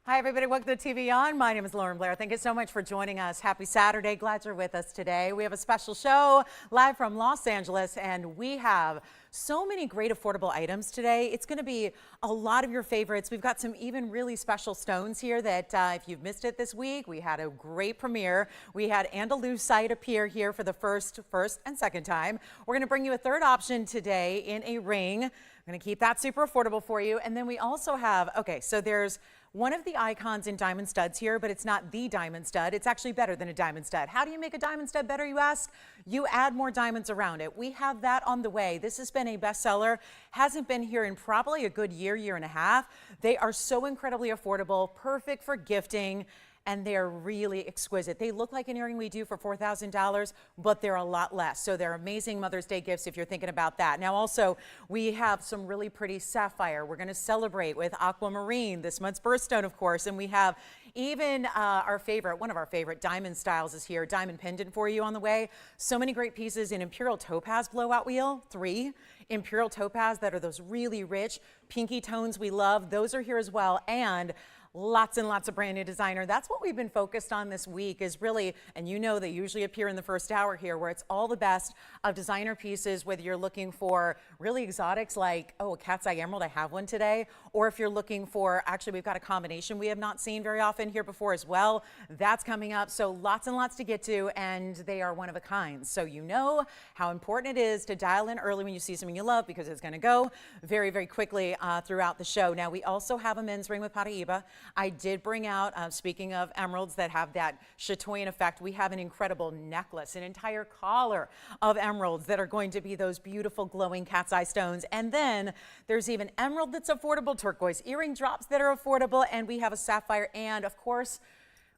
Hi, everybody. Welcome to TVON. My name is Lauren Blair. Thank you so much for joining us. Happy Saturday. Glad you're with us today. We have a special show live from Los Angeles, and we have so many great affordable items today. It's going to be a lot of your favorites. We've got some even really special stones here that if you've missed it this week, we had a great premiere. We had Andalusite appear here for the first and second time. We're going to bring you a third option today in a ring. I'm going to keep that super affordable for you. And then we also have, okay, so there's one of the icons in diamond studs here, but it's not the diamond stud. It's actually better than a diamond stud. How do you make a diamond stud better, you ask? You add more diamonds around it. We have that on the way. This has been a bestseller. Hasn't been here in probably a good year and a half. They are so incredibly affordable, perfect for gifting, and they're really exquisite. They look like an earring we do for $4,000, but they're a lot less. So they're amazing Mother's Day gifts if you're thinking about that. Now also, we have some really pretty sapphire. We're gonna celebrate with aquamarine, this month's birthstone, of course, and we have even one of our favorite diamond styles is here, diamond pendant for you on the way. So many great pieces in Imperial topaz blowout wheel, 3. Imperial topaz that are those really rich pinky tones we love. Those are here as well, and lots and lots of brand new designer. That's what we've been focused on this week is really, and you know they usually appear in the first hour here, where it's all the best of designer pieces, whether you're looking for really exotics like, oh, a cat's eye emerald, I have one today, or if you're looking for, actually we've got a combination we have not seen very often here before as well. That's coming up, so lots and lots to get to, and they are one of a kind. So you know how important it is to dial in early when you see something you love, because it's gonna go very, very quickly throughout the show. Now we also have a men's ring with paraiba. I did bring out, speaking of emeralds that have that chatoyan effect, we have an incredible necklace, an entire collar of emeralds that are going to be those beautiful glowing cat's eye stones. And then there's even emerald that's affordable, turquoise earring drops that are affordable, and we have a sapphire, and of course,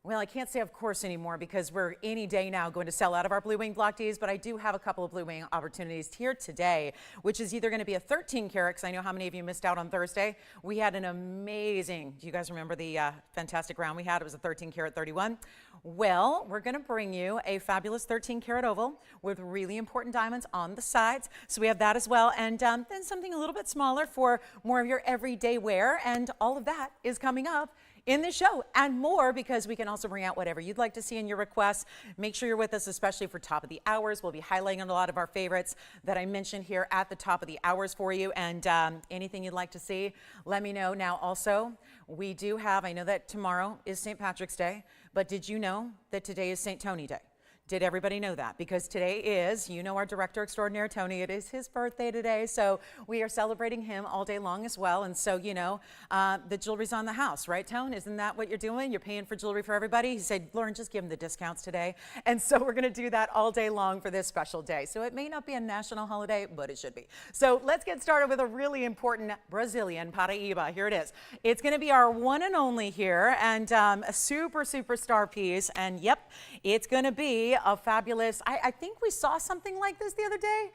well, I can't say of course anymore because we're any day now going to sell out of our blue wing block Ds, but I do have a couple of blue wing opportunities here today, which is either going to be a 13 karat, because I know how many of you missed out on Thursday. We had an amazing, do you guys remember the fantastic round we had? It was a 13 karat 31. Well, we're going to bring you a fabulous 13 karat oval with really important diamonds on the sides. So we have that as well. And then something a little bit smaller for more of your everyday wear. And all of that is coming up in this show and more, because we can also bring out whatever you'd like to see in your requests. Make sure you're with us, especially for top of the hours. We'll be highlighting a lot of our favorites that I mentioned here at the top of the hours for you, and anything you'd like to see, let me know. Now also, we do have, I know that tomorrow is St. Patrick's Day, but did you know that today is St. Tony Day? Did everybody know that? Because today is, you know, our director extraordinaire, Tony, it is his birthday today, so we are celebrating him all day long as well. And so, you know, the jewelry's on the house, right, Tone? Isn't that what you're doing? You're paying for jewelry for everybody? He said, Lauren, just give him the discounts today. And so we're gonna do that all day long for this special day. So it may not be a national holiday, but it should be. So let's get started with a really important Brazilian paraiba. Here it is. It's gonna be our one and only here, and a super star piece. And yep, it's gonna be a fabulous, I think we saw something like this the other day,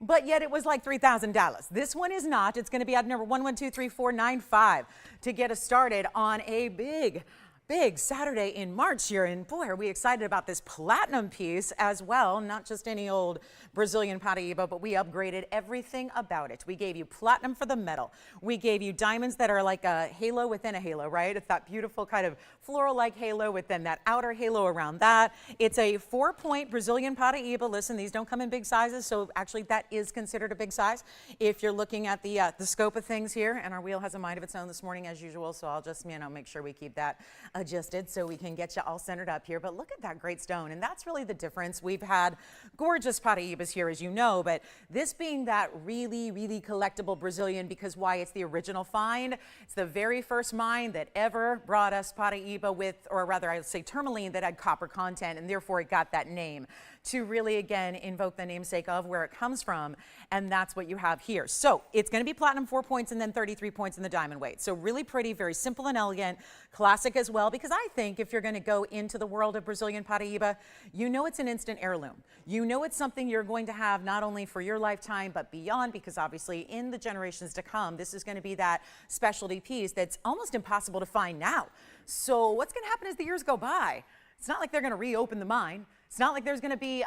but yet it was like $3,000. This one is not. It's going to be at number 112345 to get us started on a big Saturday in March here. And boy, are we excited about this platinum piece as well. Not just any old Brazilian paraiba, but we upgraded everything about it. We gave you platinum for the metal. We gave you diamonds that are like a halo within a halo, right? It's that beautiful kind of floral-like halo within that outer halo around that. It's a 4-point Brazilian paraiba. Listen, these don't come in big sizes, so actually that is considered a big size. If you're looking at the scope of things here, and our wheel has a mind of its own this morning as usual, so I'll just, you know, make sure we keep that adjusted so we can get you all centered up here. But look at that great stone, and that's really the difference. We've had gorgeous paraibas here, as you know, but this being that really collectible Brazilian, because why? It's the original find. It's the very first mine that ever brought us paraiba with, or rather I would say tourmaline, that had copper content, and therefore it got that name to really, again, invoke the namesake of where it comes from, and that's what you have here. So it's going to be platinum 4 points and then 33 points in the diamond weight. So really pretty, very simple and elegant, classic as well, because I think if you're going to go into the world of Brazilian paraiba, you know it's an instant heirloom. You know it's something you're going to have not only for your lifetime, but beyond, because obviously in the generations to come, this is going to be that specialty piece that's almost impossible to find now. So what's going to happen as the years go by? It's not like they're going to reopen the mine. It's not like there's going to be,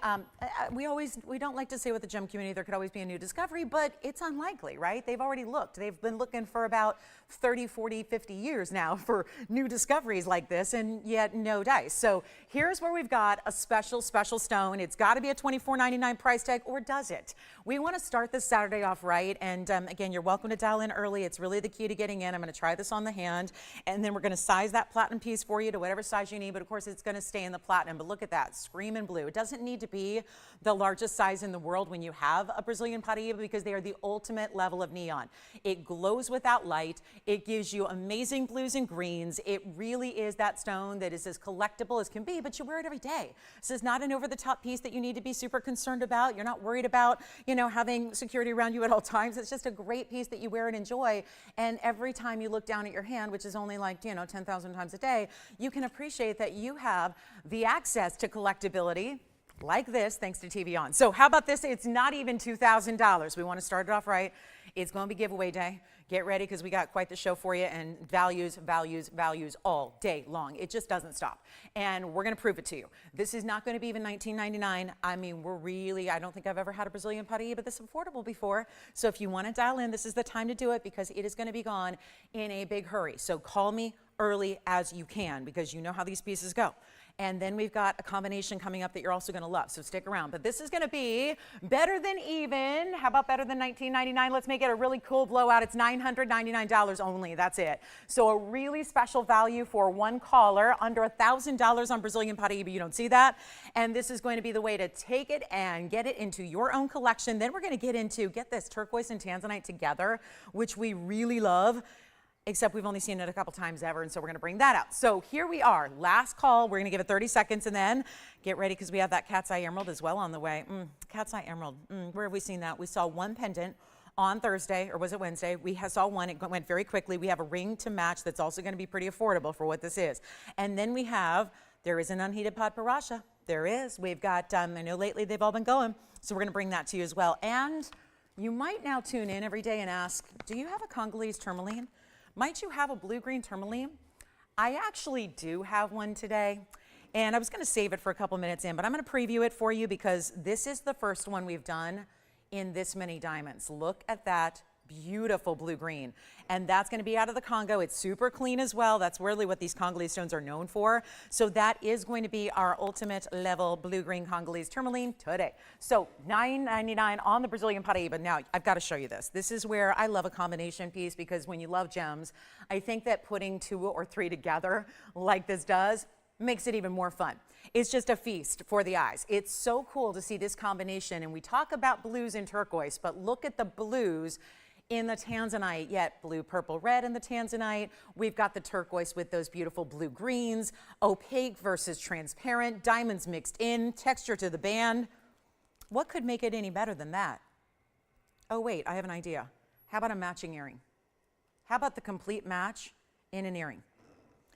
we don't like to say with the gem community, there could always be a new discovery, but it's unlikely, right? They've already looked. They've been looking for about 30, 40, 50 years now for new discoveries like this, and yet no dice. So here's where we've got a special stone. It's got to be a $24.99 price tag, or does it? We want to start this Saturday off right, and again, you're welcome to dial in early. It's really the key to getting in. I'm going to try this on the hand, and then we're going to size that platinum piece for you to whatever size you need, but of course it's going to stay in the platinum. But look at that, screaming blue. It doesn't need to be the largest size in the world when you have a Brazilian paraiba, because they are the ultimate level of neon. It glows without light. It gives you amazing blues and greens. It really is that stone that is as collectible as can be, but you wear it every day. This is not an over-the-top piece that you need to be super concerned about. You're not worried about, having security around you at all times. It's just a great piece that you wear and enjoy. And every time you look down at your hand, which is only like, 10,000 times a day, you can appreciate that you have the access to collectability like this, thanks to TVON. So how about this? It's not even $2,000. We want to start it off right. It's going to be giveaway day. Get ready, because we got quite the show for you, and values all day long. It just doesn't stop. And we're going to prove it to you. This is not going to be even $19.99. I mean, I don't think I've ever had a Brazilian paraiba this affordable before. So if you want to dial in, this is the time to do it, because it is going to be gone in a big hurry. So call me early as you can, because you know how these pieces go. And then we've got a combination coming up that you're also going to love, so stick around. But this is going to be better than even. How about better than $19.99? Let's make it a really cool blowout. It's $999 only. That's it. So a really special value for one caller, under $1,000 on Brazilian paraiba. You don't see that? And this is going to be the way to take it and get it into your own collection. Then we're going to get this, turquoise and Tanzanite together, which we really love. Except we've only seen it a couple times ever, and so we're going to bring that out. So here we are, last call. We're going to give it 30 seconds, and then get ready, because we have that cat's eye emerald as well on the way. Cat's eye emerald, where have we seen that? We saw one pendant on Thursday, or was it Wednesday? We saw one. It went very quickly. We have a ring to match that's also going to be pretty affordable for what this is. And then there is an unheated padparadscha. There is. We've got, I know lately they've all been going, so we're going to bring that to you as well. And you might now tune in every day and ask, do you have a Congolese tourmaline? Might you have a blue-green tourmaline? I actually do have one today, and I was going to save it for a couple minutes in, but I'm going to preview it for you, because this is the first one we've done in this many diamonds. Look at that beautiful blue-green, and that's going to be out of the Congo. It's super clean as well. That's really what these Congolese stones are known for. So that is going to be our ultimate level blue-green Congolese tourmaline today. So $9.99 on the Brazilian paraiba. Now, I've got to show you this. This is where I love a combination piece, because when you love gems, I think that putting 2 or 3 together like this does makes it even more fun. It's just a feast for the eyes. It's so cool to see this combination, and we talk about blues and turquoise, but look at the blues in the Tanzanite, yet blue, purple, red in the Tanzanite. We've got the turquoise with those beautiful blue greens, opaque versus transparent, diamonds mixed in, texture to the band. What could make it any better than that? Oh wait, I have an idea. How about a matching earring? How about the complete match in an earring?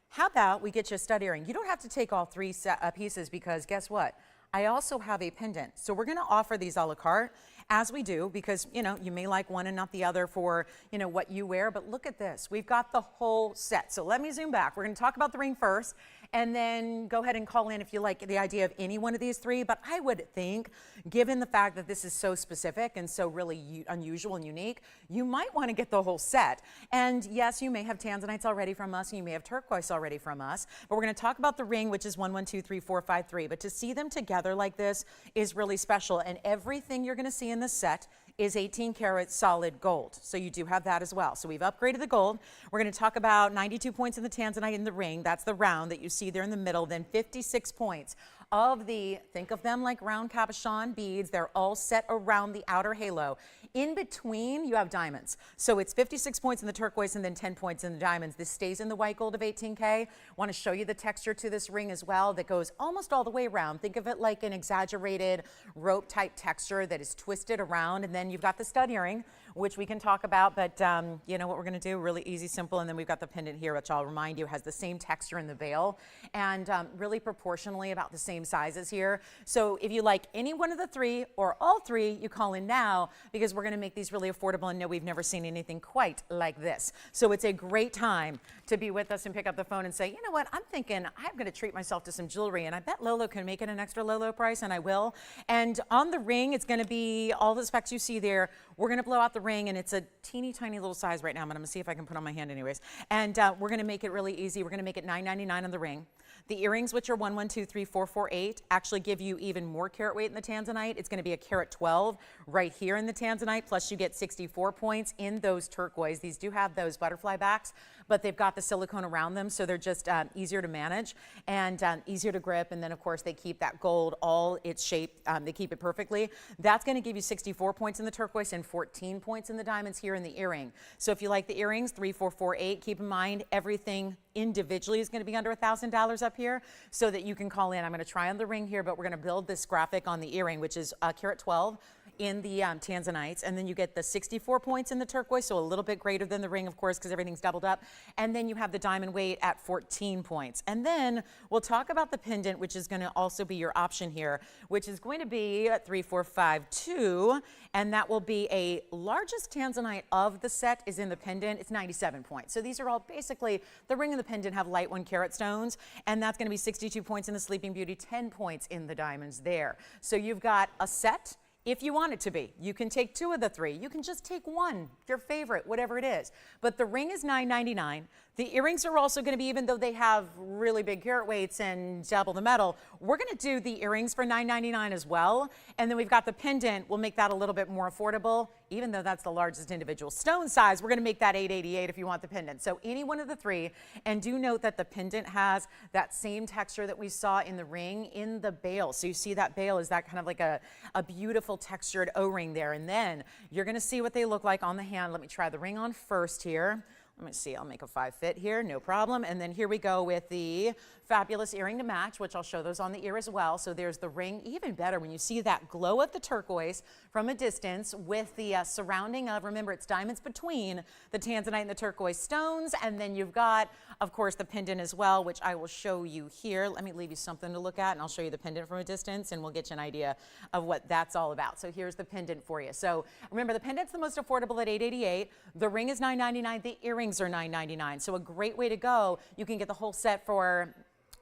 How about we get you a stud earring? You don't have to take all 3 pieces, because guess what? I also have a pendant. So we're going to offer these a la carte, as we do, because, you may like one and not the other for, what you wear. But look at this. We've got the whole set. So let me zoom back. We're going to talk about the ring first, and then go ahead and call in if you like the idea of any one of these 3. But I would think, given the fact that this is so specific and so really unusual and unique, you might want to get the whole set. And yes, you may have Tanzanites already from us, and you may have turquoise already from us. But we're going to talk about the ring, which is 1, 1, 2, 3, 4, 5, 3. But to see them together like this is really special. And everything you're going to see in this set is 18 karat solid gold. So you do have that as well. So we've upgraded the gold. We're going to talk about 92 points in the Tanzanite in the ring. That's the round that you see there in the middle. Then 56 points of think of them like round cabochon beads. They're all set around the outer halo. In between, you have diamonds. So it's 56 points in the turquoise and then 10 points in the diamonds. This stays in the white gold of 18K. Want to show you the texture to this ring as well that goes almost all the way around. Think of it like an exaggerated rope type texture that is twisted around. And then you've got the stud earring, which we can talk about, but you know what we're going to do? Really easy, simple. And then we've got the pendant here, which I'll remind you has the same texture in the veil and really proportionally about the same same sizes here. So if you like any one of the three or all three, you call in now, because we're going to make these really affordable, and no, we've never seen anything quite like this. So it's a great time to be with us and pick up the phone and say, you know what, I'm thinking I'm going to treat myself to some jewelry, and I bet Lolo can make it an extra low price, and I will. And on the ring, it's going to be all the specs you see there. We're going to blow out the ring, and it's a teeny tiny little size right now, but I'm going to see if I can put on my hand anyways. And we're going to make it really easy. We're going to make it $9.99 on the ring. The earrings, which are 1, 1, 2, 3, 4, 4, 8, actually give you even more carat weight in the Tanzanite. It's going to be a carat 12 right here in the Tanzanite, plus you get 64 points in those turquoise. These do have those butterfly backs, but they've got the silicone around them, so they're just easier to manage and easier to grip. And then, of course, they keep that gold all its shape. They keep it perfectly. That's going to give you 64 points in the turquoise and 14 points in the diamonds here in the earring. So if you like the earrings, 3, 4, 4, 8, keep in mind everything individually is going to be under $1,000 up here, so that you can call in. I'm going to try on the ring here, but we're going to build this graphic on the earring, which is carat 12 in the Tanzanites, and then you get the 64 points in the turquoise, so a little bit greater than the ring, of course, because everything's doubled up, and then you have the diamond weight at 14 points. And then we'll talk about the pendant, which is going to also be your option here, which is going to be 3, 4, 5, 2, and that will be a largest Tanzanite of the set is in the pendant. It's 97 points. So these are all basically, the ring and the pendant have light 1 carat stones, and that's going to be 62 points in the Sleeping Beauty, 10 points in the diamonds there. So you've got a set. If you want it to be, you can take 2 of the 3. You can just take 1, your favorite, whatever it is. But the ring is $9.99. The earrings are also going to be, even though they have really big carat weights and double the metal, we're going to do the earrings for $9.99 as well. And then we've got the pendant. We'll make that a little bit more affordable. Even though that's the largest individual stone size, we're going to make that $888 if you want the pendant. So any one of the 3. And do note that the pendant has that same texture that we saw in the ring in the bail. So you see that bail is that kind of like a beautiful textured O-ring there. And then you're going to see what they look like on the hand. Let me try the ring on first here. Let me see, I'll make a 5 fit here, no problem. And then here we go with the fabulous earring to match, which I'll show those on the ear as well. So there's the ring, even better when you see that glow of the turquoise from a distance with the surrounding of, remember, it's diamonds between the Tanzanite and the turquoise stones. And then you've got, of course, the pendant as well, which I will show you here. Let me leave you something to look at, and I'll show you the pendant from a distance, and we'll get you an idea of what that's all about. So here's the pendant for you. So remember, the pendant's the most affordable at $888. The ring is $9.99. The earrings are $9.99. So a great way to go. You can get the whole set for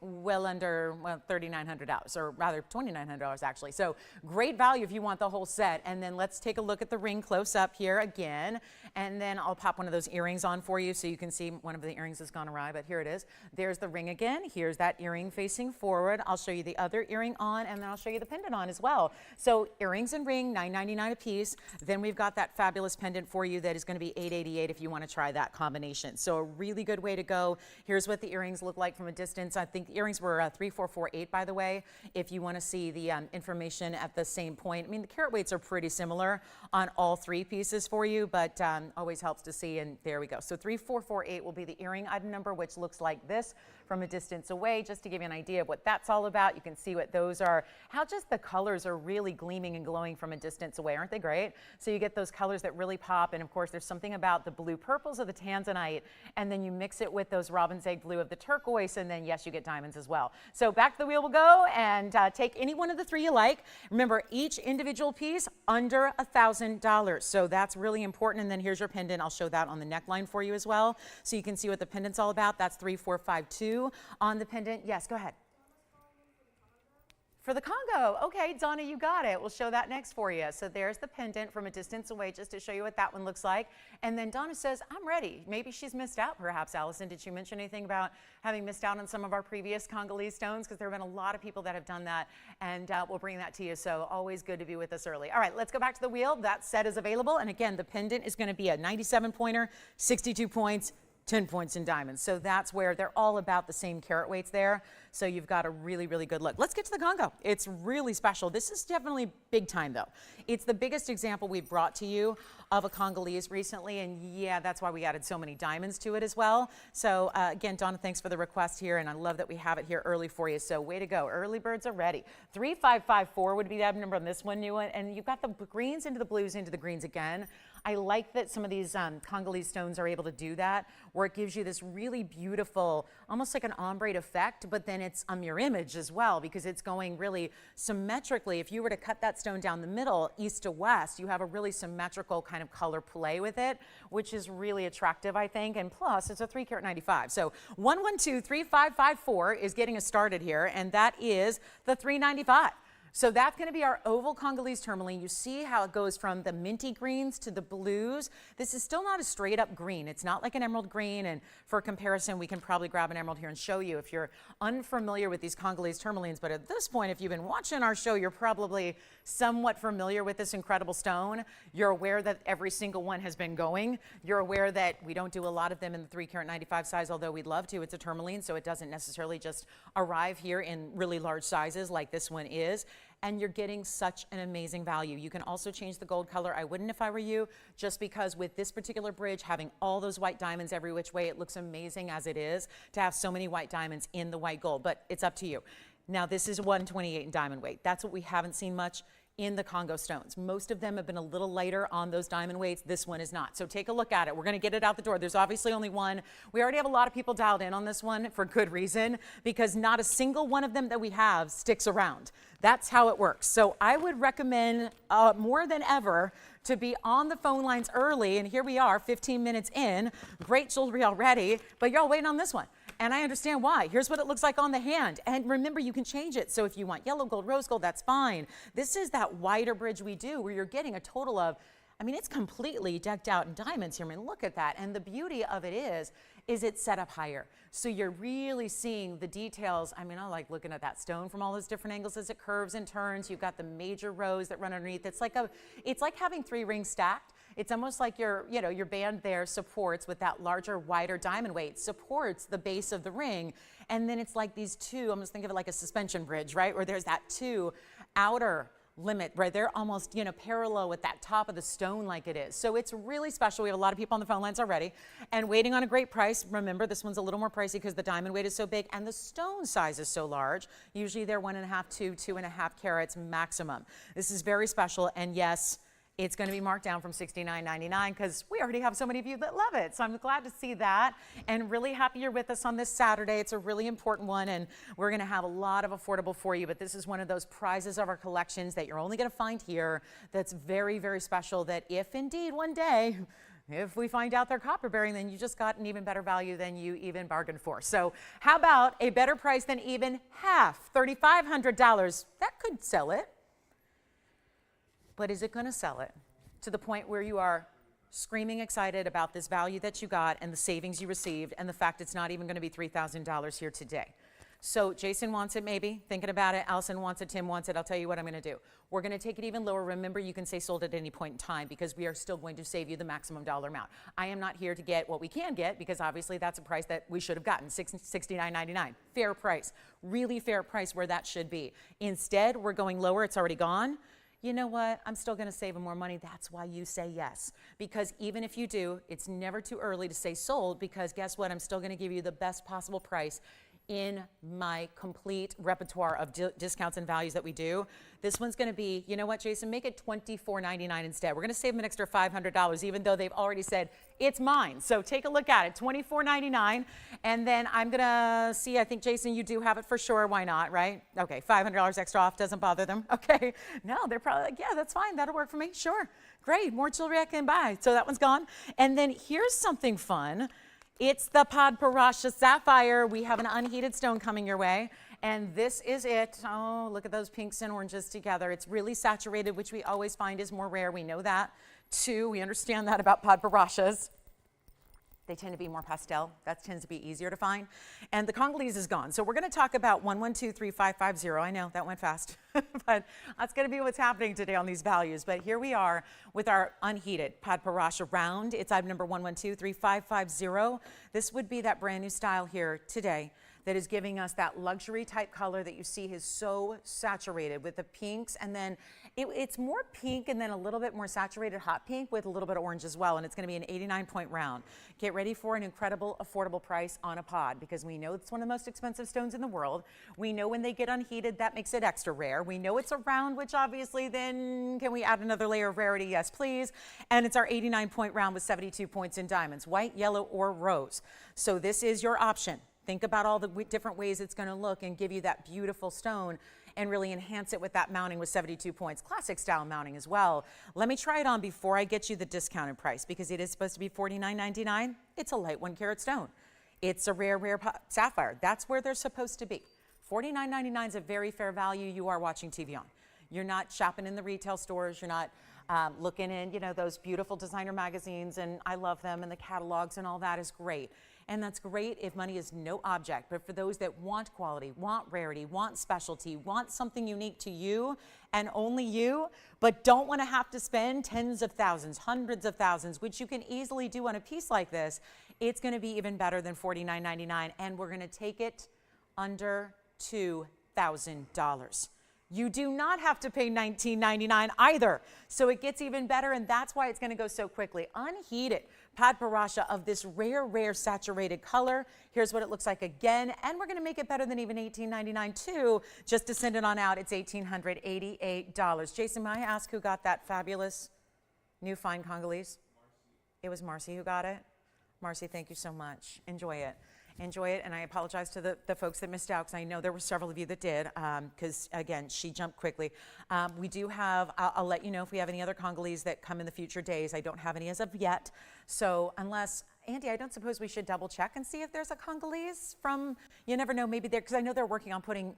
well under $3,900, or rather $2,900 actually. So great value if you want the whole set. And then let's take a look at the ring close up here again. And then I'll pop one of those earrings on for you so you can see one of the earrings has gone awry, but here it is. There's the ring again. Here's that earring facing forward. I'll show you the other earring on, and then I'll show you the pendant on as well. So earrings and ring, $9.99 a piece. Then we've got that fabulous pendant for you that is going to be $888 if you want to try that combination. So a really good way to go. Here's what the earrings look like from a distance. I think the earrings were 3448, by the way, if you want to see the information at the same point. I mean, the carat weights are pretty similar on all 3 pieces for you, but always helps to see, and there we go. So 3448 will be the earring item number, which looks like this from a distance away, just to give you an idea of what that's all about. You can see what those are, how just the colors are really gleaming and glowing from a distance away. Aren't they great? So you get those colors that really pop, and of course there's something about the blue purples of the Tanzanite, and then you mix it with those robin's egg blue of the turquoise, and then yes, you get diamonds as well. So back to the wheel we'll go, and take any one of the 3 you like. Remember, each individual piece under $1,000. So that's really important. And then here's your pendant. I'll show that on the neckline for you as well, so you can see what the pendant's all about. That's 3452 on the pendant. Yes, go ahead. For the Congo. Okay, Donna, you got it. We'll show that next for you. So there's the pendant from a distance away, just to show you what that one looks like. And then Donna says, I'm ready. Maybe she's missed out, perhaps. Allison, did she mention anything about having missed out on some of our previous Congolese stones? Because there have been a lot of people that have done that, and we'll bring that to you. So always good to be with us early. All right, let's go back to the wheel. That set is available. And again, the pendant is going to be a 97 pointer, 62 points, 10 points in diamonds. So that's where they're all about the same carat weights there. So you've got a really, really good look. Let's get to the Congo. It's really special. This is definitely big time though. It's the biggest example we've brought to you of a Congolese recently. And yeah, that's why we added so many diamonds to it as well. So again, Donna, thanks for the request here. And I love that we have it here early for you. So way to go. Early birds are ready. 3554 would be the number on this one, new one. And you've got the greens into the blues into the greens again. I like that some of these Congolese stones are able to do that, where it gives you this really beautiful, almost like an ombre effect, but then then it's a mirror image as well because it's going really symmetrically. If you were to cut that stone down the middle, east to west, you have a really symmetrical kind of color play with it, which is really attractive, I think. And plus, it's a 3 carat 95. So 112-3554 is getting us started here, and that is the 395. So that's going to be our oval Congolese tourmaline. You see how it goes from the minty greens to the blues. This is still not a straight up green. It's not like an emerald green. And for comparison, we can probably grab an emerald here and show you if you're unfamiliar with these Congolese tourmalines. But at this point, if you've been watching our show, you're probably somewhat familiar with this incredible stone. You're aware that every single one has been going. You're aware that we don't do a lot of them in the 3 carat 95 size, although we'd love to. It's a tourmaline, so it doesn't necessarily just arrive here in really large sizes like this one is. And you're getting such an amazing value. You can also change the gold color. I wouldn't if I were you, just because with this particular bridge, having all those white diamonds every which way, it looks amazing as it is to have so many white diamonds in the white gold, but it's up to you. Now, this is 128 in diamond weight. That's what we haven't seen much in the Congo stones. Most of them have been a little lighter on those diamond weights. This one is not. So take a look at it. We're going to get it out the door. There's obviously only one. We already have a lot of people dialed in on this one for good reason, because not a single one of them that we have sticks around. That's how it works. So I would recommend more than ever to be on the phone lines early. And here we are, 15 minutes in. Great jewelry already, but you're all waiting on this one. And I understand why. Here's what it looks like on the hand. And remember, you can change it. So if you want yellow gold, rose gold, that's fine. This is that wider bridge we do where you're getting a total of, I mean, it's completely decked out in diamonds here. I mean, look at that. And the beauty of it is it's set up higher. So you're really seeing the details. I mean, I like looking at that stone from all those different angles as it curves and turns. You've got the major rows that run underneath. It's like having 3 rings stacked. It's almost like your band there supports with that larger, wider diamond weight, supports the base of the ring. And then it's like these two, almost think of it like a suspension bridge, right? Where there's that 2 outer limit right there, almost parallel with that top of the stone like it is. So it's really special. We have a lot of people on the phone lines already and waiting on a great price. Remember, this one's a little more pricey because the diamond weight is so big and the stone size is so large. Usually they're 1.5 to 2.5 carats maximum. This is very special, and yes, it's going to be marked down from $69.99 because we already have so many of you that love it. So I'm glad to see that and really happy you're with us on this Saturday. It's a really important one, and we're going to have a lot of affordable for you. But this is one of those prizes of our collections that you're only going to find here that's very, very special, that if indeed one day, if we find out they're copper bearing, then you just got an even better value than you even bargained for. So how about a better price than even half, $3,500? That could sell it. But is it going to sell it to the point where you are screaming excited about this value that you got and the savings you received and the fact it's not even going to be $3,000 here today? So Jason wants it, maybe, thinking about it. Allison wants it, Tim wants it. I'll tell you what I'm going to do. We're going to take it even lower. Remember, you can say sold at any point in time because we are still going to save you the maximum dollar amount. I am not here to get what we can get because obviously that's a price that we should have gotten, $69.99. Fair price, really fair price where that should be. Instead, we're going lower. It's already gone. You know what, I'm still going to save them more money. That's why you say yes. Because even if you do, it's never too early to say sold, because guess what, I'm still going to give you the best possible price in my complete repertoire of discounts and values that we do. This one's going to be, you know what, Jason, make it $24.99 instead. We're going to save them an extra $500, even though they've already said it's mine. So take a look at it, $24.99. And then I'm going to see, I think, Jason, you do have it for sure. Why not, right? Okay, $500 extra off doesn't bother them. Okay, no, they're probably like, yeah, that's fine. That'll work for me. Sure, great, more jewelry I can buy. So that one's gone. And then here's something fun. It's the padparadscha sapphire. We have an unheated stone coming your way, and this is it. Oh, look at those pinks and oranges together. It's really saturated, which we always find is more rare. We know that, too. We understand that about padparadschas. They tend to be more pastel. That tends to be easier to find. And the Congolese is gone. So we're going to talk about 1123550. I know that went fast, but that's going to be what's happening today on these values. But here we are with our unheated padparadscha round. It's item number 1123550. This would be that brand new style here today that is giving us that luxury type color that you see is so saturated with the pinks, and then it's more pink and then a little bit more saturated hot pink with a little bit of orange as well, and it's going to be an 89-point round. Get ready for an incredible affordable price on a pod, because we know it's one of the most expensive stones in the world. We know when they get unheated, that makes it extra rare. We know it's a round, which obviously then can we add another layer of rarity? Yes, please. And it's our 89-point round with 72 points in diamonds, white, yellow, or rose. So this is your option. Think about all the different ways it's going to look and give you that beautiful stone and really enhance it with that mounting with 72 points. Classic style mounting as well. Let me try it on before I get you the discounted price because it is supposed to be $49.99. It's a light 1 carat stone. It's a rare sapphire. That's where they're supposed to be. $49.99 is a very fair value. You are watching TVON. You're not shopping in the retail stores. You're not looking in, those beautiful designer magazines, and I love them, and the catalogs and all that is great. And that's great if money is no object. But for those that want quality, want rarity, want specialty, want something unique to you and only you, but don't want to have to spend tens of thousands, hundreds of thousands, which you can easily do on a piece like this, it's going to be even better than $49.99. And we're going to take it under $2,000. You do not have to pay $19.99 either. So it gets even better, and that's why it's going to go so quickly. Unheated padparadscha of this rare saturated color. Here's what it looks like again, and we're going to make it better than even $18.99 too. Just to send it on out, it's $1,888. Jason, may I ask who got that fabulous new fine Congolese? Marcy. It was Marcy who got it? Marcy, thank you so much. Enjoy it. Enjoy it, and I apologize to the folks that missed out because I know there were several of you that did because, again, she jumped quickly. We do have, I'll let you know if we have any other Congolese that come in the future days. I don't have any as of yet. So unless, Andy, I don't suppose we should double check and see if there's a Congolese from, you never know, maybe there, because I know they're working on putting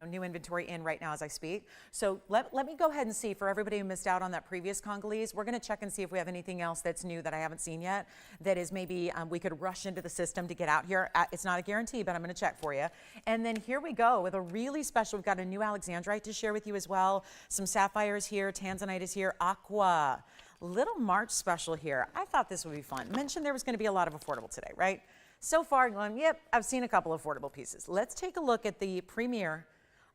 new inventory in right now as I speak. So let me go ahead and see for everybody who missed out on that previous Congolese. We're going to check and see if we have anything else that's new that I haven't seen yet that is maybe we could rush into the system to get out here. It's not a guarantee, but I'm going to check for you. And then here we go with a really special, we've got a new Alexandrite to share with you as well. Some sapphires here, Tanzanite is here, aqua. Little March special here. I thought this would be fun. Mentioned there was going to be a lot of affordable today, right? So far going, yep, I've seen a couple of affordable pieces. Let's take a look at the premier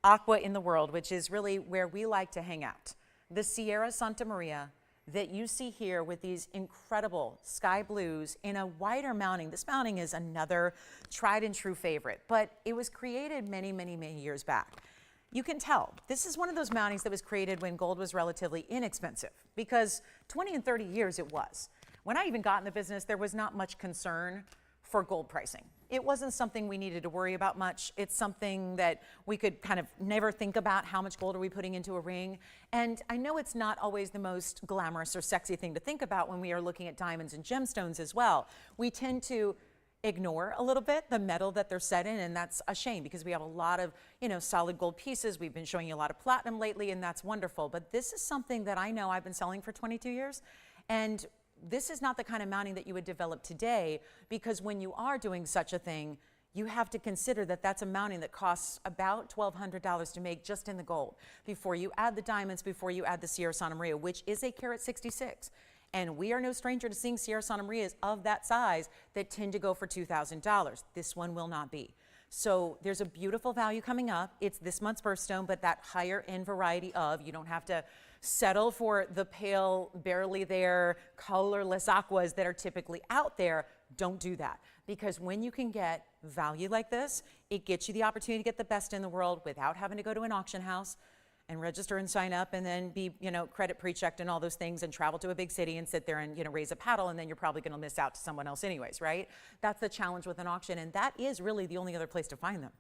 aqua in the world, which is really where we like to hang out. The Sierra Santa Maria that you see here with these incredible sky blues in a wider mounting. This mounting is another tried and true favorite, but it was created many years back. You can tell this is one of those mountings that was created when gold was relatively inexpensive because 20 and 30 years it was. When I even got in the business, there was not much concern for gold pricing. It wasn't something we needed to worry about much. It's something that we could kind of never think about how much gold are we putting into a ring. And I know it's not always the most glamorous or sexy thing to think about when we are looking at diamonds and gemstones as well. We tend to ignore a little bit the metal that they're set in, and that's a shame because we have a lot of, solid gold pieces. We've been showing you a lot of platinum lately, and that's wonderful. But this is something that I know I've been selling for 22 years, and this is not the kind of mounting that you would develop today because when you are doing such a thing, you have to consider that that's a mounting that costs about $1,200 to make just in the gold before you add the diamonds, before you add the Sierra Santa Maria, which is a carat 66. And we are no stranger to seeing Sierra Santa Marias of that size that tend to go for $2,000. This one will not be. So there's a beautiful value coming up. It's this month's birthstone, but that higher end variety of, you don't have to settle for the pale, barely there, colorless aquas that are typically out there. Don't do that. Because when you can get value like this, it gets you the opportunity to get the best in the world without having to go to an auction house and register and sign up and then be, credit pre-checked and all those things and travel to a big city and sit there and, raise a paddle, and then you're probably going to miss out to someone else anyways, right? That's the challenge with an auction, and that is really the only other place to find them.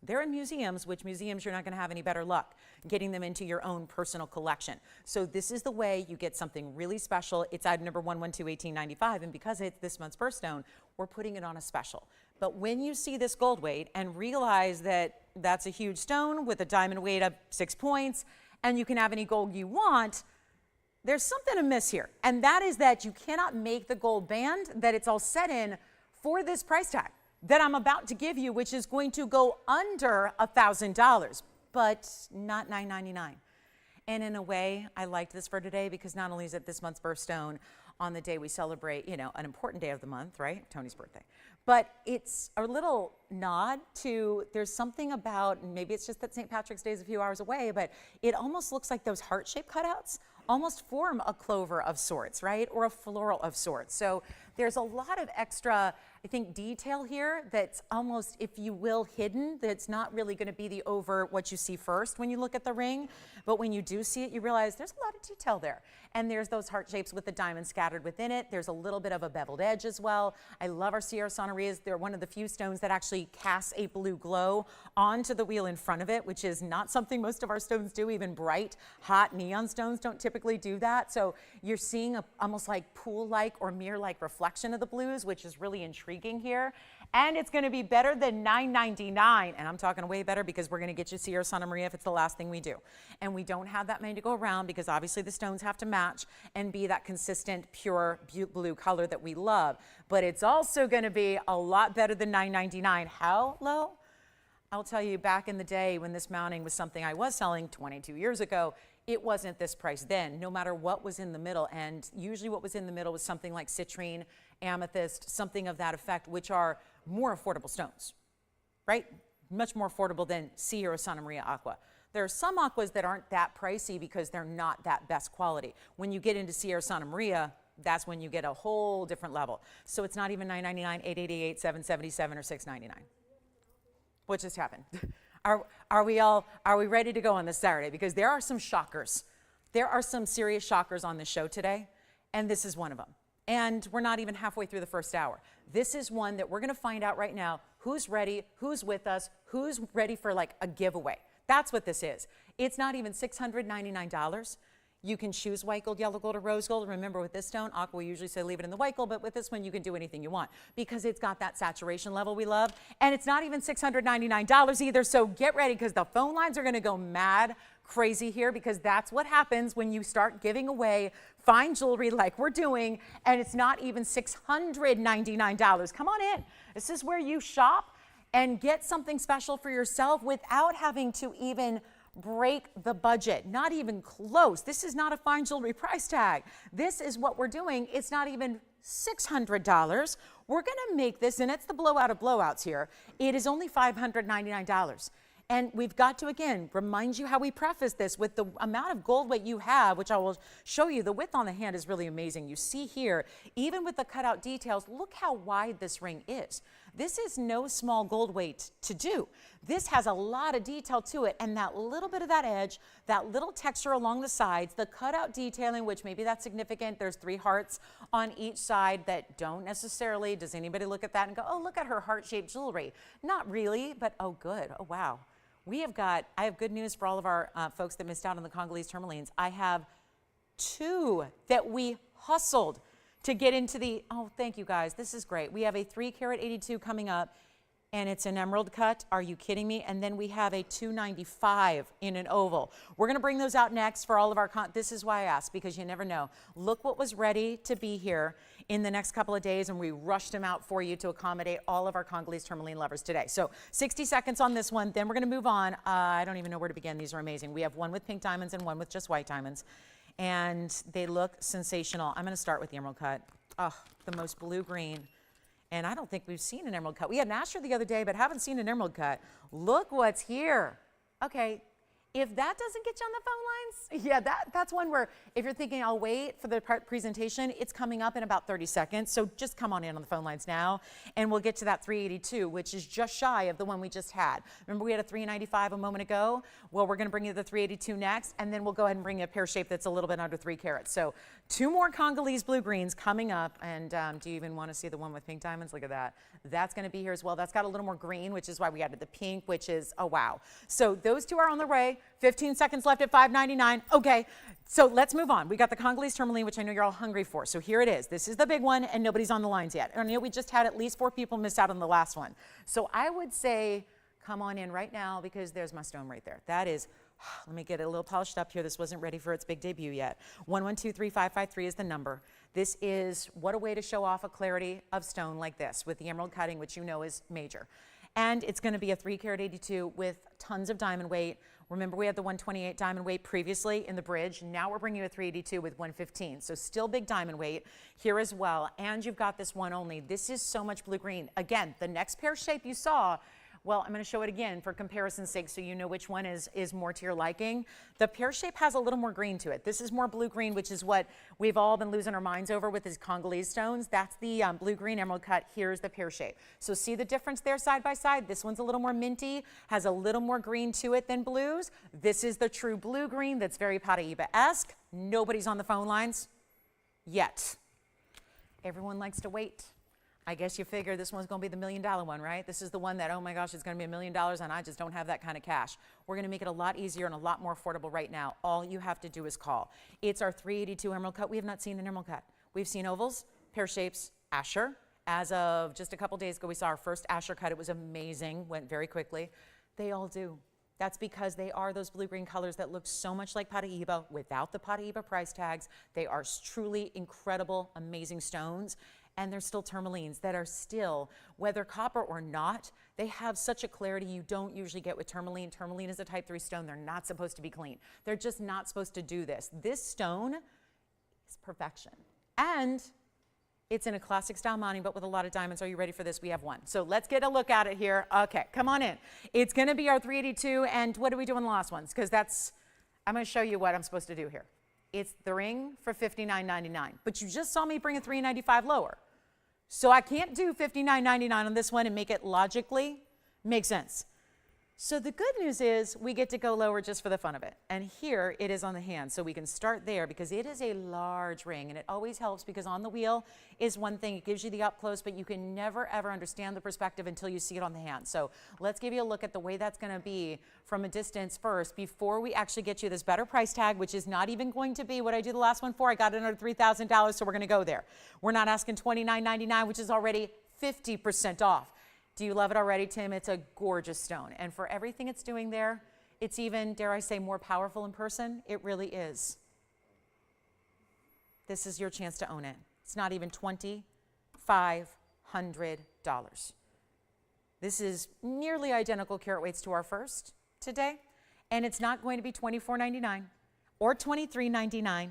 They're in museums, which museums you're not going to have any better luck getting them into your own personal collection. So this is the way you get something really special. It's item number 112-1895, and because it's this month's birthstone, we're putting it on a special. But when you see this gold weight and realize that that's a huge stone with a diamond weight of 6 points, and you can have any gold you want, there's something amiss here. And that is that you cannot make the gold band that it's all set in for this price tag that I'm about to give you, which is going to go under $1,000, but not $999. And in a way, I liked this for today because not only is it this month's birthstone on the day we celebrate, an important day of the month, right? Tony's birthday. But it's a little nod to, there's something about, maybe it's just that St. Patrick's Day is a few hours away, but it almost looks like those heart-shaped cutouts almost form a clover of sorts, right? Or a floral of sorts. So there's a lot of extra I think, detail here that's almost, if you will, hidden, that's not really going to be the over what you see first when you look at the ring. But when you do see it, you realize there's a lot of detail there. And there's those heart shapes with the diamonds scattered within it. There's a little bit of a beveled edge as well. I love our Sierra Sonorias. They're one of the few stones that actually casts a blue glow onto the wheel in front of it, which is not something most of our stones do. Even bright, hot neon stones don't typically do that. So you're seeing a almost like pool-like or mirror-like reflection of the blues, which is really intriguing here. And it's going to be better than $9.99. And I'm talking way better because we're going to get you Sierra Santa Maria if it's the last thing we do. And we don't have that many to go around because obviously the stones have to match and be that consistent, pure blue color that we love. But it's also going to be a lot better than $9.99. How low? I'll tell you, back in the day when this mounting was something I was selling 22 years ago, it wasn't this price then, no matter what was in the middle. And usually what was in the middle was something like citrine, amethyst, something of that effect, which are more affordable stones, right? Much more affordable than Sierra Santa Maria aqua. There are some aquas that aren't that pricey because they're not that best quality. When you get into Sierra Santa Maria, that's when you get a whole different level. So it's not even $9.99, $8.88, $7.77, or $6.99. What just happened? Are we ready to go on this Saturday? Because there are some shockers. There are some serious shockers on the show today, and this is one of them. And we're not even halfway through the first hour. This is one that we're going to find out right now who's ready, who's with us, who's ready for like a giveaway. That's what this is. It's not even $699. You can choose white gold, yellow gold, or rose gold. Remember, with this stone, aqua, we usually say leave it in the white gold, but with this one, you can do anything you want because it's got that saturation level we love. And it's not even $699 either, so get ready because the phone lines are going to go mad crazy here because that's what happens when you start giving away fine jewelry like we're doing, and it's not even $699. Come on in. This is where you shop and get something special for yourself without having to even break the budget. Not even close. This is not a fine jewelry price tag. This is what we're doing. It's not even $600. We're going to make this, and it's the blowout of blowouts here. It is only $599. And we've got to, again, remind you how we preface this with the amount of gold weight you have, which I will show you. The width on the hand is really amazing. You see here, even with the cutout details, look how wide this ring is. This is no small gold weight to do. This has a lot of detail to it, and that little bit of that edge, that little texture along the sides, the cutout detailing, which maybe that's significant. There's 3 hearts on each side that don't necessarily, does anybody look at that and go, oh, look at her heart-shaped jewelry? Not really, but oh, good. Oh, wow. I have good news for all of our folks that missed out on the Congolese tourmalines. I have 2 that we hustled to get into the, oh, thank you guys. This is great. We have a 3 carat 82 coming up, and it's an emerald cut. Are you kidding me? And then we have a 295 in an oval. We're going to bring those out next for all of our, this is why I asked, because you never know. Look what was ready to be here in the next couple of days, and we rushed them out for you to accommodate all of our Congolese tourmaline lovers today. So 60 seconds on this one, then we're going to move on. I don't even know where to begin. These are amazing. We have one with pink diamonds and one with just white diamonds, and they look sensational. I'm going to start with the emerald cut. Oh, the most blue-green. And I don't think we've seen an emerald cut. We had an Ascher the other day, but haven't seen an emerald cut. Look what's here. Okay, if that doesn't get you on the phone lines, yeah, that's one where if you're thinking I'll wait for the presentation, it's coming up in about 30 seconds. So just come on in on the phone lines now, and we'll get to that 382, which is just shy of the one we just had. Remember we had a 395 a moment ago? Well, we're going to bring you the 382 next, and then we'll go ahead and bring you a pear shape that's a little bit under 3 carats. So 2 more Congolese blue greens coming up, and do you even want to see the one with pink diamonds? Look at that. That's going to be here as well. That's got a little more green, which is why we added the pink, which is, oh, wow. So those 2 are on the way. 15 seconds left at $5.99. Okay, so let's move on. We got the Congolese tourmaline, which I know you're all hungry for. So here it is. This is the big one, and nobody's on the lines yet. And you know, we just had at least 4 people miss out on the last one. So I would say come on in right now because there's my stone right there. That is, let me get it a little polished up here. This wasn't ready for its big debut yet. 1123553 is the number. This is, what a way to show off a clarity of stone like this with the emerald cutting, which you know is major. And it's going to be a 3 carat 82 with tons of diamond weight. Remember, we had the 128 diamond weight previously in the bridge. Now we're bringing you a 382 with 115. So still big diamond weight here as well. And you've got this one only. This is so much blue green. Again, the next pear shape you saw Well, I'm going to show it again for comparison's sake so you know which one is more to your liking. The pear shape has a little more green to it. This is more blue-green, which is what we've all been losing our minds over with these Congolese stones. That's the blue-green emerald cut. Here's the pear shape. So see the difference there side by side? This one's a little more minty, has a little more green to it than blues. This is the true blue-green that's very paraiba-esque. Nobody's on the phone lines yet. Everyone likes to wait. I guess you figure this one's going to be the $1 million one, right? This is the one that, oh my gosh, it's going to be $1 million and I just don't have that kind of cash. We're going to make it a lot easier and a lot more affordable right now. All you have to do is call. It's our 382 emerald cut. We have not seen an emerald cut. We've seen ovals, pear shapes, Ascher. As of just a couple days ago, we saw our first Ascher cut. It was amazing, went very quickly. They all do. That's because they are those blue-green colors that look so much like paraiba without the paraiba price tags. They are truly incredible, amazing stones. And they're still tourmalines that are still, whether copper or not, they have such a clarity you don't usually get with tourmaline. Tourmaline is a type 3 stone. They're not supposed to be clean. They're just not supposed to do this. This stone is perfection. And it's in a classic style mounting, but with a lot of diamonds. Are you ready for this? We have one. So let's get a look at it here. Okay, come on in. It's going to be our 382. And what do we do on the last ones? Because I'm going to show you what I'm supposed to do here. It's the ring for $59.99. But you just saw me bring a $395 lower. So I can't do $59.99 on this one and make it logically make sense. So the good news is we get to go lower just for the fun of it. And here it is on the hand. So we can start there because it is a large ring. And it always helps because on the wheel is one thing. It gives you the up close, but you can never, ever understand the perspective until you see it on the hand. So let's give you a look at the way that's going to be from a distance first before we actually get you this better price tag, which is not even going to be what I do the last one for. I got it under $3,000, so we're going to go there. We're not asking $29.99, which is already 50% off. Do you love it already, Tim? It's a gorgeous stone. And for everything it's doing there, it's even, dare I say, more powerful in person. It really is. This is your chance to own it. It's not even $2,500. This is nearly identical carat weights to our first today. And it's not going to be $24.99 or $23.99.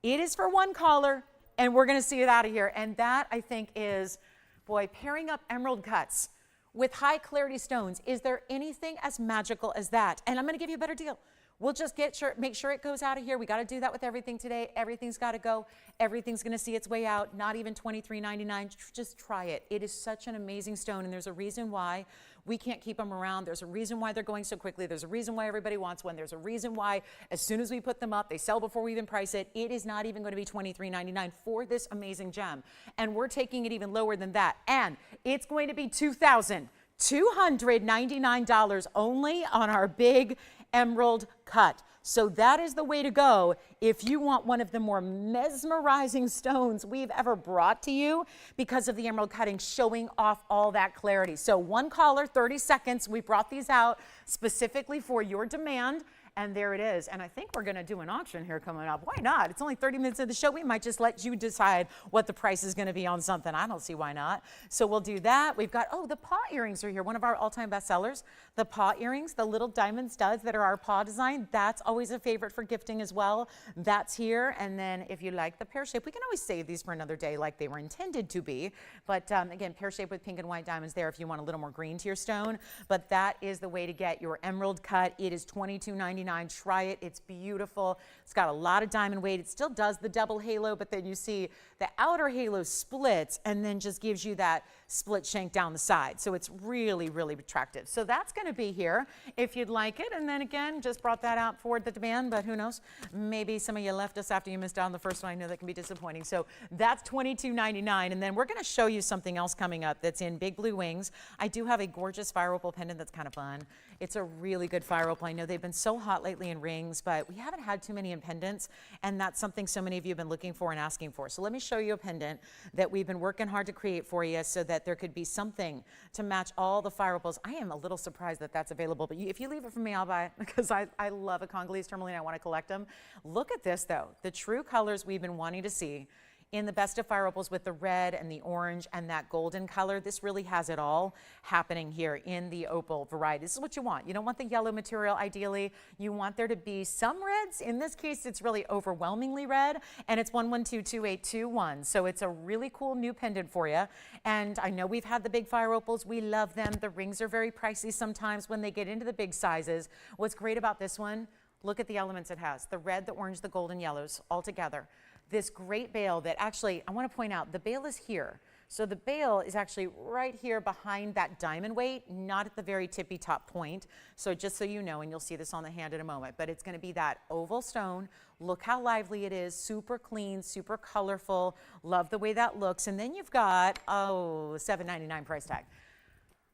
It is for one caller, and we're going to see it out of here. And that, I think, is, boy, pairing up emerald cuts with high clarity stones. Is there anything as magical as that? And I'm going to give you a better deal. We'll just make sure it goes out of here. We got to do that with everything today. Everything's got to go. Everything's going to see its way out. Not even $23.99. Just try it. It is such an amazing stone, and there's a reason why we can't keep them around. There's a reason why they're going so quickly. There's a reason why everybody wants one. There's a reason why as soon as we put them up, they sell before we even price it. It is not even going to be $23.99 for this amazing gem. And we're taking it even lower than that. And it's going to be $2,299 only on our big emerald cut. So that is the way to go if you want one of the more mesmerizing stones we've ever brought to you because of the emerald cutting showing off all that clarity. So one caller, 30 seconds. We brought these out specifically for your demand. And there it is. And I think we're going to do an auction here coming up. Why not? It's only 30 minutes of the show. We might just let you decide what the price is going to be on something. I don't see why not. So we'll do that. We've got, oh, the paw earrings are here. One of our all-time bestsellers. The paw earrings, the little diamond studs that are our paw design. That's always a favorite for gifting as well. That's here. And then if you like the pear shape, we can always save these for another day like they were intended to be. But again, pear shape with pink and white diamonds there if you want a little more green to your stone. But that is the way to get your emerald cut. It is $22.99. Try it. It's beautiful. It's got a lot of diamond weight. It still does the double halo, but then you see the outer halo splits and then just gives you that split shank down the side. So it's really, really attractive. So that's going to be here if you'd like it. And then again, just brought that out for the demand, but who knows? Maybe some of you left us after you missed out on the first one. I know that can be disappointing. So that's $22.99. And then we're going to show you something else coming up that's in big blue wings. I do have a gorgeous fire opal pendant that's kind of fun. It's a really good fire opal. I know they've been so hot lately in rings, but we haven't had too many in pendants, and that's something so many of you have been looking for and asking for. So let me show you a pendant that we've been working hard to create for you so that there could be something to match all the fire opals. I am a little surprised that that's available, but if you leave it for me, I'll buy it because I love a Congolese tourmaline. I want to collect them. Look at this, though. The true colors we've been wanting to see in the best of fire opals with the red and the orange and that golden color. This really has it all happening here in the opal variety. This is what you want. You don't want the yellow material ideally. You want there to be some reds. In this case, it's really overwhelmingly red, and it's 1122821. So it's a really cool new pendant for you. And I know we've had the big fire opals. We love them. The rings are very pricey sometimes when they get into the big sizes. What's great about this one, look at the elements it has. The red, the orange, the gold, and yellows all together. This great bail that actually, I want to point out, the bail is here. So the bail is actually right here behind that diamond weight, not at the very tippy top point. So just so you know, and you'll see this on the hand in a moment, but it's going to be that oval stone. Look how lively it is, super clean, super colorful. Love the way that looks. And then you've got, oh, $7.99 price tag.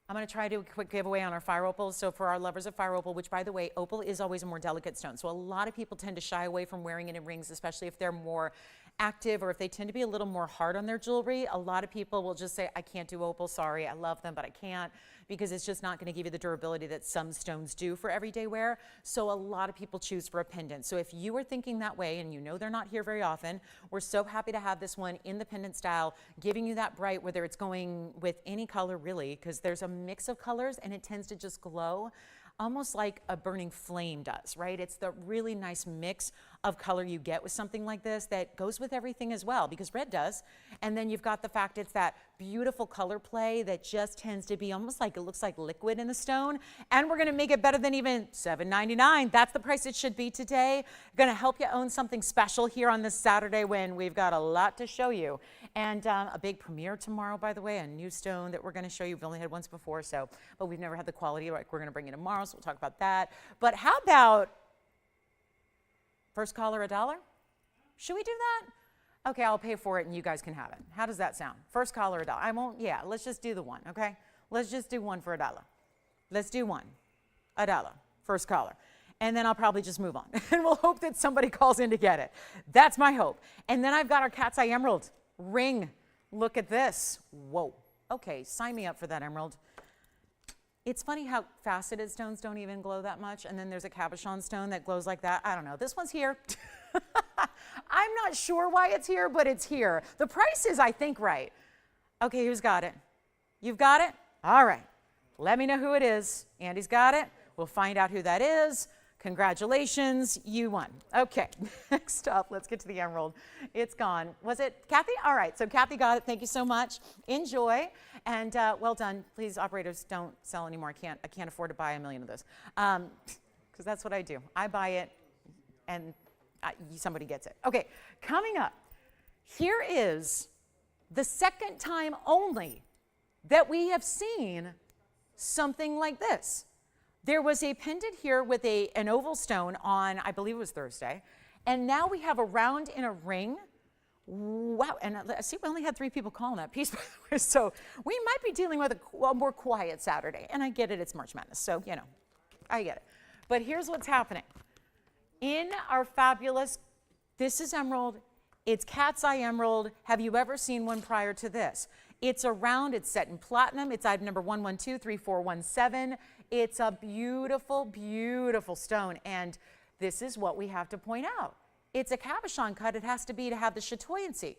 I'm going to try to do a quick giveaway on our fire opals. So for our lovers of fire opal, which by the way, opal is always a more delicate stone. So a lot of people tend to shy away from wearing it in rings, especially if they're more active or if they tend to be a little more hard on their jewelry. A lot of people will just say, I can't do opal, sorry, I love them, but I can't, because it's just not going to give you the durability that some stones do for everyday wear. So a lot of people choose for a pendant. So if you are thinking that way, and you know they're not here very often, we're so happy to have this one in the pendant style, giving you that bright, whether it's going with any color really, because there's a mix of colors and it tends to just glow almost like a burning flame does, right? It's the really nice mix of color you get with something like this that goes with everything as well, because red does. And then you've got the fact it's that beautiful color play that just tends to be almost like it looks like liquid in the stone. And we're gonna make it better than even $7.99. That's the price it should be today. Gonna help you own something special here on this Saturday when we've got a lot to show you. And a big premiere tomorrow, by the way, a new stone that we're gonna show you. We've only had once before, but we've never had the quality like we're gonna bring you tomorrow, so we'll talk about that. But how about first caller $1? Should we do that? Okay, I'll pay for it and you guys can have it. How does that sound? First caller $1. I won't, yeah, let's just do the one, okay? Let's just do one for $1. Let's do one, $1, first caller. And then I'll probably just move on. And we'll hope that somebody calls in to get it. That's my hope. And then I've got our cat's eye emerald ring. Look at this. Whoa. Okay, sign me up for that emerald. It's funny how faceted stones don't even glow that much, and then there's a cabochon stone that glows like that. I don't know. This one's here. I'm not sure why it's here, but it's here. The price is, I think, right. Okay, who's got it? You've got it? All right. Let me know who it is. Andy's got it. We'll find out who that is. Congratulations, you won. Okay, next up, let's get to the emerald. It's gone. Was it Kathy? All right, so Kathy got it. Thank you so much. Enjoy, and well done. Please, operators, don't sell anymore. I can't afford to buy 1 million of those, because that's what I do. I buy it, and somebody gets it. Okay, coming up, here is the second time only that we have seen something like this. There was a pendant here with an oval stone on, I believe it was Thursday, and now we have a round in a ring. Wow, and I see we only had 3 people calling that piece, by the way, so we might be dealing with a more quiet Saturday, and I get it, it's March Madness, so, you know, I get it. But here's what's happening. In our fabulous, this is emerald, it's cat's eye emerald. Have you ever seen one prior to this? It's a round, it's set in platinum, it's item number 1123417. It's a beautiful, beautiful stone, and this is what we have to point out. It's a cabochon cut, it has to be to have the chatoyancy.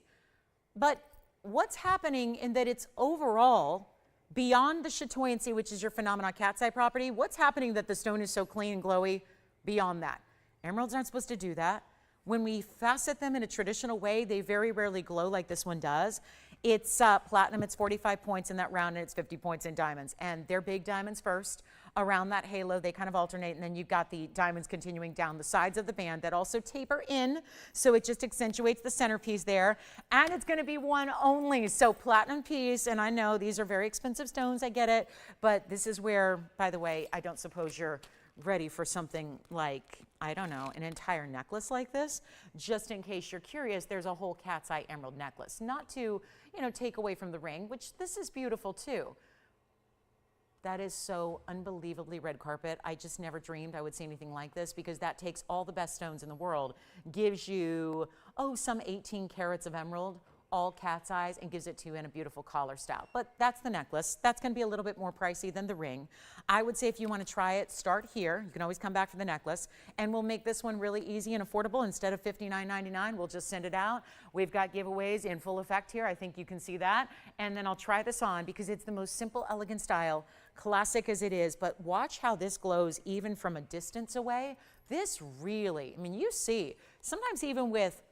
But what's happening in that it's overall, beyond the chatoyancy, which is your phenomenon cat's eye property, what's happening that the stone is so clean and glowy beyond that? Emeralds aren't supposed to do that. When we facet them in a traditional way, they very rarely glow like this one does. It's platinum, it's 45 points in that round, and it's 50 points in diamonds. And they're big diamonds first. Around that halo, they kind of alternate, and then you've got the diamonds continuing down the sides of the band that also taper in, so it just accentuates the centerpiece there. And it's going to be one only, so platinum piece, and I know these are very expensive stones, I get it, but this is where, by the way, I don't suppose you're ready for something like, I don't know, an entire necklace like this. Just in case you're curious, there's a whole cat's eye emerald necklace. Not to, you know, take away from the ring, which this is beautiful too. That is so unbelievably red carpet. I just never dreamed I would see anything like this, because that takes all the best stones in the world, gives you, oh, some 18 carats of emerald, all cat's eyes and gives it to you in a beautiful collar style. But that's the necklace. That's going to be a little bit more pricey than the ring. I would say if you want to try it, start here. You can always come back for the necklace, and we'll make this one really easy and affordable. Instead of $59.99, we'll just send it out. We've got giveaways in full effect here. I think you can see that. And then I'll try this on because it's the most simple, elegant style, classic as it is, but watch how this glows even from a distance away. This really, I mean, you see, sometimes even with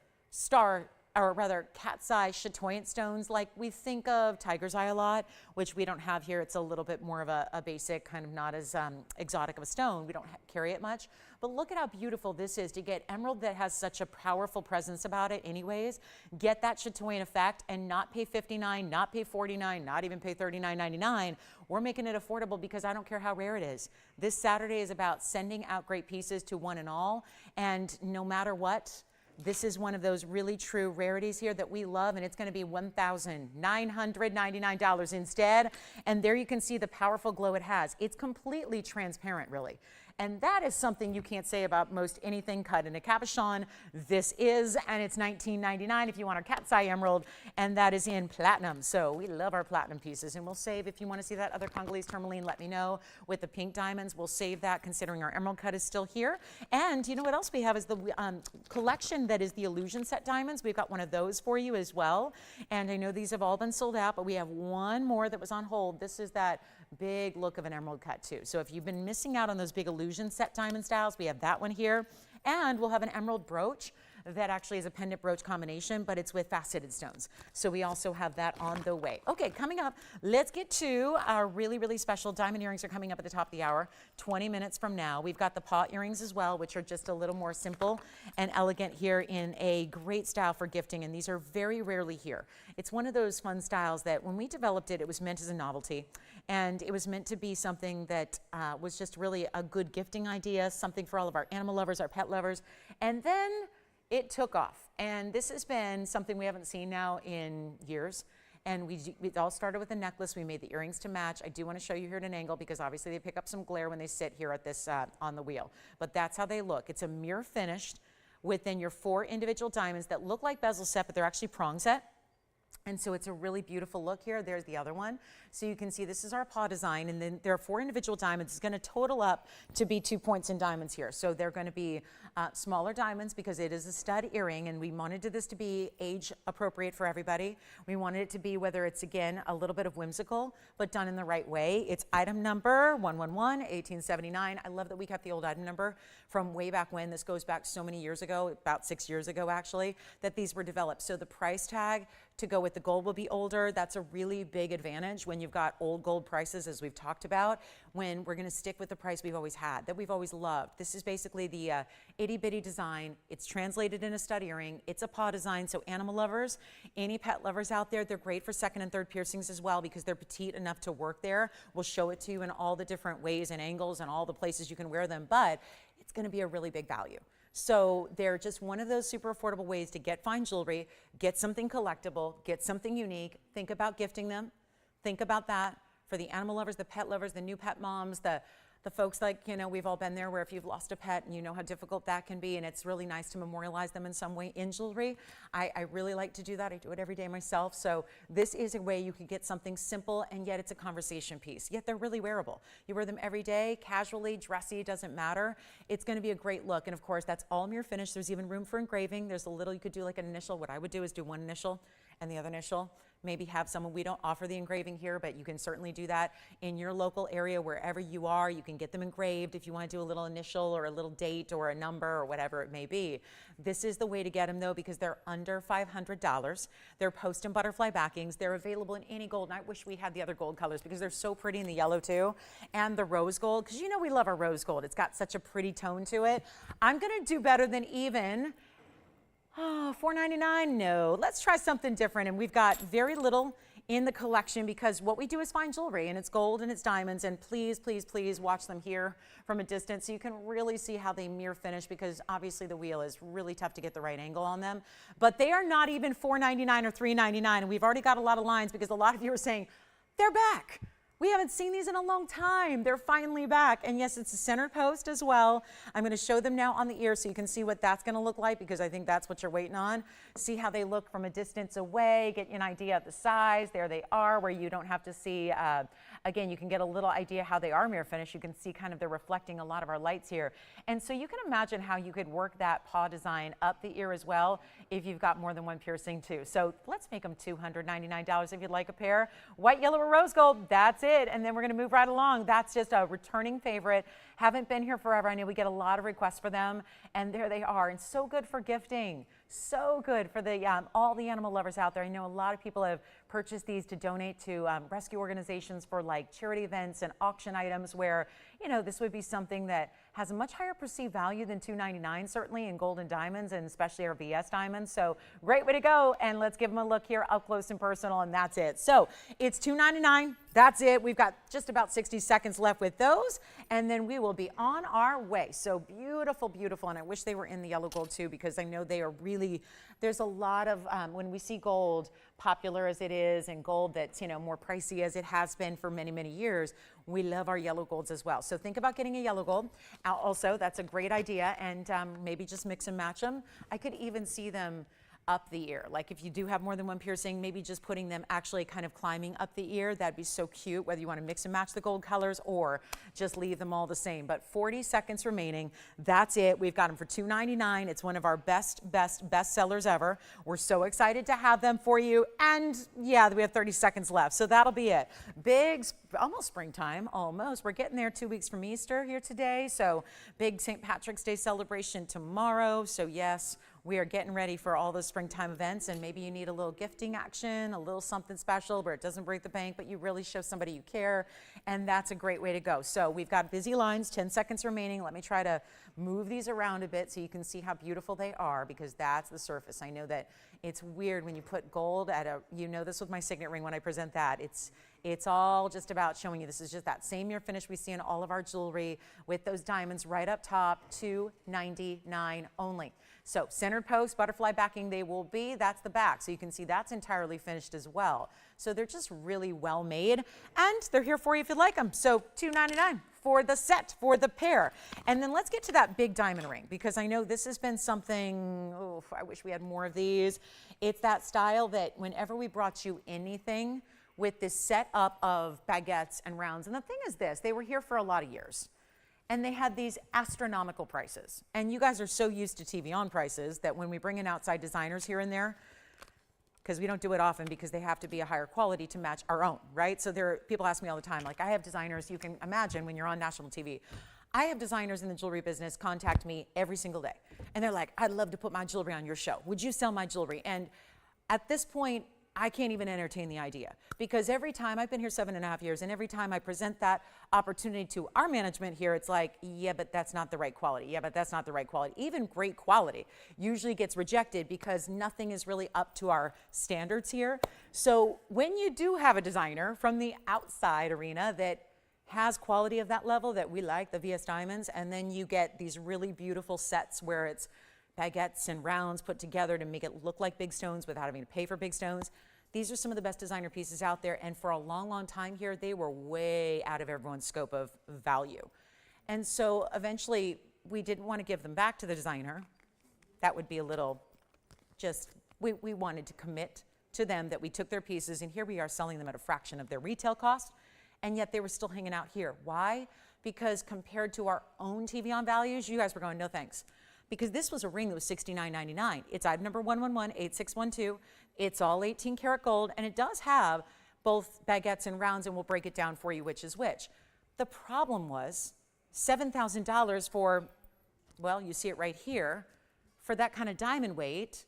cat's eye chatoyant stones, like we think of tiger's eye a lot, which we don't have here. It's a little bit more of a basic, kind of not as exotic of a stone. We don't carry it much. But look at how beautiful this is to get emerald that has such a powerful presence about it anyways, get that chatoyant effect and not pay $59, not pay $49, not even pay $39.99. We're making it affordable because I don't care how rare it is. This Saturday is about sending out great pieces to one and all, and no matter what, this is one of those really true rarities here that we love, and it's going to be $1,999 instead. And there you can see the powerful glow it has. It's completely transparent, really. And that is something you can't say about most anything cut in a cabochon. This is, and it's $19.99 if you want our cat's eye emerald, and that is in platinum. So we love our platinum pieces, and we'll save, if you want to see that other Congolese tourmaline, let me know. With the pink diamonds, we'll save that considering our emerald cut is still here. And you know what else we have is the collection that is the illusion set diamonds. We've got one of those for you as well. And I know these have all been sold out, but we have one more that was on hold. This is that big look of an emerald cut too. So if you've been missing out on those big illusion set diamond styles, we have that one here. And we'll have an emerald brooch that actually is a pendant brooch combination, but it's with faceted stones. So we also have that on the way. Okay, coming up, let's get to our really, really special diamond earrings are coming up at the top of the hour, 20 minutes from now. We've got the paw earrings as well, which are just a little more simple and elegant here in a great style for gifting, and these are very rarely here. It's one of those fun styles that when we developed it, it was meant as a novelty, and it was meant to be something that was just really a good gifting idea, something for all of our animal lovers, our pet lovers, and then it took off. And this has been something we haven't seen now in years. And it all started with a necklace. We made the earrings to match. I do want to show you here at an angle because obviously they pick up some glare when they sit here at this on the wheel. But that's how they look. It's a mirror finished within your 4 individual diamonds that look like bezel set, but they're actually prong set. And so it's a really beautiful look here. There's the other one. So you can see this is our paw design, and then there are 4 individual diamonds. It's going to total up to be 2 points in diamonds here. So they're going to be smaller diamonds because it is a stud earring, and we wanted this to be age appropriate for everybody. We wanted it to be, whether it's, again, a little bit of whimsical, but done in the right way. It's item number 111-1879. I love that we kept the old item number from way back when. This goes back so many years ago, about 6 years ago actually, that these were developed. So the price tag to go with the gold will be older. That's a really big advantage when you've got old gold prices, as we've talked about, when we're going to stick with the price we've always had, that we've always loved. This is basically the itty bitty design. It's translated in a stud earring. It's a paw design. So animal lovers, any pet lovers out there, they're great for 2nd and 3rd piercings as well because they're petite enough to work there. We'll show it to you in all the different ways and angles and all the places you can wear them, but it's going to be a really big value. So they're just one of those super affordable ways to get fine jewelry, get something collectible, get something unique. Think about gifting them. Think about that for the animal lovers, the pet lovers, the new pet moms, the folks like, you know, we've all been there where if you've lost a pet and you know how difficult that can be, and it's really nice to memorialize them in some way in jewelry. I really like to do that. I do it every day myself. So this is a way you can get something simple, and yet it's a conversation piece. Yet they're really wearable. You wear them every day, casually, dressy, doesn't matter. It's going to be a great look. And of course, that's all mirror finish. There's even room for engraving. There's a little, you could do like an initial. What I would do is do one initial and the other initial. Maybe have someone, we don't offer the engraving here, but you can certainly do that in your local area, wherever you are. You can get them engraved if you want to do a little initial or a little date or a number or whatever it may be. This is the way to get them though, because they're under $500. They're post and butterfly backings. They're available in any gold, and I wish we had the other gold colors because they're so pretty in the yellow too, and the rose gold, because you know we love our rose gold. It's got such a pretty tone to it. I'm going to do better than even $4.99? No, let's try something different. And we've got very little in the collection because what we do is fine jewelry, and it's gold and it's diamonds. And please, please, please watch them here from a distance so you can really see how they mirror finish, because obviously the wheel is really tough to get the right angle on them. But they are not even $4.99 or $3.99. And we've already got a lot of lines because a lot of you are saying, they're back. We haven't seen these in a long time. They're finally back. And yes, it's a center post as well. I'm going to show them now on the ear so you can see what that's going to look like, because I think that's what you're waiting on. See how they look from a distance away, get you an idea of the size. There they are, where you don't have to see, again, you can get a little idea how they are mirror finish. You can see kind of they're reflecting a lot of our lights here. And so you can imagine how you could work that paw design up the ear as well if you've got more than one piercing too. So let's make them $299 if you'd like a pair. White, yellow, or rose gold, that's it. And then we're going to move right along. That's just a returning favorite. Haven't been here forever. I know we get a lot of requests for them, and there they are. And so good for gifting. So good for the all the animal lovers out there. I know a lot of people have purchased these to donate to rescue organizations for like charity events and auction items, where, you know, this would be something that has a much higher perceived value than $299, certainly in gold and diamonds, and especially our VS diamonds. So great way to go. And let's give them a look here up close and personal, and that's it. So it's $299. That's it. We've got just about 60 seconds left with those, and then we will be on our way. So beautiful, beautiful. And I wish they were in the yellow gold too, because I know they are really, there's a lot of, when we see gold, popular as it is, and gold that's, you know, more pricey as it has been for many, many years, we love our yellow golds as well. So think about getting a yellow gold. Also, that's a great idea, and maybe just mix and match them. I could even see them up the ear. Like if you do have more than one piercing, maybe just putting them actually kind of climbing up the ear. That'd be so cute, whether you want to mix and match the gold colors or just leave them all the same. But 40 seconds remaining. That's it. We've got them for $299. It's one of our best sellers ever. We're so excited to have them for you. And yeah, we have 30 seconds left. So that'll be it. Big, almost springtime, almost. We're getting there 2 weeks from Easter here today. So big St. Patrick's Day celebration tomorrow. So yes, we are getting ready for all those springtime events, and maybe you need a little gifting action, a little something special where it doesn't break the bank, but you really show somebody you care, and that's a great way to go. So we've got busy lines, 10 seconds remaining. Let me try to move these around a bit so you can see how beautiful they are, because that's the surface. I know that it's weird when you put gold at a, you know this with my signet ring when I present that. It's all just about showing you this is just that same mirror finish we see in all of our jewelry with those diamonds right up top, $299 only. So centered post, butterfly backing they will be. That's the back. So you can see that's entirely finished as well. So they're just really well made, and they're here for you if you like them. So $299 for the set, for the pair. And then let's get to that big diamond ring, because I know this has been something, oh, I wish we had more of these. It's that style that whenever we brought you anything with this setup of baguettes and rounds, and the thing is this, they were here for a lot of years. And they had these astronomical prices. And you guys are so used to TVON prices that when we bring in outside designers here and there, because we don't do it often because they have to be a higher quality to match our own, right? So people ask me all the time, like I have designers, you can imagine when you're on national TV, I have designers in the jewelry business contact me every single day. And they're like, I'd love to put my jewelry on your show. Would you sell my jewelry? And at this point, I can't even entertain the idea, because every time, I've been here 7.5 years, and every time I present that opportunity to our management here, it's like, yeah, but that's not the right quality. Yeah, but that's not the right quality. Even great quality usually gets rejected because nothing is really up to our standards here. So when you do have a designer from the outside arena that has quality of that level that we like, the VS Diamonds, and then you get these really beautiful sets where it's baguettes and rounds put together to make it look like big stones without having to pay for big stones. These are some of the best designer pieces out there, and for a long, long time here, they were way out of everyone's scope of value. And so eventually, we didn't want to give them back to the designer. That would be a little just, we wanted to commit to them that we took their pieces, and here we are selling them at a fraction of their retail cost, and yet they were still hanging out here. Why? Because compared to our own TVON values, you guys were going, no thanks. Because this was a ring that was $69.99. It's item number 1118612. It's all 18 karat gold, and it does have both baguettes and rounds, and we'll break it down for you which is which. The problem was $7,000 for, well, you see it right here, for that kind of diamond weight,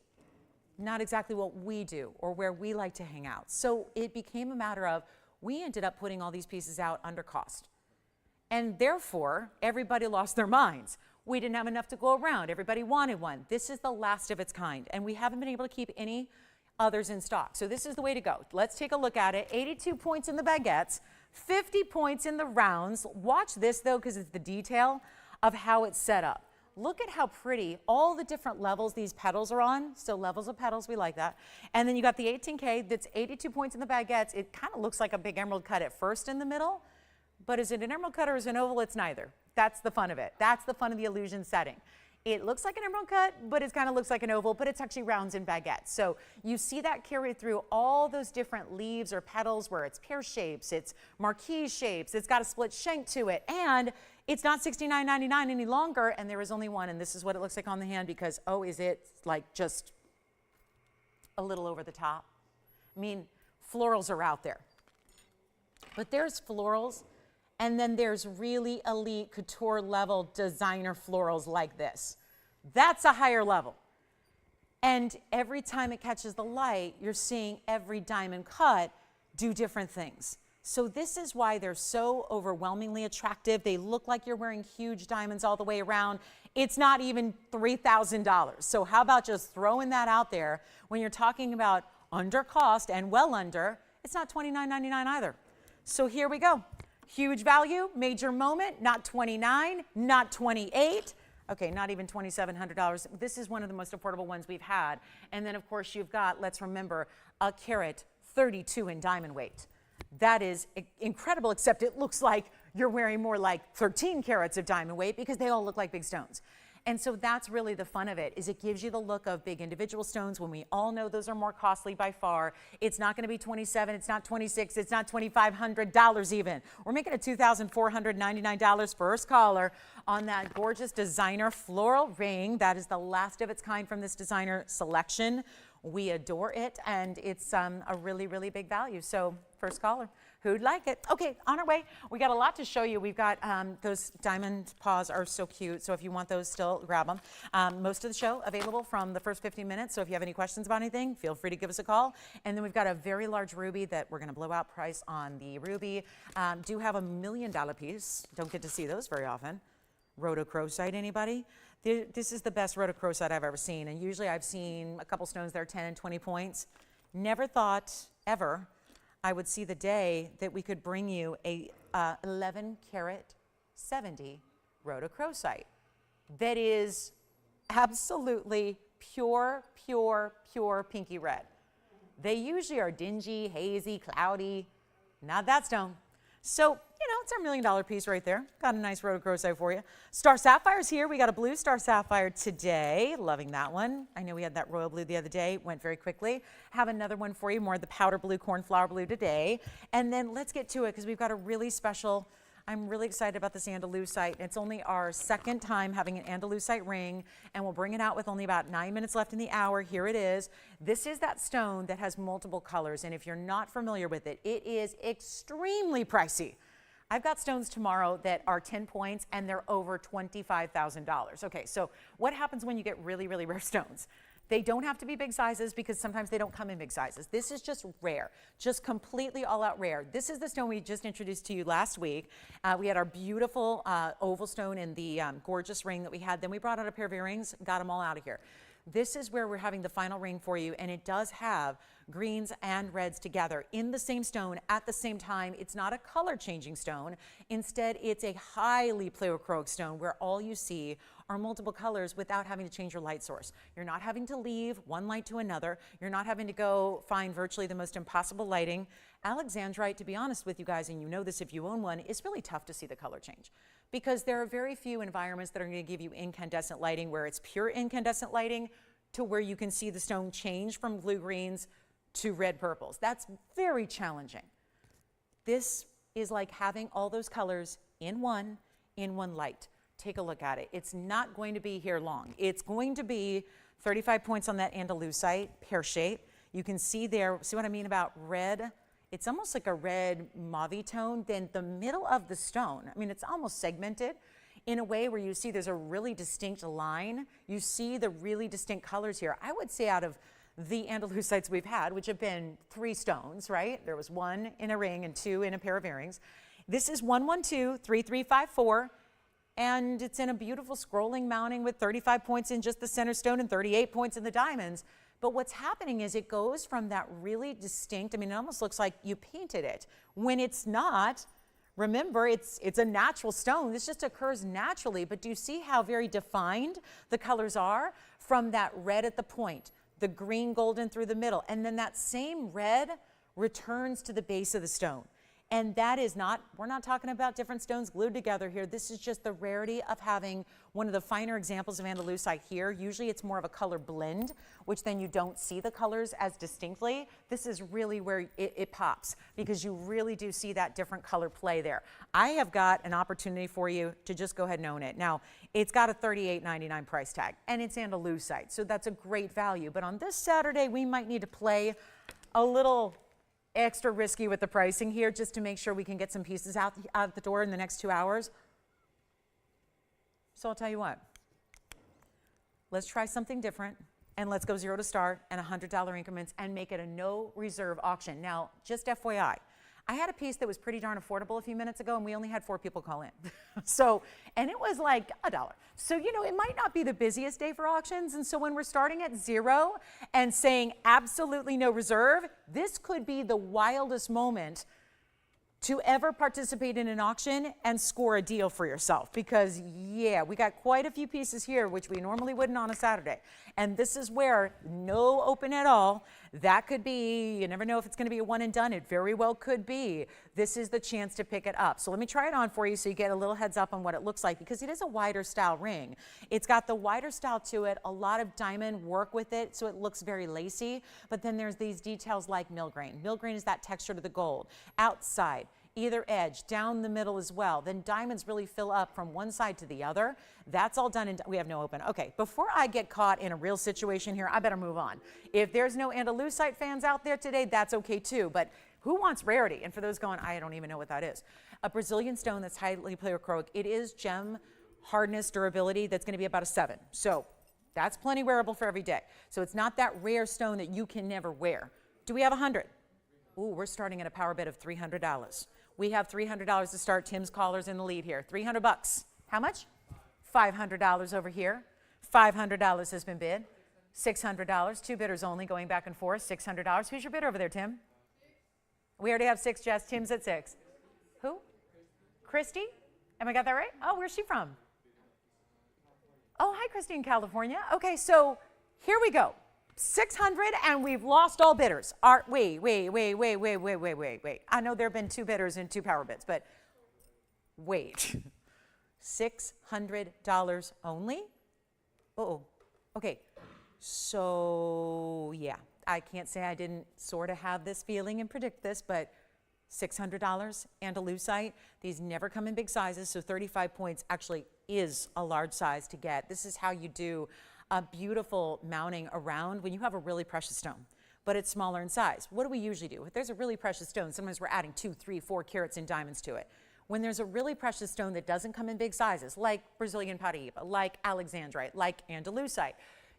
not exactly what we do or where we like to hang out. So it became a matter of, we ended up putting all these pieces out under cost. And therefore, everybody lost their minds. We didn't have enough to go around. Everybody wanted one. This is the last of its kind, and we haven't been able to keep any others in stock. So this is the way to go. Let's take a look at it. 82 points in the baguettes, 50 points in the rounds. Watch this, though, because it's the detail of how it's set up. look at how pretty all the different levels these petals are on. So levels of petals, we like that. And then you got the 18K that's 82 points in the baguettes. It kind of looks like a big emerald cut at first in the middle, but is it an emerald cut or is it an oval? It's neither. That's the fun of it. That's the fun of the illusion setting. It looks like an emerald cut, but it kind of looks like an oval, but it's actually rounds and baguettes. So you see that carried through all those different leaves or petals where it's pear shapes, it's marquise shapes, it's got a split shank to it, and it's not $69.99 any longer, and there is only one, and this is what it looks like on the hand because, oh, is it like just a little over the top? I mean, florals are out there, but there's florals. And then there's really elite couture level designer florals like this. That's a higher level. And every time it catches the light, you're seeing every diamond cut do different things. So this is why they're so overwhelmingly attractive. They look like you're wearing huge diamonds all the way around. It's not even $3,000. So how about just throwing that out there when you're talking about under cost and well under, it's not $29.99 either. So here we go. Huge value, major moment, not $29, not $28. Okay, not even $2,700. This is one of the most affordable ones we've had. And then, of course, you've got, let's remember, a carat 32 in diamond weight. That is incredible, except it looks like you're wearing more like 13 carats of diamond weight because they all look like big stones. And so that's really the fun of it, is it gives you the look of big individual stones when we all know those are more costly by far. It's not going to be $27, it's not $26, it's not $2,500 even. We're making it $2,499 first caller on that gorgeous designer floral ring. That is the last of its kind from this designer selection. We adore it, and it's a really, really big value. So first caller. Who'd like it? Okay, on our way. We got a lot to show you. We've got those diamond paws are so cute. So if you want those still, grab them. Most of the show available from the first 15 minutes. So if you have any questions about anything, feel free to give us a call. And then we've got a very large ruby that we're going to blow out price on the ruby. Do have $1 million piece. Don't get to see those very often. Rhodochrosite, anybody? This is the best rhodochrosite I've ever seen. And usually I've seen a couple stones that are 10 and 20 points. Never thought ever I would see the day that we could bring you a 11 karat 70 rhodochrosite that is absolutely pure, pure, pure pinky red. They usually are dingy, hazy, cloudy. Not that stone. So, you know, it's our $1 million piece right there. Got a nice rhodochrosite for you. Star Sapphire's here. We got a blue Star Sapphire today. Loving that one. I know we had that royal blue the other day. Went very quickly. Have another one for you, more of the powder blue, cornflower blue today. And then let's get to it because we've got a really special, I'm really excited about this Andalusite. It's only our second time having an Andalusite ring, and we'll bring it out with only about 9 minutes left in the hour. Here it is. This is that stone that has multiple colors, and if you're not familiar with it, it is extremely pricey. I've got stones tomorrow that are 10 points and they're over $25,000. Okay, so what happens when you get really, really rare stones? They don't have to be big sizes because sometimes they don't come in big sizes. This is just rare, just completely all out rare. This is the stone we just introduced to you last week. We had our beautiful oval stone in the gorgeous ring that we had. Then we brought out a pair of earrings, got them all out of here. This is where we're having the final ring for you, and it does have greens and reds together in the same stone at the same time. It's not a color changing stone. Instead, it's a highly pleochroic stone where all you see are multiple colors without having to change your light source. You're not having to leave one light to another. You're not having to go find virtually the most impossible lighting. Alexandrite, to be honest with you guys, and you know this if you own one, it's really tough to see the color change because there are very few environments that are going to give you incandescent lighting where it's pure incandescent lighting to where you can see the stone change from blue greens to red purples. That's very challenging. This is like having all those colors in one light. Take a look at it. It's not going to be here long. It's going to be 35 points on that Andalusite, pear shape. You can see there, see what I mean about red? It's almost like a red mauve tone. Then the middle of the stone, I mean, it's almost segmented in a way where you see there's a really distinct line. You see the really distinct colors here. I would say out of the Andalusites we've had, which have been 3 stones, right? There was 1 in a ring and 2 in a pair of earrings. This is 112, 3354, and it's in a beautiful scrolling mounting with 35 points in just the center stone and 38 points in the diamonds. But what's happening is it goes from that really distinct, I mean, it almost looks like you painted it when it's not Remember, it's a natural stone. This just occurs naturally, but do you see how very defined the colors are? From that red at the point, the green golden through the middle, and then that same red returns to the base of the stone. And that is not, we're not talking about different stones glued together here. This is just the rarity of having one of the finer examples of Andalusite here. Usually it's more of a color blend, which then you don't see the colors as distinctly. This is really where it pops, because you really do see that different color play there. I have got an opportunity for you to just go ahead and own it. Now, it's got a $38.99 price tag, and it's Andalusite, so that's a great value. But on this Saturday, we might need to play a little extra risky with the pricing here, just to make sure we can get some pieces out the door in the next 2 hours. So I'll tell you what, let's try something different, and let's go zero to start and $100 increments and make it a no reserve auction. Now, just FYI, I had a piece that was pretty darn affordable a few minutes ago, and we only had 4 people call in. And it was like $1. So, you know, it might not be the busiest day for auctions. And so when we're starting at 0 and saying absolutely no reserve, this could be the wildest moment to ever participate in an auction and score a deal for yourself. Because yeah, we got quite a few pieces here, which we normally wouldn't on a Saturday. And this is where no open at all. That could be, you never know if it's gonna be a one and done. It very well could be. This is the chance to pick it up. So let me try it on for you so you get a little heads up on what it looks like, because it is a wider style ring. It's got the wider style to it, a lot of diamond work with it, so it looks very lacy. But then there's these details like millgrain. Millgrain is that texture to the gold. Outside, either edge, down the middle as well. Then diamonds really fill up from one side to the other. That's all done, we have no open. Okay, before I get caught in a real situation here, I better move on. If there's no Andalusite fans out there today, that's okay too, but who wants rarity? And for those going, I don't even know what that is. A Brazilian stone that's highly pleochroic. It is gem hardness, durability, that's gonna be about a 7. So that's plenty wearable for every day. So it's not that rare stone that you can never wear. Do we have 100? Ooh, we're starting at a power bid of $300. We have $300 to start. Tim's caller's in the lead here. 300 bucks. How much? $500 over here. $500 has been bid. $600. 2 bidders only, going back and forth. $600. Who's your bidder over there, Tim? We already have 6, Jess. Tim's at 6. Who? Christy? Am I got that right? Oh, where's she from? Oh, hi, Christy in California. Okay, so here we go. 600, and we've lost all bidders. Wait. I know there have been 2 bidders and 2 power bids, but wait. $600 only? Uh-oh. Okay. So, yeah. I can't say I didn't sort of have this feeling and predict this, but $600 Andalusite. These never come in big sizes, so 35 points actually is a large size to get. This is how you do a beautiful mounting around when you have a really precious stone, but it's smaller in size. What do we usually do? If there's a really precious stone, sometimes we're adding 2, 3, 4 carats in diamonds to it. When there's a really precious stone that doesn't come in big sizes, like Brazilian paraiba, like Alexandrite, like Andalusite,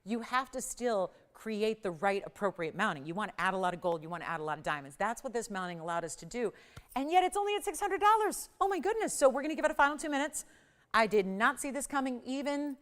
you have to still create the right appropriate mounting. You want to add a lot of gold, you want to add a lot of diamonds. That's what this mounting allowed us to do. And yet it's only at $600. Oh my goodness. So we're going to give it a final 2 minutes. I did not see this coming, even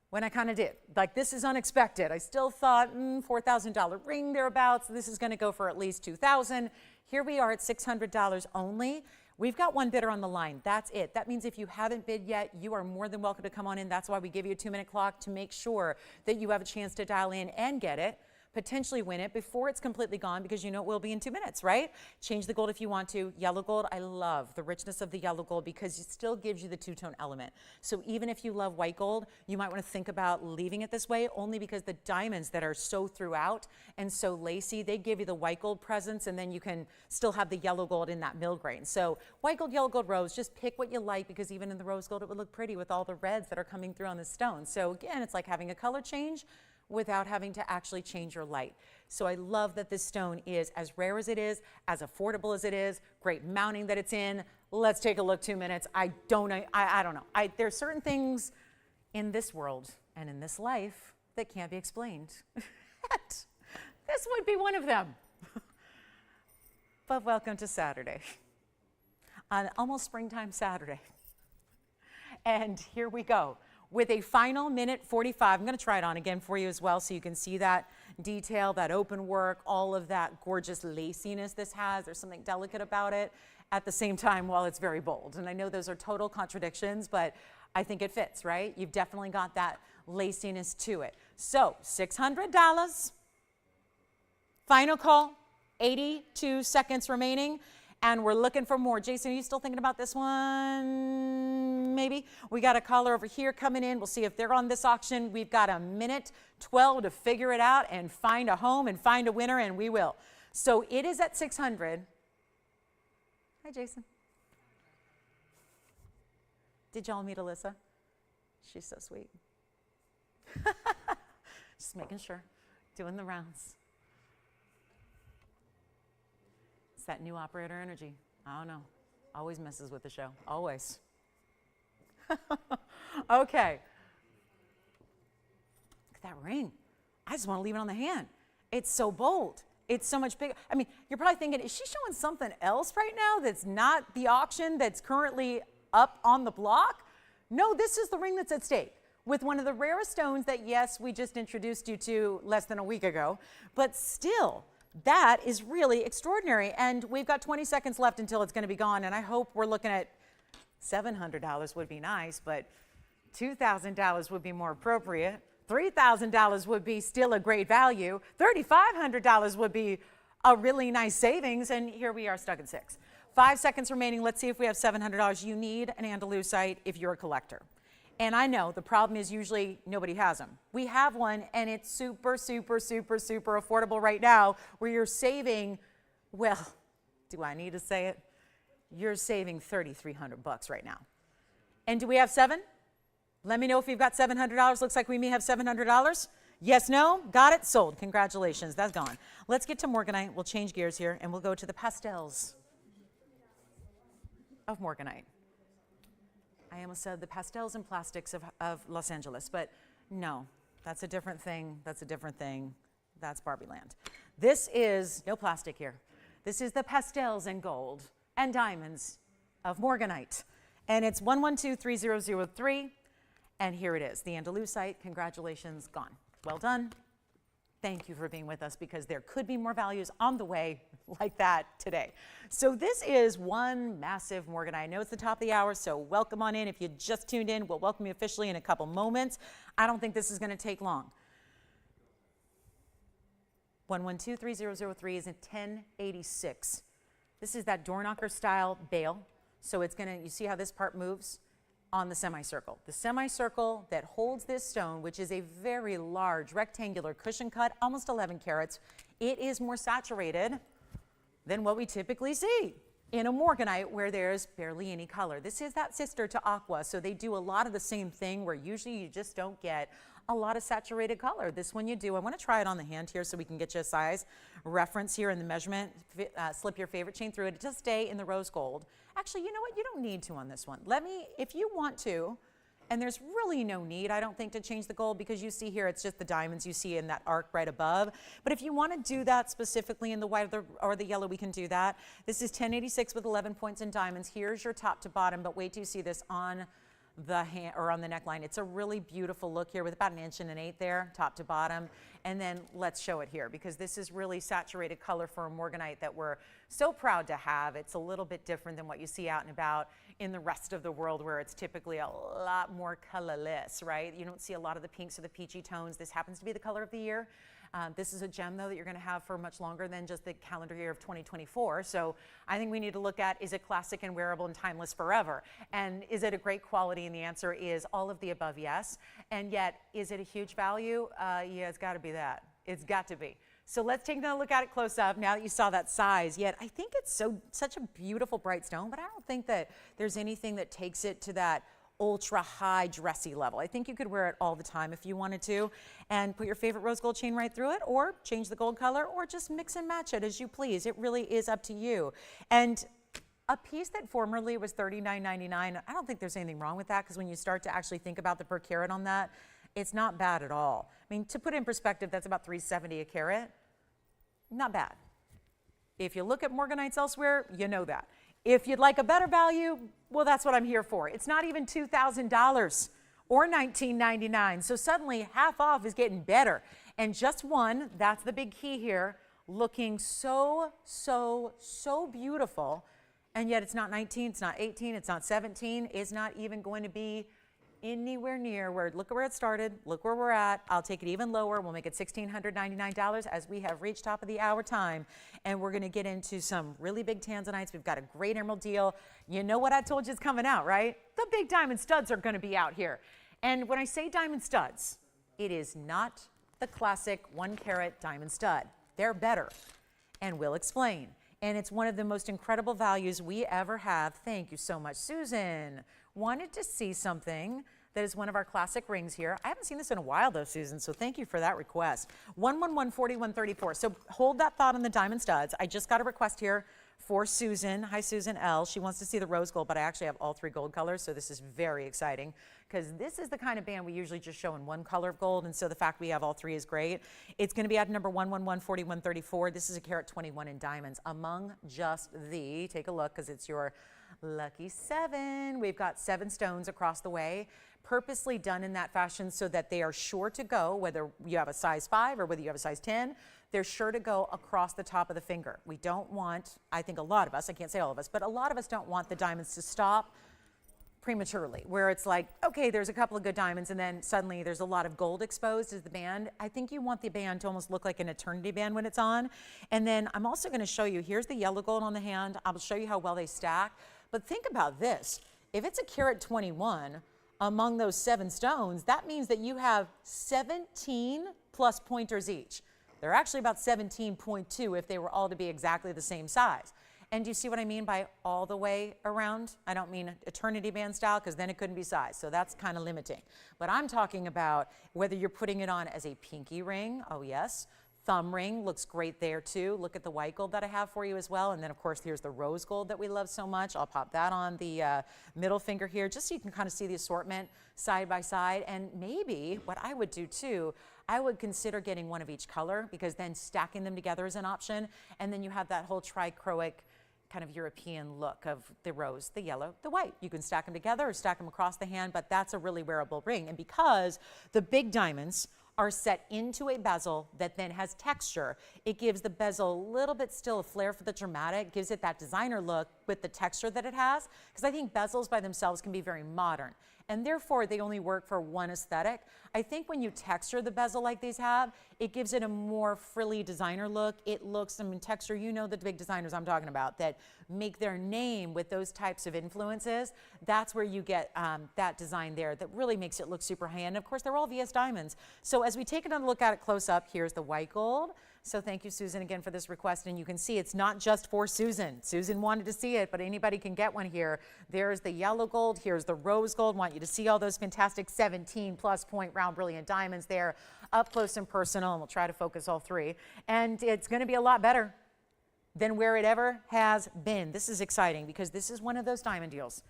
when I kind of did. Like, this is unexpected. I still thought, $4,000 ring thereabouts. This is going to go for at least $2,000. Here we are at $600 only. We've got 1 bidder on the line. That's it. That means if you haven't bid yet, you are more than welcome to come on in. That's why we give you a 2-minute clock, to make sure that you have a chance to dial in and get it, potentially win it before it's completely gone, because you know it will be in 2 minutes, right? Change the gold if you want to. Yellow gold, I love the richness of the yellow gold, because it still gives you the 2-tone element. So even if you love white gold, you might want to think about leaving it this way, only because the diamonds that are so throughout and so lacy, they give you the white gold presence, and then you can still have the yellow gold in that millgrain. So white gold, yellow gold, rose, just pick what you like, because even in the rose gold, it would look pretty with all the reds that are coming through on the stone. So again, it's like having a color change without having to actually change your light. So I love that this stone is as rare as it is, as affordable as it is, great mounting that it's in. Let's take a look. 2 minutes. I don't know. There's certain things in this world and in this life that can't be explained. This would be one of them. But welcome to Saturday, on almost springtime Saturday. And here we go. With a final 1:45, I'm going to try it on again for you as well, so you can see that detail, that open work, all of that gorgeous laciness this has. There's something delicate about it. at the same time while it's very bold. And I know those are total contradictions, but I think it fits, right? You've definitely got that laciness to it. So $600. Final call, 82 seconds remaining, and we're looking for more. Jason, are you still thinking about this one? Maybe. We got a caller over here coming in. We'll see if they're on this auction. We've got a minute 12 to figure it out and find a home and find a winner, and we will. So it is at 600. Hi, Jason. Did y'all meet Alyssa? She's so sweet. Just making sure, doing the rounds. It's that new operator energy. I don't know. Always messes with the show. Always. Okay. Look at that ring. I just want to leave it on the hand. It's so bold. It's so much bigger. I mean, you're probably thinking, is she showing something else right now that's not the auction that's currently up on the block? No, this is the ring that's at stake with one of the rarest stones that, yes, we just introduced you to less than a week ago, but still, that is really extraordinary. And we've got 20 seconds left until it's going to be gone, and I hope we're looking at $700 would be nice, but $2,000 would be more appropriate. $3,000 would be still a great value. $3,500 would be a really nice savings, and here we are stuck at 6. 5 seconds remaining. Let's see if we have $700. You need an Andalusite if you're a collector. And I know the problem is usually nobody has them. We have one, and it's super, super, super, super affordable right now, where you're saving, well, do I need to say it? You're saving $3,300 right now. And do we have 7? Let me know if you've got $700. Looks like we may have $700. Yes, no? Got it? Sold. Congratulations. That's gone. Let's get to Morganite. We'll change gears here, and we'll go to the pastels of Morganite. I almost said the pastels and plastics of Los Angeles, but no, that's a different thing. That's a different thing. That's Barbie land. This is no plastic here. This is the pastels and gold and diamonds of Morganite. And it's 1123003. And here it is, the Andalusite. Congratulations, gone. Well done. Thank you for being with us, because there could be more values on the way like that today. So this is one massive Morganite. I know it's the top of the hour, so welcome on in. If you just tuned in, we'll welcome you officially in a couple moments. I don't think this is going to take long. 1123003 is in 1086. This is that door knocker style bail. So it's going to, you see how this part moves on the semicircle. The semicircle that holds this stone, which is a very large rectangular cushion cut, almost 11 carats, it is more saturated than what we typically see in a Morganite, where there's barely any color. This is that sister to aqua, so they do a lot of the same thing, where usually you just don't get a lot of saturated color. This one you do. I want to try it on the hand here so we can get you a size reference here in the measurement. Slip your favorite chain through it. Just stay in the rose gold. Actually, you know what? You don't need to on this one. Let me, if you want to, and there's really no need, I don't think, to change the gold, because you see here it's just the diamonds you see in that arc right above. But if you want to do that specifically in the white or the yellow, we can do that. This is 1086 with 11 points in diamonds. Here's your top to bottom, but wait till you see this on the hand or on the neckline. It's a really beautiful look here with about 1 1/8 inches there, top to bottom. And then let's show it here, because this is really saturated color for a Morganite that we're so proud to have. It's a little bit different than what you see out and about in the rest of the world, where it's typically a lot more colorless, right? You don't see a lot of the pinks or the peachy tones. This happens to be the color of the year. This is a gem, though, that you're going to have for much longer than just the calendar year of 2024. So I think we need to look at, is it classic and wearable and timeless forever? And is it a great quality? And the answer is all of the above, yes. And yet, is it a huge value? Yeah, it's got to be that. It's got to be. So let's take a look at it close up now that you saw that size. Yet I think it's such a beautiful bright stone, but I don't think that there's anything that takes it to that ultra high dressy level. I think you could wear it all the time if you wanted to, and put your favorite rose gold chain right through it, or change the gold color, or just mix and match it as you please. It really is up to you. And a piece that formerly was $39.99, I don't think there's anything wrong with that, because when you start to actually think about the per carat on that, it's not bad at all. I mean, to put it in perspective, that's about $370 a carat. Not bad. If you look at Morganites elsewhere, you know that. If you'd like a better value, well, that's what I'm here for. It's not even $2,000 or $19.99. So suddenly half off is getting better. And just one, that's the big key here, looking so, so, so beautiful. And yet it's not 19, it's not 18, it's not 17, it's not even going to be anywhere near where, look at where it started, look where we're at. I'll take it even lower. We'll make it $1,699 as we have reached top of the hour time. And we're going to get into some really big Tanzanites. We've got a great emerald deal. You know what I told you is coming out, right? The big diamond studs are going to be out here. And when I say diamond studs, it is not the classic 1 carat diamond stud. They're better. And we'll explain. And it's one of the most incredible values we ever have. Thank you so much, Susan. Wanted to see something that is one of our classic rings here. I haven't seen this in a while though, Susan, so thank you for that request. 1114134. So hold that thought on the diamond studs. I just got a request here for Susan. Hi, Susan L. She wants to see the rose gold, but I actually have all 3 gold colors, so this is very exciting because this is the kind of band we usually just show in 1 color of gold, and so the fact we have all 3 is great. It's going to be at number 1114134. This is a carat 21 in diamonds. Among just the, take a look because it's your lucky 7. We've got 7 stones across the way, purposely done in that fashion so that they are sure to go, whether you have a size 5 or whether you have a size 10, they're sure to go across the top of the finger. We don't want, I think a lot of us, I can't say all of us, but a lot of us don't want the diamonds to stop prematurely, where it's like, okay, there's a couple of good diamonds and then suddenly there's a lot of gold exposed as the band. I think you want the band to almost look like an eternity band when it's on. And then I'm also going to show you, here's the yellow gold on the hand. I'll show you how well they stack. But think about this. If it's a carat 21 among those 7 stones, that means that you have 17 plus pointers each. They're actually about 17.2 if they were all to be exactly the same size. And do you see what I mean by all the way around? I don't mean eternity band style because then it couldn't be size. So that's kind of limiting. But I'm talking about whether you're putting it on as a pinky ring. Oh, yes. Thumb ring looks great there too. Look at the white gold that I have for you as well. And then of course here's the rose gold that we love so much. I'll pop that on the middle finger here just so you can kind of see the assortment side by side. And maybe what I would do too, I would consider getting one of each color because then stacking them together is an option. And then you have that whole trichroic kind of European look of the rose, the yellow, the white. You can stack them together or stack them across the hand, but that's a really wearable ring. And because the big diamonds are set into a bezel that then has texture, it gives the bezel a little bit still a flair for the dramatic, gives it that designer look with the texture that it has, because I think bezels by themselves can be very modern, and therefore they only work for one aesthetic. I think when you texture the bezel like these have, it gives it a more frilly designer look. It looks, I mean, texture, you know the big designers I'm talking about that make their name with those types of influences. That's where you get that design there that really makes it look super high-end. Of course, they're all VS diamonds. So as we take another look at it close up, here's the white gold. So thank you, Susan, again for this request. And you can see it's not just for Susan. Susan wanted to see it, but anybody can get one here. There's the yellow gold. Here's the rose gold. Want you to see all those fantastic 17 plus point round brilliant diamonds there up close and personal. And we'll try to focus all 3. And it's going to be a lot better than where it ever has been. This is exciting because this is one of those diamond deals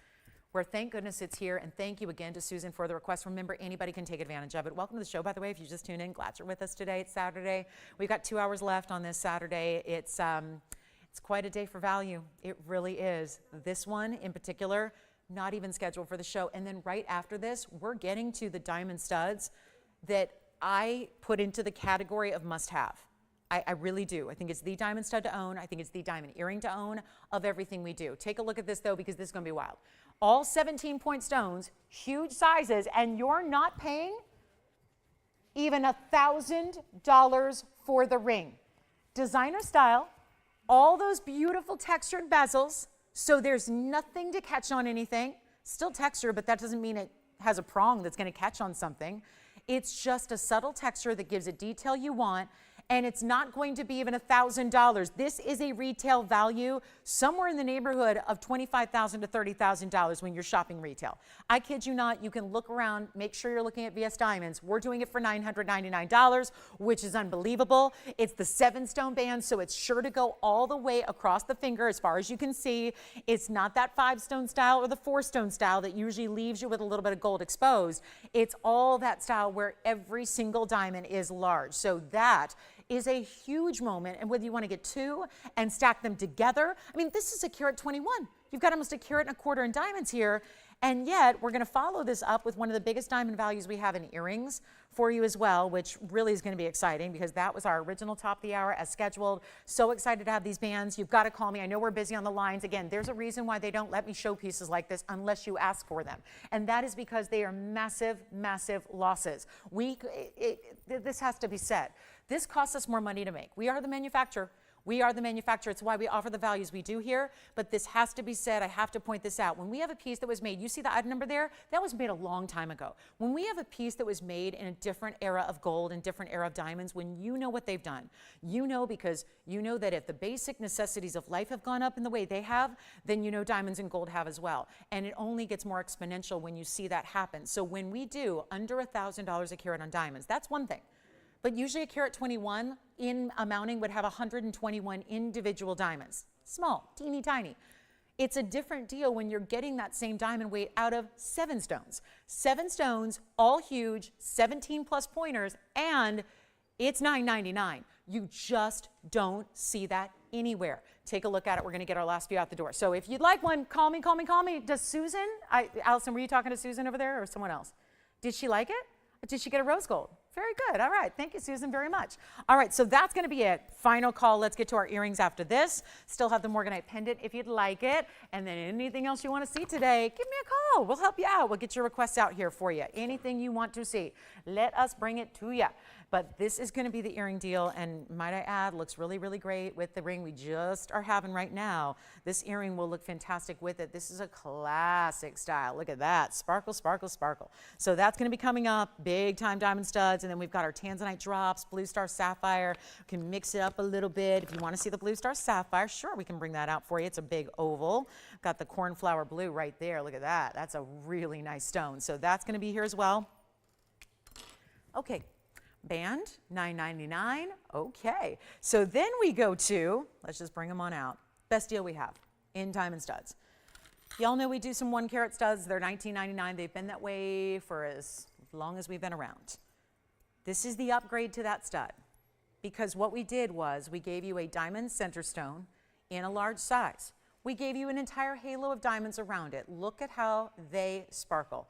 where thank goodness it's here, and thank you again to Susan for the request. Remember, anybody can take advantage of it. Welcome to the show, by the way, if you just tuned in. Glad you're with us today. It's Saturday. We've got 2 hours left on this Saturday. It's quite a day for value. It really is. This one in particular, not even scheduled for the show. And then right after this, we're getting to the diamond studs that I put into the category of must-have. I really do. I think it's the diamond stud to own. I think it's the diamond earring to own of everything we do. Take a look at this, though, because this is going to be wild. All 17-point stones, huge sizes, and you're not paying even $1,000 for the ring. Designer style, all those beautiful textured bezels, so there's nothing to catch on anything. Still texture, but that doesn't mean it has a prong that's going to catch on something. It's just a subtle texture that gives it detail you want, and it's not going to be even $1,000. This is a retail value somewhere in the neighborhood of $25,000 to $30,000 when you're shopping retail. I kid you not, you can look around, make sure you're looking at VS Diamonds. We're doing it for $999, which is unbelievable. It's the 7-stone band, so it's sure to go all the way across the finger as far as you can see. It's not that 5-stone style or the 4-stone style that usually leaves you with a little bit of gold exposed. It's all that style where every single diamond is large. So that is a huge moment, and whether you want to get 2 and stack them together. I mean, this is a carat 21. You've got almost a carat and a quarter in diamonds here, And yet, we're going to follow this up with one of the biggest diamond values we have in earrings for you as well, which really is going to be exciting because that was our original top of the hour as scheduled. So excited to have these bands. You've got to call me. I know we're busy on the lines. Again, there's a reason why they don't let me show pieces like this unless you ask for them. And that is because they are massive, massive losses. This has to be said. This costs us more money to make. We are the manufacturer. We are the manufacturer. It's why we offer the values we do here, but this has to be said. I have to point this out. When we have a piece that was made, you see the item number there? That was made a long time ago. When we have a piece that was made in a different era of gold and different era of diamonds, when you know what they've done, you know because you know that if the basic necessities of life have gone up in the way they have, then you know diamonds and gold have as well. And it only gets more exponential when you see that happen. So when we do under $1,000 a carat on diamonds, that's one thing. But usually a carat 21 in a mounting would have 121 individual diamonds. Small, teeny tiny. It's a different deal when you're getting that same diamond weight out of 7 stones. 7 stones, all huge, 17 plus pointers, and it's $9.99. You just don't see that anywhere. Take a look at it. We're going to get our last few out the door. So if you'd like one, call me, call me, call me. Does Susan, Allison, were you talking to Susan over there or someone else? Did she like it? Or did she get a rose gold? Very good. All right. Thank you, Susan, very much. All right. So that's going to be it. Final call. Let's get to our earrings after this. Still have the Morganite pendant if you'd like it. And then anything else you want to see today, give me a call. We'll help you out. We'll get your requests out here for you. Anything you want to see, let us bring it to you. But this is going to be the earring deal. And might I add, looks really, really great with the ring we just are having right now. This earring will look fantastic with it. This is a classic style. Look at that. Sparkle, sparkle, sparkle. So that's going to be coming up. Big time diamond studs. And then we've got our Tanzanite drops, blue star sapphire. We can mix it up a little bit. If you want to see the blue star sapphire, sure, we can bring that out for you. It's a big oval. Got the cornflower blue right there. Look at that. That's a really nice stone. So that's going to be here as well. Okay. Band, $9.99. Okay. So then we go to, let's just bring them on out. Best deal we have in diamond studs. Y'all know we do some 1 carat studs. They're $19.99. They've been that way for as long as we've been around. This is the upgrade to that stud because what we did was we gave you a diamond center stone in a large size. We gave you an entire halo of diamonds around it. Look at how they sparkle.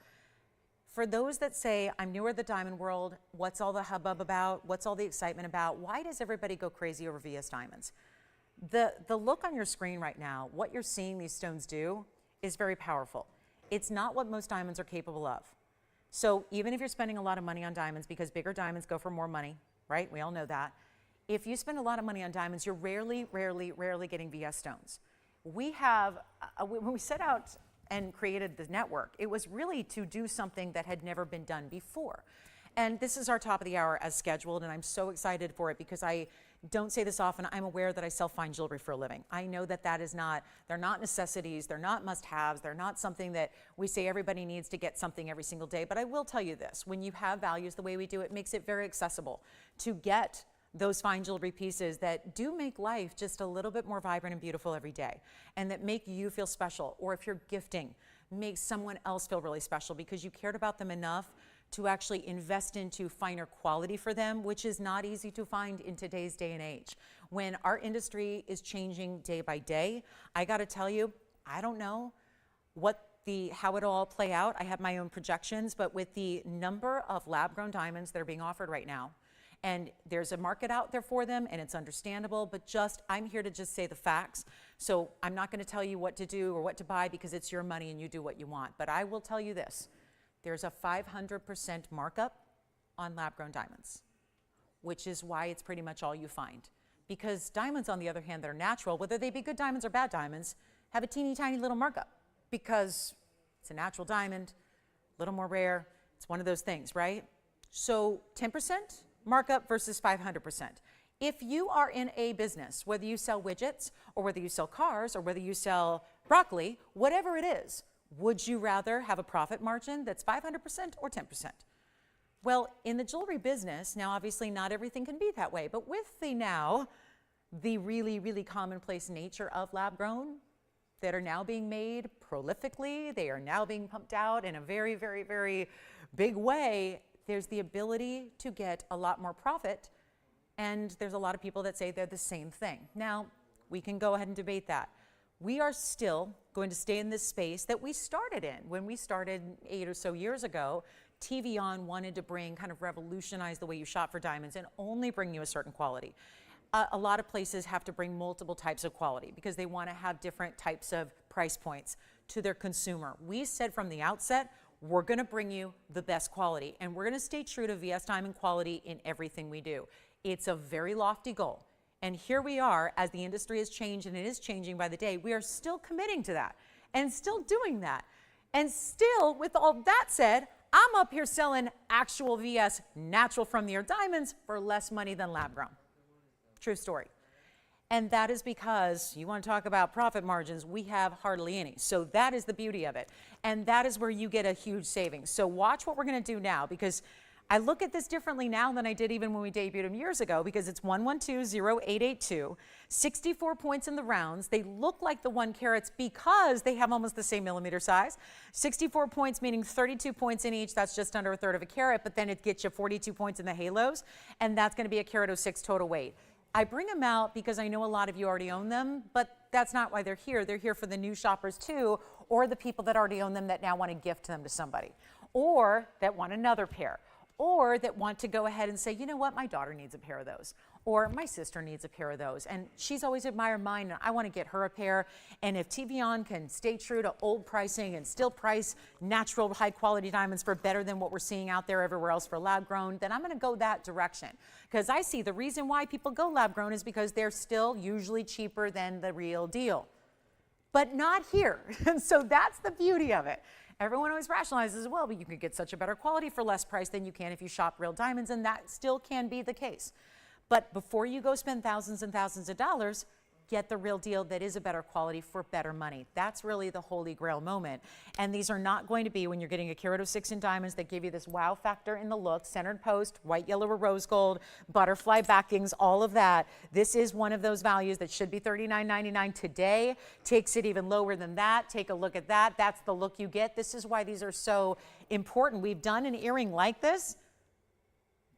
For those that say, I'm newer to the diamond world, what's all the hubbub about? What's all the excitement about? Why does everybody go crazy over VS diamonds? The look on your screen right now, what you're seeing these stones do is very powerful. It's not what most diamonds are capable of. So even if you're spending a lot of money on diamonds, because bigger diamonds go for more money, right? We all know that. If you spend a lot of money on diamonds, you're rarely getting VS stones. We have, when we set out and created the network, it was really to do something that had never been done before. And this is our top of the hour as scheduled, and I'm so excited for it because I don't say this often. I'm aware that I sell fine jewelry for a living. I know that that is not, they're not necessities, they're not must-haves, they're not something that we say everybody needs to get something every single day. But I will tell you this, when you have values the way we do, it makes it very accessible to get those fine jewelry pieces that do make life just a little bit more vibrant and beautiful every day, and that make you feel special, or if you're gifting, make someone else feel really special because you cared about them enough to actually invest into finer quality for them, which is not easy to find in today's day and age. When our industry is changing day by day, I gotta tell you, I don't know how it all play out. I have my own projections, but with the number of lab-grown diamonds that are being offered right now, and there's a market out there for them, and it's understandable, but I'm here to just say the facts. So I'm not gonna tell you what to do or what to buy because it's your money and you do what you want. But I will tell you this, there's a 500% markup on lab-grown diamonds, which is why it's pretty much all you find. Because diamonds, on the other hand, that are natural, whether they be good diamonds or bad diamonds, have a teeny tiny little markup because it's a natural diamond, a little more rare. It's one of those things, right? So 10% markup versus 500%. If you are in a business, whether you sell widgets or whether you sell cars or whether you sell broccoli, whatever it is, would you rather have a profit margin that's 500% or 10%? Well, in the jewelry business, now obviously not everything can be that way, but with the really, really commonplace nature of lab grown that are now being made prolifically, they are now being pumped out in a very, very, very big way, there's the ability to get a lot more profit, and there's a lot of people that say they're the same thing. Now, we can go ahead and debate that. We are still going to stay in this space that we started in. When we started 8 or so years ago, TVON wanted to kind of revolutionize the way you shop for diamonds and only bring you a certain quality. A lot of places have to bring multiple types of quality because they want to have different types of price points to their consumer. We said from the outset, we're going to bring you the best quality, and we're going to stay true to VS Diamond quality in everything we do. It's a very lofty goal. And here we are, as the industry has changed, and it is changing by the day, we are still committing to that and still doing that. And still, with all that said, I'm up here selling actual VS natural from the earth diamonds for less money than lab grown. True story. And that is because you want to talk about profit margins, we have hardly any. So that is the beauty of it. And that is where you get a huge savings. So watch what we're going to do now, because I look at this differently now than I did even when we debuted them years ago, because it's 1120882, 64 points in the rounds. They look like the 1 carats because they have almost the same millimeter size. 64 points meaning 32 points in each. That's just under 1/3 of a carat, but then it gets you 42 points in the halos, and that's going to be a carat 06 total weight. I bring them out because I know a lot of you already own them, but that's not why they're here. They're here for the new shoppers too, or the people that already own them that now want to gift them to somebody, or that want another pair, or that want to go ahead and say, you know what, my daughter needs a pair of those, or my sister needs a pair of those, and she's always admired mine, and I want to get her a pair. And if TVON can stay true to old pricing and still price natural high-quality diamonds for better than what we're seeing out there everywhere else for lab-grown, then I'm going to go that direction. Because I see the reason why people go lab-grown is because they're still usually cheaper than the real deal. But not here. And so that's the beauty of it. Everyone always rationalizes, well, but you can get such a better quality for less price than you can if you shop real diamonds, and that still can be the case. But before you go spend thousands and thousands of dollars, get the real deal that is a better quality for better money. That's really the holy grail moment. And these are not going to be, when you're getting a carat 06 in diamonds, that give you this wow factor in the look, centered post, white, yellow, or rose gold, butterfly backings, all of that. This is one of those values that should be $39.99 today, takes it even lower than that. Take a look at that. That's the look you get. This is why these are so important. We've done an earring like this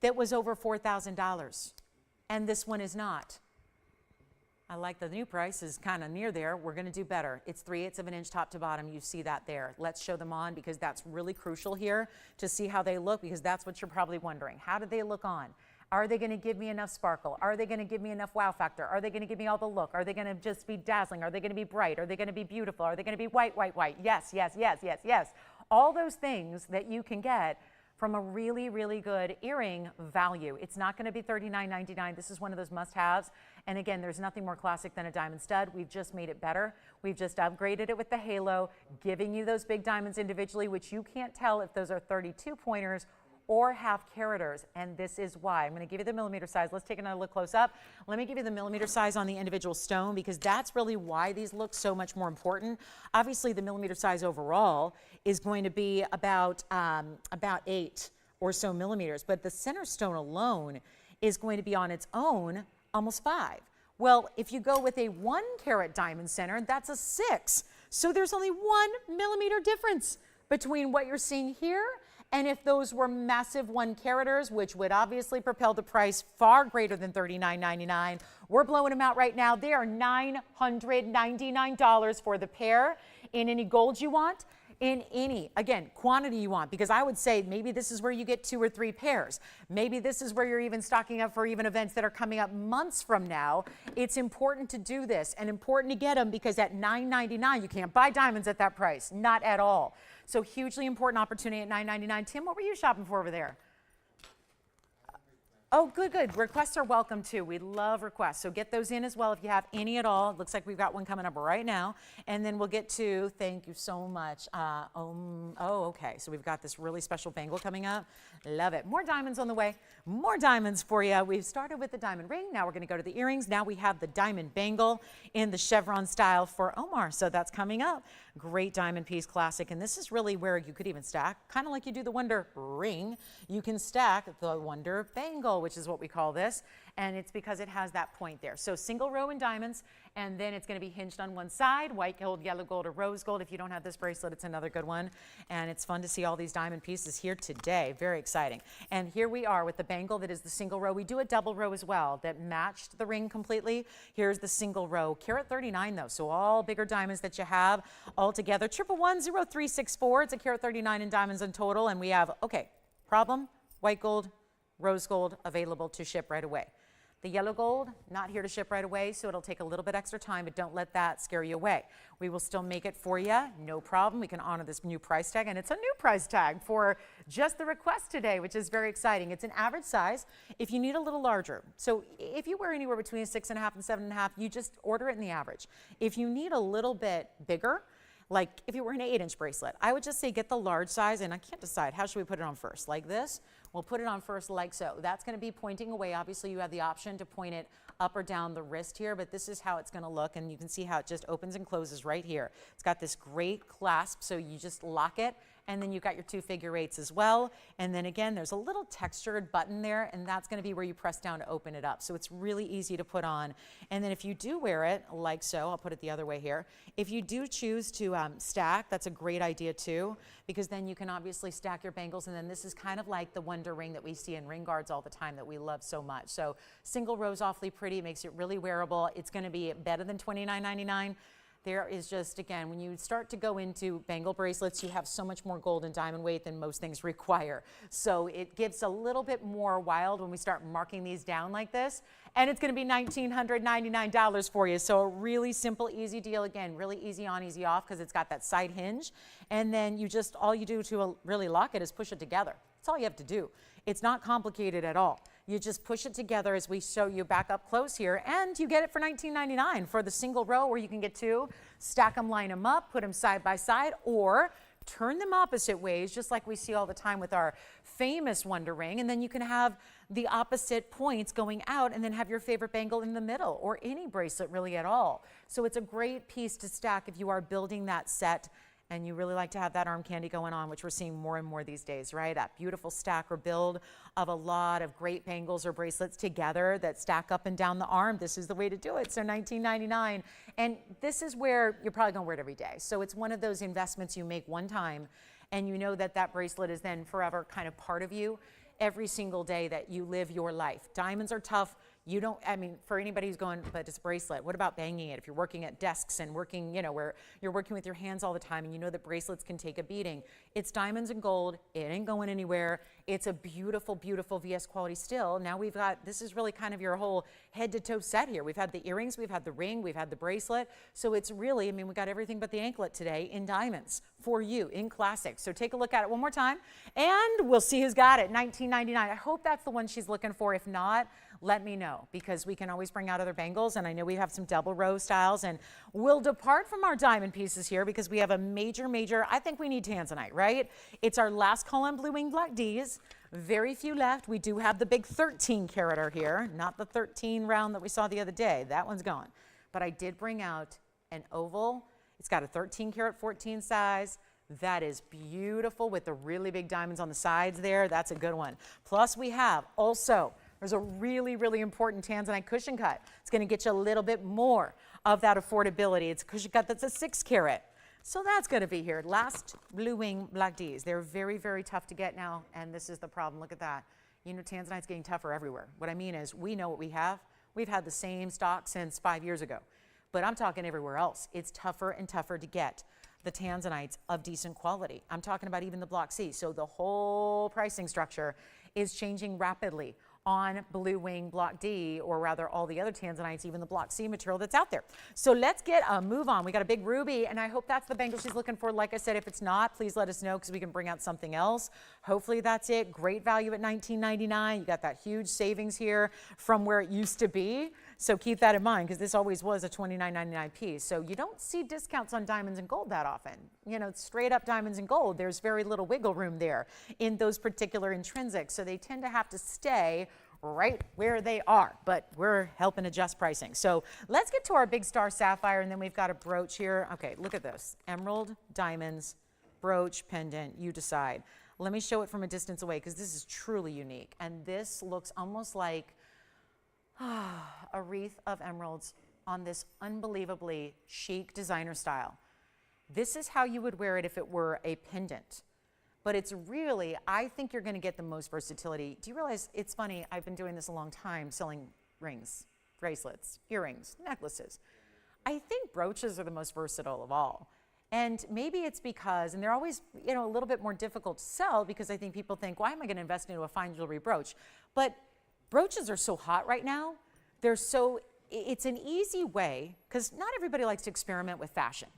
that was over $4,000, and this one is not. I like the new price is kind of near there. We're going to do better. It's 3/8 of an inch top to bottom. You see that there. Let's show them on, because that's really crucial here to see how they look, because that's what you're probably wondering. How do they look on? Are they going to give me enough sparkle? Are they going to give me enough wow factor? Are they going to give me all the look? Are they going to just be dazzling? Are they going to be bright? Are they going to be beautiful? Are they going to be white, white, white? Yes, yes, yes, yes, yes. All those things that you can get from a really, really good earring value. It's not going to be $39.99. This is one of those must-haves. And again, there's nothing more classic than a diamond stud. We've just made it better. We've just upgraded it with the halo, giving you those big diamonds individually, which you can't tell if those are 32 pointers or half caraters, and this is why. I'm going to give you the millimeter size. Let's take another look close up. Let me give you the millimeter size on the individual stone, because that's really why these look so much more important. Obviously, the millimeter size overall is going to be about 8 or so millimeters, but the center stone alone is going to be on its own almost 5. Well, if you go with a 1 carat diamond center, that's a 6. So there's only 1 millimeter difference between what you're seeing here. And if those were massive 1 caraters, which would obviously propel the price far greater than $39.99, we're blowing them out right now. They are $999 for the pair in any gold you want, in any, again, quantity you want, because I would say maybe this is where you get 2 or 3 pairs. Maybe this is where you're even stocking up for even events that are coming up months from now. It's important to do this and important to get them, because at $999, you can't buy diamonds at that price, not at all. So hugely important opportunity at $999. Tim, what were you shopping for over there? Oh, good, good. Requests are welcome too. We love requests. So get those in as well if you have any at all. It looks like we've got one coming up right now. And then we'll get to, thank you so much. Okay. So we've got this really special bangle coming up. Love it. More diamonds on the way. More diamonds for you. We've started with the diamond ring. Now we're going to go to the earrings. Now we have the diamond bangle in the chevron style for Omar. So that's coming up. Great diamond piece, classic. And this is really where you could even stack, kind of like you do the Wonder ring. You can stack the Wonder bangle pearl, which is what we call this, and it's because it has that point there. So single row in diamonds, and then it's going to be hinged on one side, white gold, yellow gold, or rose gold. If you don't have this bracelet, it's another good one, and it's fun to see all these diamond pieces here today. Very exciting. And here we are with the bangle that is the single row. We do a double row as well that matched the ring completely. Here's the single row, carat 39 though, so all bigger diamonds that you have all together. 1110364. It's a carat 39 in diamonds in total, and we have, okay, problem, white gold, rose gold available to ship right away. The yellow gold, not here to ship right away, so it'll take a little bit extra time, but don't let that scare you away. We will still make it for you, no problem. We can honor this new price tag, and it's a new price tag for just the request today, which is very exciting. It's an average size. If you need a little larger, so if you wear anywhere between 6.5 and 7.5, you just order it in the average. If you need a little bit bigger, like if you were an 8-inch bracelet, I would just say get the large size, and I can't decide, how should we put it on first? Like this? We'll put it on first like so. That's going to be pointing away. Obviously, you have the option to point it up or down the wrist here, but this is how it's going to look, and you can see how it just opens and closes right here. It's got this great clasp, so you just lock it, and then you've got your 2 figure 8s as well. And then again, there's a little textured button there, and that's going to be where you press down to open it up. So it's really easy to put on. And then if you do wear it like so, I'll put it the other way here. If you do choose to stack, that's a great idea too, because then you can obviously stack your bangles. And then this is kind of like the wonder ring that we see in ring guards all the time that we love so much. So single row's awfully pretty, makes it really wearable. It's going to be better than $29.99. There is just, again, when you start to go into bangle bracelets, you have so much more gold and diamond weight than most things require. So it gives a little bit more wild when we start marking these down like this. And it's going to be $1,999 for you. So a really simple, easy deal. Again, really easy on, easy off, because it's got that side hinge. And then you just, all you do to really lock it is push it together. That's all you have to do. It's not complicated at all. You just push it together as we show you back up close here, and you get it for $19.99 for the single row, where you can get 2, stack them, line them up, put them side by side, or turn them opposite ways, just like we see all the time with our famous Wonder Ring, and then you can have the opposite points going out and then have your favorite bangle in the middle, or any bracelet really at all. So it's a great piece to stack if you are building that set and you really like to have that arm candy going on, which we're seeing more and more these days, right? That beautiful stack or build of a lot of great bangles or bracelets together that stack up and down the arm. This is the way to do it. So $19.99. And this is where you're probably going to wear it every day. So it's one of those investments you make one time, and you know that that bracelet is then forever kind of part of you every single day that you live your life. Diamonds are tough. You don't, I mean, for anybody who's going, but it's a bracelet, what about banging it? If you're working at desks and working, you know, where you're working with your hands all the time, and you know that bracelets can take a beating. It's diamonds and gold. It ain't going anywhere. It's a beautiful, beautiful VS quality still. Now we've got, this is really kind of your whole head to toe set here. We've had the earrings, we've had the ring, we've had the bracelet. So it's really, I mean, we got everything but the anklet today in diamonds for you in classic. So take a look at it one more time, and we'll see who's got it. $19.99. I hope that's the one she's looking for. If not, let me know, because we can always bring out other bangles, and I know we have some double row styles, and we'll depart from our diamond pieces here because we have a major, I think we need Tanzanite, right? It's our last call on blue wing black Ds. Very few left. We do have the big 13 carater here, not the 13 round that we saw the other day. That one's gone. But I did bring out an oval. It's got a 13 karat 14 size. That is beautiful with the really big diamonds on the sides there. That's a good one. Plus we have also, there's a really, really important Tanzanite cushion cut. It's going to get you a little bit more of that affordability. It's a cushion cut that's a 6 carat. So that's going to be here. Last blue wing black Ds. They're very, very tough to get now, and this is the problem. Look at that. You know, Tanzanite's getting tougher everywhere. What I mean is, we know what we have. We've had the same stock since 5 years ago. But I'm talking everywhere else. It's tougher and tougher to get the Tanzanites of decent quality. I'm talking about even the block C. So the whole pricing structure is changing rapidly on blue wing block D, or rather all the other Tanzanites, even the block C material that's out there. So let's get a move on. We got a big ruby, and I hope that's the bangle she's looking for. Like I said, if it's not, please let us know, because we can bring out something else. Hopefully that's it. Great value at $19.99. You got that huge savings here from where it used to be. So keep that in mind, because this always was a $29.99 piece. So you don't see discounts on diamonds and gold that often. You know, straight up diamonds and gold, there's very little wiggle room there in those particular intrinsics. So they tend to have to stay right where they are, but we're helping adjust pricing. So let's get to our big star sapphire, and then we've got a brooch here. Okay, look at this. Emerald, diamonds, brooch, pendant, you decide. Let me show it from a distance away because this is truly unique. And this looks almost like a wreath of emeralds on this unbelievably chic designer style. This is how you would wear it if it were a pendant. But it's really, I think you're going to get the most versatility. Do you realize, it's funny, I've been doing this a long time, selling rings, bracelets, earrings, necklaces. I think brooches are the most versatile of all. And maybe it's because, and they're always, you know, a little bit more difficult to sell because I think people think, why am I going to invest into a fine jewelry brooch? But brooches are so hot right now. They're so, it's an easy way, because not everybody likes to experiment with fashion.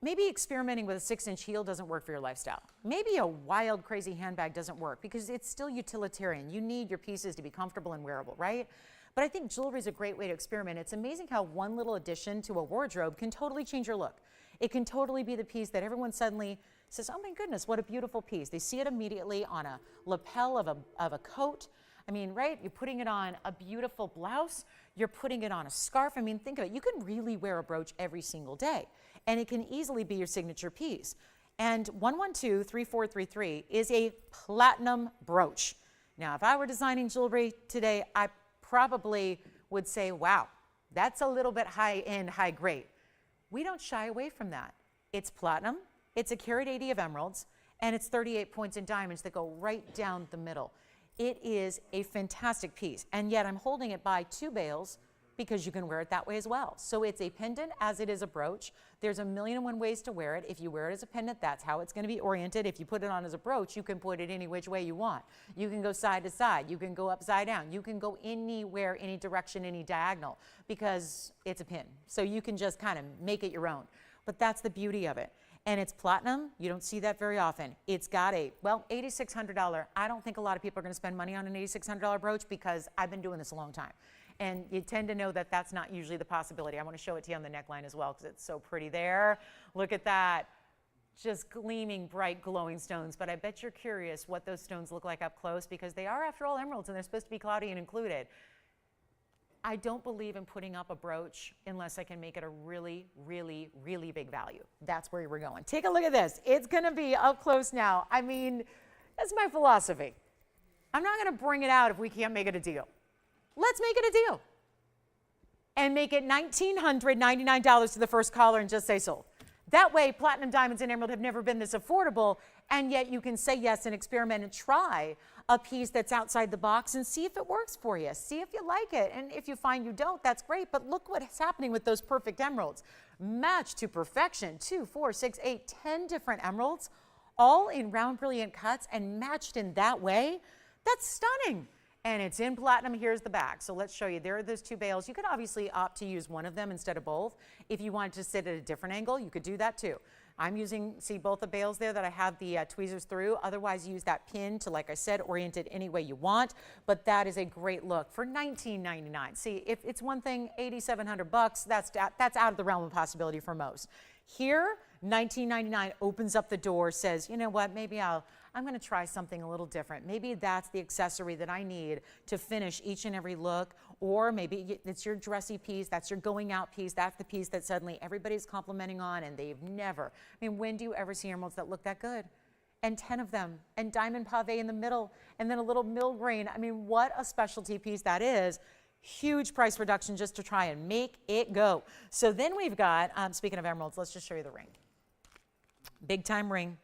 Maybe experimenting with a 6-inch heel doesn't work for your lifestyle. Maybe a wild, crazy handbag doesn't work because it's still utilitarian. You need your pieces to be comfortable and wearable, right? But I think jewelry is a great way to experiment. It's amazing how one little addition to a wardrobe can totally change your look. It can totally be the piece that everyone suddenly says, oh my goodness, what a beautiful piece. They see it immediately on a lapel of a coat. I mean, right? You're putting it on a beautiful blouse. You're putting it on a scarf. I mean, think of it. You can really wear a brooch every single day, and it can easily be your signature piece. And 112-3433 is a platinum brooch. Now, if I were designing jewelry today, I probably would say, wow, that's a little bit high-end, high-grade. We don't shy away from that. It's platinum, it's a carat 80 of emeralds, and it's 38 points in diamonds that go right down the middle. It is a fantastic piece, and yet I'm holding it by 2 bales because you can wear it that way as well. So it's a pendant as it is a brooch. There's a million and one ways to wear it. If you wear it as a pendant, that's how it's going to be oriented. If you put it on as a brooch, you can put it any which way you want. You can go side to side. You can go upside down. You can go anywhere, any direction, any diagonal, because it's a pin. So you can just kind of make it your own. But that's the beauty of it. And it's platinum. You don't see that very often. It's got a, well, $8,600. I don't think a lot of people are going to spend money on an $8,600 brooch because I've been doing this a long time. And you tend to know that that's not usually the possibility. I want to show it to you on the neckline as well because it's so pretty there. Look at that. Just gleaming, bright, glowing stones. But I bet you're curious what those stones look like up close because they are, after all, emeralds, and they're supposed to be cloudy and included. I don't believe in putting up a brooch unless I can make it a really, really, really big value. That's where we're going. Take a look at this. It's going to be up close now. I mean, that's my philosophy. I'm not going to bring it out if we can't make it a deal. Let's make it a deal. And make it $1,999 to the first caller and just say sold. That way, platinum, diamonds, and emerald have never been this affordable, and yet you can say yes and experiment and try a piece that's outside the box and see if it works for you. See if you like it. And if you find you don't, that's great. But look what's happening with those perfect emeralds. Matched to perfection. 2, 4, 6, 8, 10 different emeralds, all in round, brilliant cuts and matched in that way. That's stunning. And it's in platinum. Here's the back. So let's show you. There are those 2 bales. You could obviously opt to use one of them instead of both. If you wanted to sit at a different angle, you could do that too. I'm using, see both the bales there that I have the tweezers through. Otherwise, use that pin to, like I said, orient it any way you want. But that is a great look for $19.99. See, if it's one thing, $8,700, that's out of the realm of possibility for most. Here, $19.99 opens up the door, says, you know what, maybe I'm going to try something a little different. Maybe that's the accessory that I need to finish each and every look, or maybe it's your dressy piece, that's your going out piece, that's the piece that suddenly everybody's complimenting on and they've never. I mean, when do you ever see emeralds that look that good? And 10 of them, and diamond pave in the middle, and then a little mill grain. I mean, what a specialty piece that is. Huge price reduction just to try and make it go. So then we've got, speaking of emeralds, let's just show you the ring. Big time ring.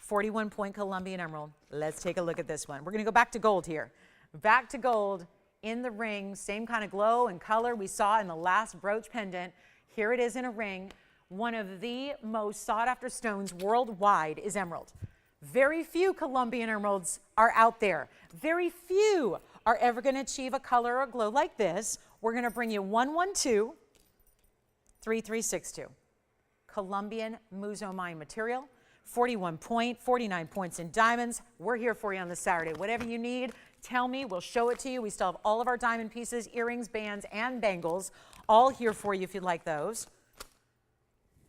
41-point Colombian emerald. Let's take a look at this one. We're going to go back to gold here. Back to gold in the ring. Same kind of glow and color we saw in the last brooch pendant. Here it is in a ring. One of the most sought after stones worldwide is emerald. Very few Colombian emeralds are out there. Very few are ever going to achieve a color or glow like this. We're going to bring you 112-3362. Colombian Muso Mine material. 41 point, 49 points in diamonds. We're here for you on this Saturday. Whatever you need, tell me. We'll show it to you. We still have all of our diamond pieces, earrings, bands, and bangles all here for you if you'd like those.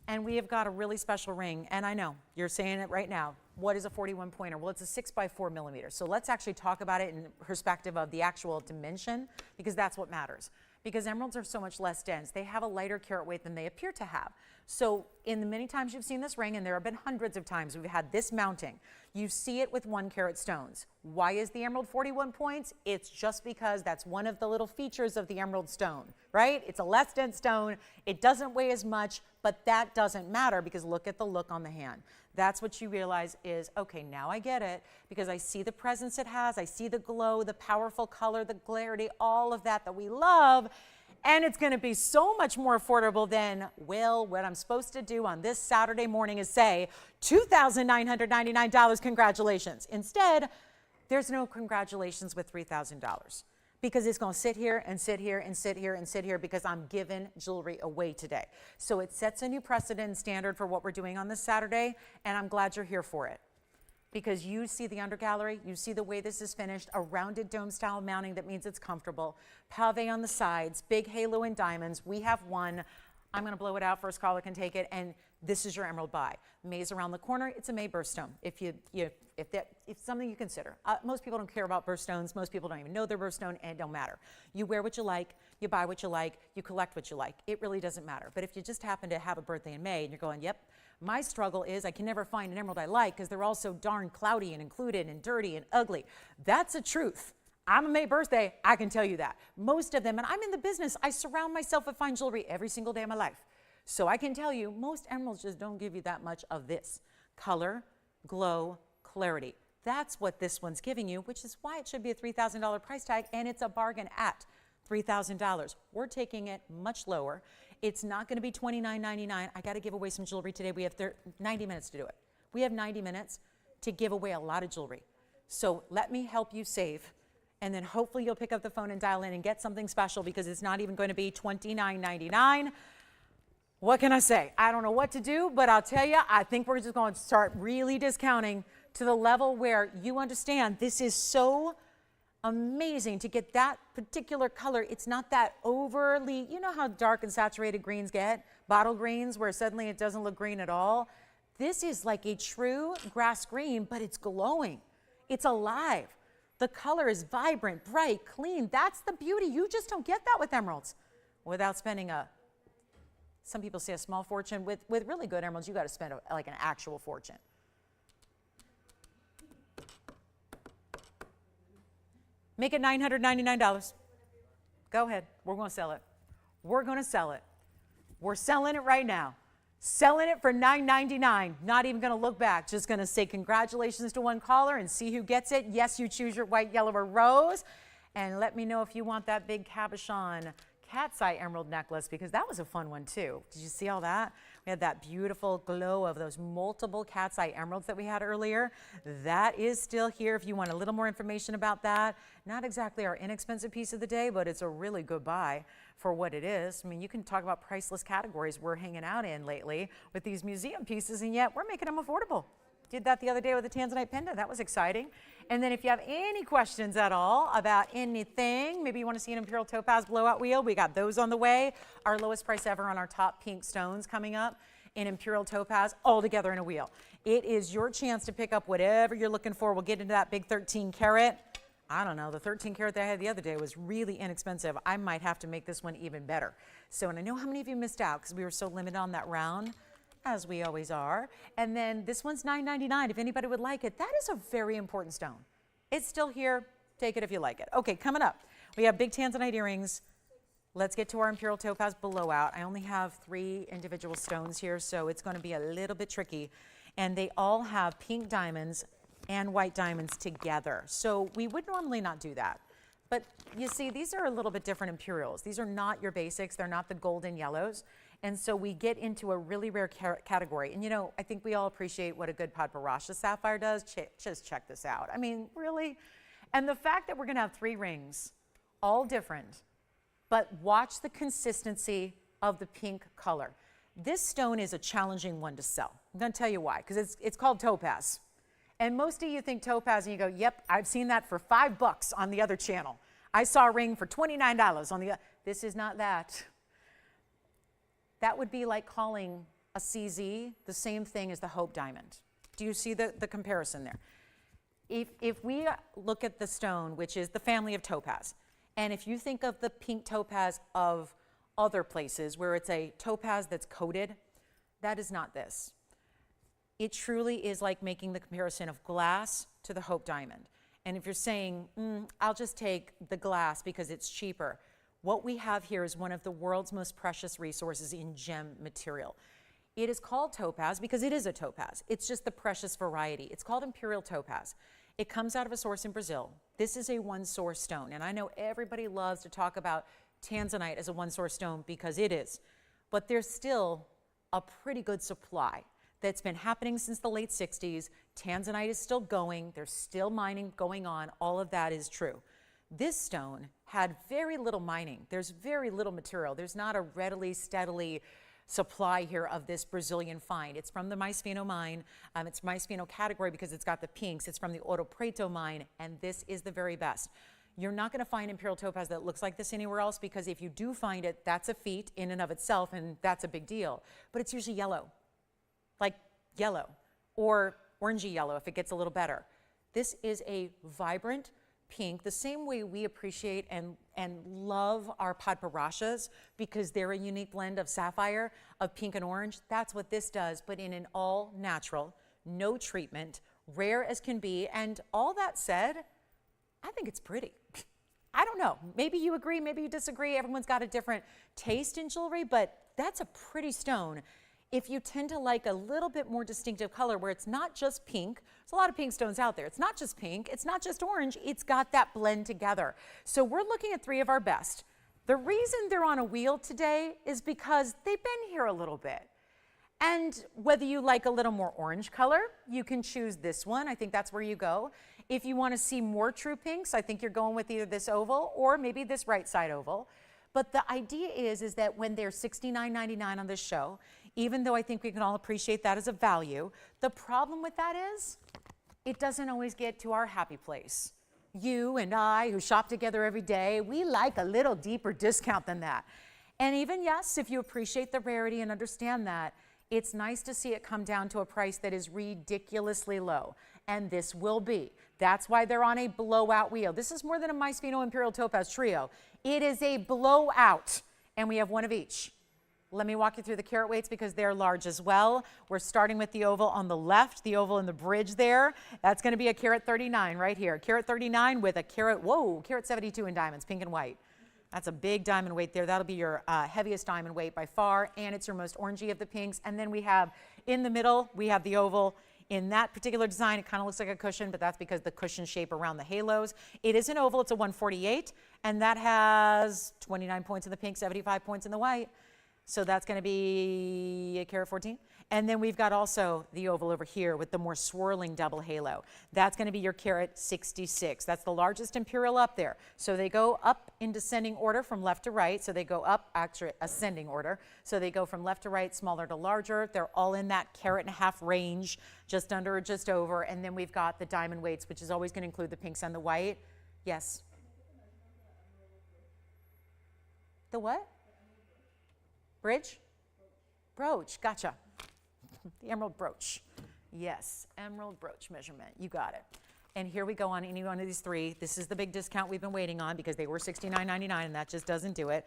And we have got a really special ring. And I know, you're saying it right now. What is a 41 pointer? Well, it's a 6x4 millimeters. So let's actually talk about it in perspective of the actual dimension, because that's what matters. Because emeralds are so much less dense. They have a lighter carat weight than they appear to have. So in the many times you've seen this ring, and there have been hundreds of times we've had this mounting, You see it with 1 carat stones. Why is the emerald 41 points? It's just because that's one of the little features of the emerald stone, right? It's a less dense stone. It doesn't weigh as much, but that doesn't matter because look at the look on the hand. That's what you realize is, okay, now I get it because I see the presence it has. I see the glow, the powerful color, the clarity, all of that we love. And it's going to be so much more affordable than, well, what I'm supposed to do on this Saturday morning is say $2,999, congratulations. Instead, there's no congratulations with $3,000 because it's going to sit here and sit here and sit here and sit here because I'm giving jewelry away today. So it sets a new precedent and standard for what we're doing on this Saturday, and I'm glad you're here for it. Because you see the undergallery, you see the way this is finished, a rounded dome style mounting that means it's comfortable, pave on the sides, big halo and diamonds. We have one. I'm going to blow it out, first caller can take it, and this is your emerald buy. Maze around the corner, it's a May birthstone. If something you consider. Most people don't care about birthstones. Most people don't even know their birthstone, and it don't matter. You wear what you like, you buy what you like, you collect what you like. It really doesn't matter. But if you just happen to have a birthday in May and you're going, yep, my struggle is I can never find an emerald I like because they're all so darn cloudy and included and dirty and ugly. That's the truth. I'm a May birthday, I can tell you that. Most of them, and I'm in the business, I surround myself with fine jewelry every single day of my life. So I can tell you, most emeralds just don't give you that much of this. Color, glow, clarity. That's what this one's giving you, which is why it should be a $3,000 price tag, and it's a bargain at $3,000. We're taking it much lower. It's not going to be $29.99. I got to give away some jewelry today. We have 90 minutes to do it. We have 90 minutes to give away a lot of jewelry. So let me help you save, and then hopefully you'll pick up the phone and dial in and get something special because it's not even going to be $29.99. What can I say? I don't know what to do, but I'll tell you, I think we're just going to start really discounting to the level where you understand this is so amazing to get that particular color. It's not that overly, you know how dark and saturated greens get, bottle greens, where suddenly it doesn't look green at all. This is like a true grass green, but it's glowing. It's alive. The color is vibrant, bright, clean. That's the beauty. You just don't get that with emeralds without spending some people say a small fortune. With really good emeralds, you got to spend like an actual fortune. Make it $999. Go ahead. We're going to sell it. We're going to sell it. We're selling it right now. Selling it for $999. Not even going to look back. Just going to say congratulations to one caller and see who gets it. Yes, you choose your white, yellow, or rose. And let me know if you want that big cabochon cat's eye emerald necklace, because that was a fun one too. Did you see all that? We had that beautiful glow of those multiple cat's eye emeralds that we had earlier. That is still here if you want a little more information about that. Not exactly our inexpensive piece of the day, but it's a really good buy for what it is. I mean, you can talk about priceless categories we're hanging out in lately with these museum pieces, and yet we're making them affordable. Did that the other day with the Tanzanite pendant. That was exciting. And then if you have any questions at all about anything, maybe you want to see an Imperial topaz blowout wheel, we got those on the way. Our lowest price ever on our top pink stones coming up in Imperial topaz, all together in a wheel. It is your chance to pick up whatever you're looking for. We'll get into that big 13 karat. I don't know, the 13 karat that I had the other day was really inexpensive. I might have to make this one even better. So, and I know how many of you missed out because we were so limited on that round, as we always are. And then this one's $9.99 if anybody would like it. That is a very important stone. It's still here. Take it if you like it. Okay, coming up, we have big Tanzanite earrings. Let's get to our Imperial topaz blowout. I only have 3 individual stones here, so it's going to be a little bit tricky. And they all have pink diamonds and white diamonds together. So we would normally not do that. But you see, these are a little bit different Imperials. These are not your basics. They're not the golden yellows. And so we get into a really rare category. And you know, I think we all appreciate what a good padparadscha sapphire does. Just check this out. I mean, really? And the fact that we're going to have 3 rings, all different, but watch the consistency of the pink color. This stone is a challenging one to sell. I'm going to tell you why, because it's called topaz. And most of you think topaz and you go, yep, I've seen that for $5 on the other channel. I saw a ring for $29 on the other. This is not that. That would be like calling a CZ the same thing as the Hope diamond. Do you see the comparison there? If we look at the stone, which is the family of topaz, and if you think of the pink topaz of other places where it's a topaz that's coated, that is not this. It truly is like making the comparison of glass to the Hope diamond. And if you're saying, I'll just take the glass because it's cheaper, what we have here is one of the world's most precious resources in gem material. It is called topaz because it is a topaz. It's just the precious variety. It's called Imperial topaz. It comes out of a source in Brazil. This is a one-source stone. And I know everybody loves to talk about Tanzanite as a one-source stone because it is. But there's still a pretty good supply that's been happening since the late 60s. Tanzanite is still going. There's still mining going on. All of that is true. This stone had very little mining. There's very little material. There's not a readily, steadily supply here of this Brazilian find. It's from the Mais Fino mine. It's Mais Fino category because it's got the pinks. It's from the Ouro Preto mine, and this is the very best. You're not going to find Imperial topaz that looks like this anywhere else, because if you do find it, that's a feat in and of itself, and that's a big deal. But it's usually yellow, like yellow, or orangey yellow if it gets a little better. This is a vibrant pink, the same way we appreciate and love our padparadscha because they're a unique blend of sapphire, of pink and orange. That's what this does, but in an all natural, no treatment, rare as can be. And all that said, I think it's pretty. I don't know, maybe you agree, maybe you disagree. Everyone's got a different taste in jewelry, but that's a pretty stone. If you tend to like a little bit more distinctive color where it's not just pink, there's a lot of pink stones out there. It's not just pink, it's not just orange, it's got that blend together. So we're looking at 3 of our best. The reason they're on a wheel today is because they've been here a little bit. And whether you like a little more orange color, you can choose this one. I think that's where you go. If you want to see more true pinks, I think you're going with either this oval or maybe this right side oval. But the idea is that when they're $69.99 on this show, even though I think we can all appreciate that as a value, the problem with that is it doesn't always get to our happy place. You and I, who shop together every day, we like a little deeper discount than that. And even, yes, if you appreciate the rarity and understand that, it's nice to see it come down to a price that is ridiculously low. And this will be. That's why they're on a blowout wheel. This is more than a Mais Fino Imperial Topaz Trio. It is a blowout, and we have one of each. Let me walk you through the carat weights because they're large as well. We're starting with the oval on the left, the oval in the bridge there. That's going to be a carat 39 right here. Carat 39 with a carat, carat 72 in diamonds, pink and white. That's a big diamond weight there. That'll be your heaviest diamond weight by far, and it's your most orangey of the pinks. And then we have in the middle, we have the oval. In that particular design, it kind of looks like a cushion, but that's because the cushion shape around the halos. It is an oval. It's a 148, and that has 29 points in the pink, 75 points in the white. So that's going to be a carat 14. And then we've got also the oval over here with the more swirling double halo. That's going to be your carat 66. That's the largest imperial up there. So they go up in descending order from left to right. So they go up, actually ascending order. So they go from left to right, smaller to larger. They're all in that carat and a half range, just under or just over. And then we've got the diamond weights, which is always going to include the pinks and the white. Yes? The what? Bridge? Brooch, gotcha. The emerald brooch. Yes, emerald brooch measurement. You got it. And here we go on any one of these 3. This is the big discount we've been waiting on because they were $69.99 and that just doesn't do it.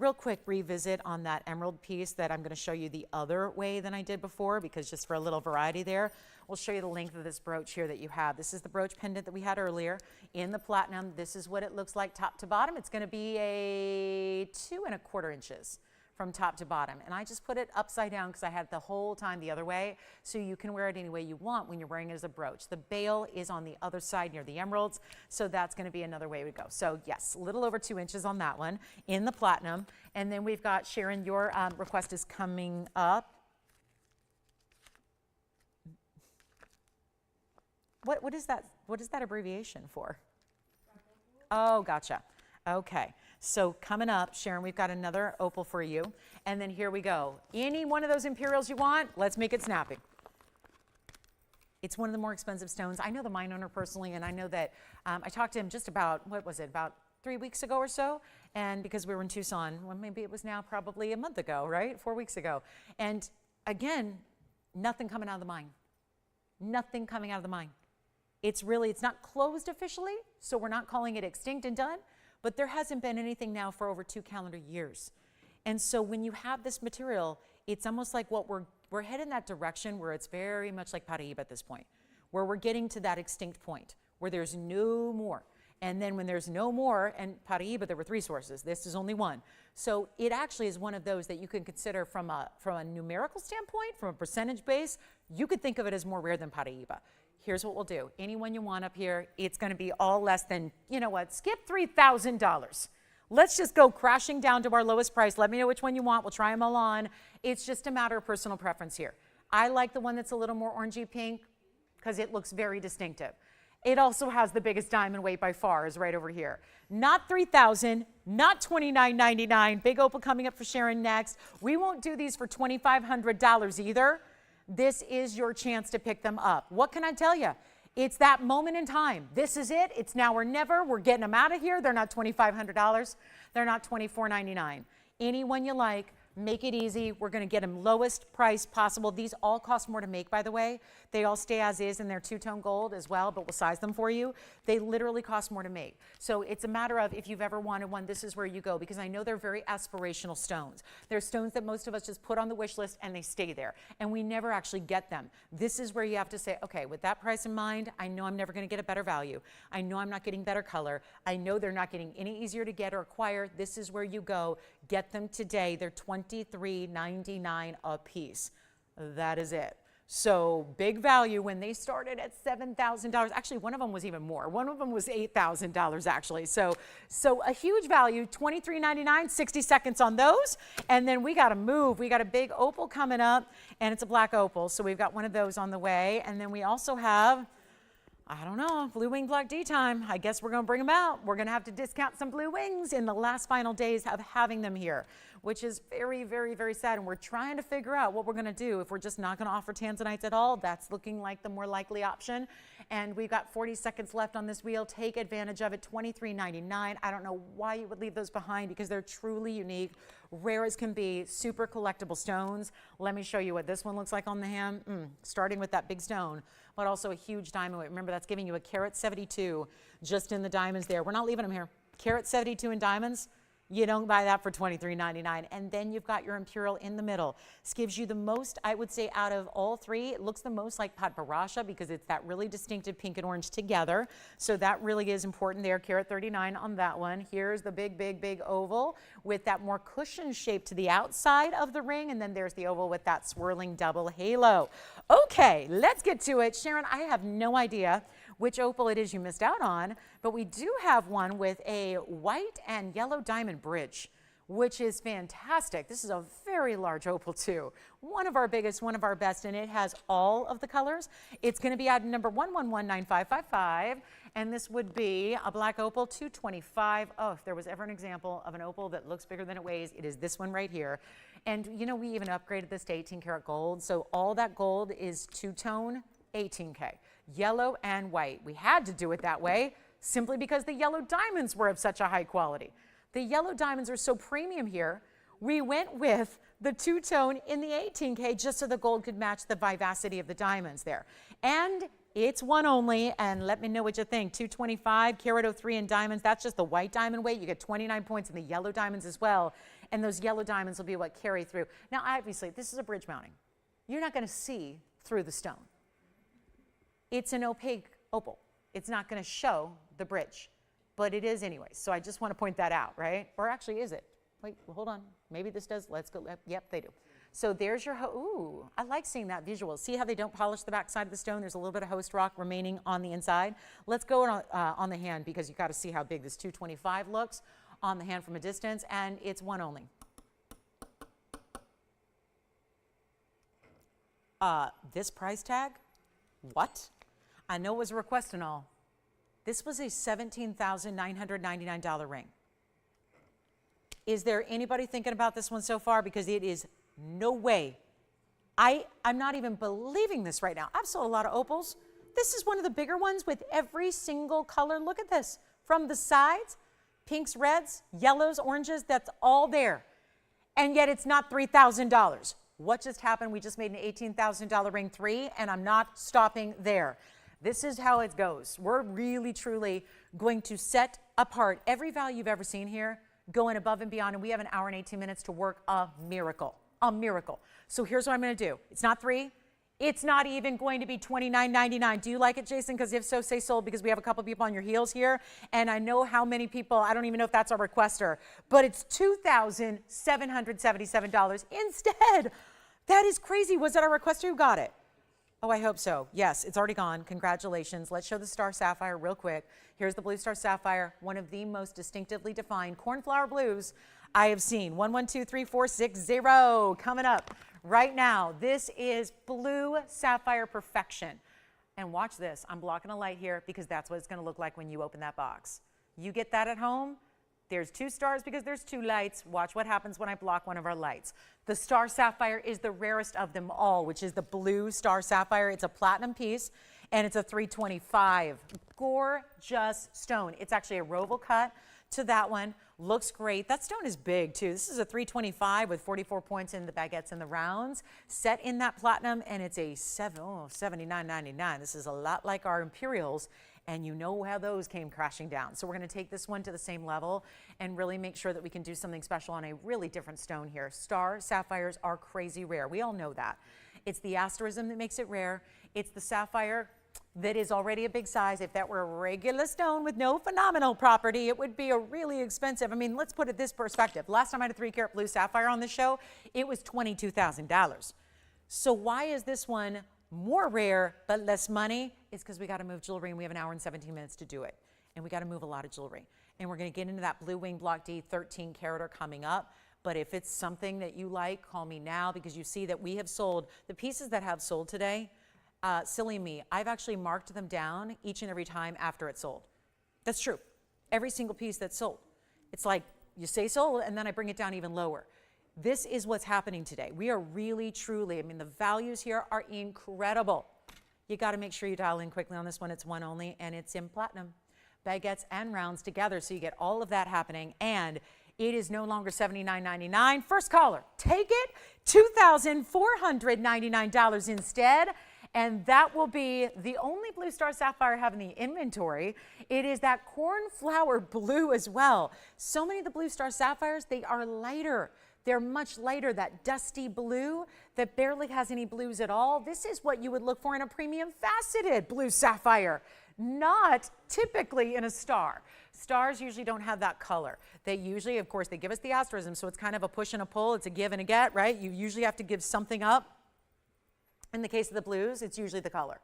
Real quick revisit on that emerald piece that I'm going to show you the other way than I did before, because just for a little variety there, we'll show you the length of this brooch here that you have. This is the brooch pendant that we had earlier in the platinum. This is what it looks like top to bottom. It's going to be a 2 1/4 inches. From top to bottom. And I just put it upside down because I had it the whole time the other way, so you can wear it any way you want when you're wearing it as a brooch. The bail is on the other side near the emeralds, so that's going to be another way we go. So yes, a little over 2 inches on that one in the platinum. And then we've got, Sharon, your request is coming up. What is that? What is that abbreviation for? Oh, gotcha. Okay, so coming up, Sharon, we've got another opal for you. And then here we go. Any one of those imperials you want, let's make it snappy. It's one of the more expensive stones. I know the mine owner personally, and I know that I talked to him just about, what was it, about 3 weeks ago or so? And because we were in Tucson, well, maybe it was now probably a month ago, right? 4 weeks ago. And again, nothing coming out of the mine. Nothing coming out of the mine. It's not closed officially, so we're not calling it extinct and done. But there hasn't been anything now for over 2 calendar years. And so when you have this material, it's almost like what we're headed in that direction where it's very much like paraiba at this point, where we're getting to that extinct point where there's no more. And then when there's no more, and paraiba, there were 3 sources. This is only one. So it actually is one of those that you can consider from a numerical standpoint, from a percentage base, you could think of it as more rare than paraiba. Here's what we'll do. Anyone you want up here, it's going to be all less than, you know what, skip $3,000. Let's just go crashing down to our lowest price. Let me know which one you want. We'll try them all on. It's just a matter of personal preference here. I like the one that's a little more orangey pink because it looks very distinctive. It also has the biggest diamond weight by far, is right over here. Not $3,000, not $29.99. Big opal coming up for Sharon next. We won't do these for $2,500 either. This is your chance to pick them up. What can I tell you? It's that moment in time. This is it. It's now or never. We're getting them out of here. They're not $2,500. They're not $24.99. Anyone you like. Make it easy. We're going to get them lowest price possible. These all cost more to make, by the way. They all stay as is, and they're 2-tone gold as well, but we'll size them for you. They literally cost more to make. So it's a matter of if you've ever wanted one, this is where you go, because I know they're very aspirational stones. They're stones that most of us just put on the wish list and they stay there, and we never actually get them. This is where you have to say, okay, with that price in mind, I know I'm never going to get a better value. I know I'm not getting better color. I know they're not getting any easier to get or acquire. This is where you go. Get them today. They're $23.99 a piece. That is it. So big value when they started at $7,000. Actually, one of them was even more. One of them was $8,000 actually. So a huge value, $23.99, 60 seconds on those. And then we got to move. We got a big opal coming up, and it's a black opal. So we've got one of those on the way. And then we also have, I don't know, blue wing black D time. I guess we're going to bring them out. We're going to have to discount some blue wings in the last final days of having them here, which is very, very, very sad. And we're trying to figure out what we're going to do. If we're just not going to offer Tanzanites at all, that's looking like the more likely option. And we've got 40 seconds left on this wheel. Take advantage of it. $23.99. I don't know why you would leave those behind because they're truly unique, rare as can be, super collectible stones. Let me show you what this one looks like on the hand. Starting with that big stone, but also a huge diamond weight. Remember, that's giving you a carat 72 just in the diamonds there. We're not leaving them here. Carat 72 in diamonds. You don't buy that for $23.99. And then you've got your Imperial in the middle. This gives you the most, I would say, out of all three. It looks the most like padparadscha because it's that really distinctive pink and orange together. So that really is important there. Carat 39 on that one. Here's the big, big, big oval with that more cushion shape to the outside of the ring. And then there's the oval with that swirling double halo. Okay, let's get to it. Sharon, I have no idea which opal it is you missed out on, but we do have one with a white and yellow diamond bridge, which is fantastic. This is a very large opal too. One of our biggest, one of our best, and it has all of the colors. It's going to be item number 1119555, and this would be a black opal 225. Oh, if there was ever an example of an opal that looks bigger than it weighs, it is this one right here. And you know, we even upgraded this to 18 karat gold, so all that gold is two-tone 18K. Yellow and white. We had to do it that way simply because the yellow diamonds were of such a high quality. The yellow diamonds are so premium here, we went with the two-tone in the 18K just so the gold could match the vivacity of the diamonds there. And it's one only, and let me know what you think. 225, carat 03 in diamonds. That's just the white diamond weight. You get 29 points in the yellow diamonds as well, and those yellow diamonds will be what carry through. Now, obviously, this is a bridge mounting. You're not going to see through the stone. It's an opaque opal. It's not going to show the bridge, but it is anyway. So I just want to point that out, right? Or actually, is it? Wait, well, hold on. Maybe this does. Let's go. Yep, they do. So there's your, ooh, I like seeing that visual. See how they don't polish the back side of the stone? There's a little bit of host rock remaining on the inside. Let's go on the hand because you've got to see how big this 225 looks on the hand from a distance, and it's one only. This price tag? What? I know it was a request and all. This was a $17,999 ring. Is there anybody thinking about this one so far? Because it is no way. I'm not even believing this right now. I've sold a lot of opals. This is one of the bigger ones with every single color. Look at this. From the sides, pinks, reds, yellows, oranges, that's all there. And yet it's not $3,000. What just happened? We just made an $18,000 ring 3, and I'm not stopping there. This is how it goes. We're really, truly going to set apart every value you've ever seen here, going above and beyond, and we have an hour and 18 minutes to work a miracle. a miracle. So here's what I'm going to do. It's not $3. It's not even going to be $29.99. Do you like it, Jason? Because if so, say sold, because we have a couple people on your heels here. And I know how many people, I don't even know if that's our requester, but it's $2,777 instead. That is crazy. Was that our requester who got it? Oh, I hope so. Yes, it's already gone. Congratulations. Let's show the star sapphire real quick. Here's the blue star sapphire, one of the most distinctively defined cornflower blues I have seen. 112340 coming up right now. This is blue sapphire perfection. And watch this. I'm blocking a light here because that's what it's going to look like when you open that box. You get that at home. There's 2 stars because there's 2 lights. Watch what happens when I block one of our lights. The star sapphire is the rarest of them all, which is the blue star sapphire. It's a platinum piece, and it's a 325. Gorgeous stone. It's actually a roval cut to that one. Looks great. That stone is big too. This is a 325 with 44 points in the baguettes and the rounds, set in that platinum, and it's a $79.99. This is a lot like our Imperials, and you know how those came crashing down. So we're going to take this one to the same level and really make sure that we can do something special on a really different stone here. Star sapphires are crazy rare. We all know that. It's the asterism that makes it rare. It's the sapphire that is already a big size. If that were a regular stone with no phenomenal property, it would be a really expensive. I mean, let's put it this perspective. Last time I had a 3-carat blue sapphire on the show, it was $22,000. So why is this one more rare but less money? It's because we got to move jewelry, and we have 1 hour and 17 minutes to do it. And we got to move a lot of jewelry. And we're going to get into that blue wing block D 13 carat coming up. But if it's something that you like, call me now, because you see that we have sold the pieces that have sold today. Silly me, I've actually marked them down each and every time after it's sold. That's true. Every single piece that's sold. It's like you say sold, and then I bring it down even lower. This is what's happening today. We are really, truly, I mean, the values here are incredible. You got to make sure you dial in quickly on this one. It's one only, and it's in platinum. Baguettes and rounds together, so you get all of that happening, and it is no longer $79.99. First caller, take it, $2,499 instead. And that will be the only blue star sapphire I have in the inventory. It is that cornflower blue as well. So many of the blue star sapphires, they are lighter. They're much lighter, that dusty blue that barely has any blues at all. This is what you would look for in a premium faceted blue sapphire, not typically in a star. Stars usually don't have that color. They usually, of course, they give us the asterism, so it's kind of a push and a pull. It's a give and a get, right? You usually have to give something up. In the case of the blues, it's usually the color.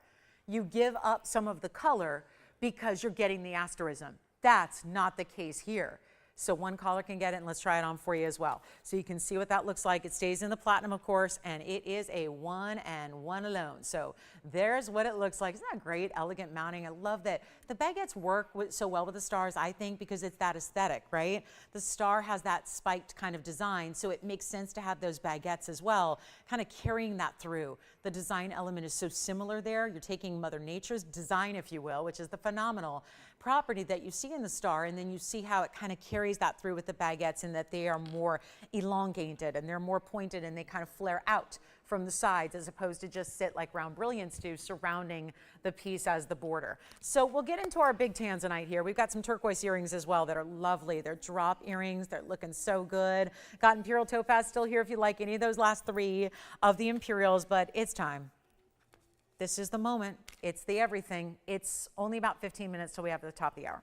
You give up some of the color because you're getting the asterism. That's not the case here. So one caller can get it, and let's try it on for you as well. So you can see what that looks like. It stays in the platinum, of course, and it is a 1 and 1 alone. So there's what it looks like. Isn't that great? Elegant mounting. I love that. The baguettes work so well with the stars, I think, because it's that aesthetic, right? The star has that spiked kind of design, so it makes sense to have those baguettes as well, kind of carrying that through. The design element is so similar there. You're taking Mother Nature's design, if you will, which is the phenomenal property that you see in the star, and then you see how it kind of carries that through with the baguettes, and that they are more elongated and they're more pointed, and they kind of flare out from the sides as opposed to just sit like round brilliants do surrounding the piece as the border. So we'll get into our big Tanzanite here. We've got some turquoise earrings as well that are lovely. They're drop earrings. They're looking so good. Got Imperial topaz still here if you like any of those last 3 of the Imperials, but it's time. This is the moment. It's the everything. It's only about 15 minutes till we have to the top of the hour.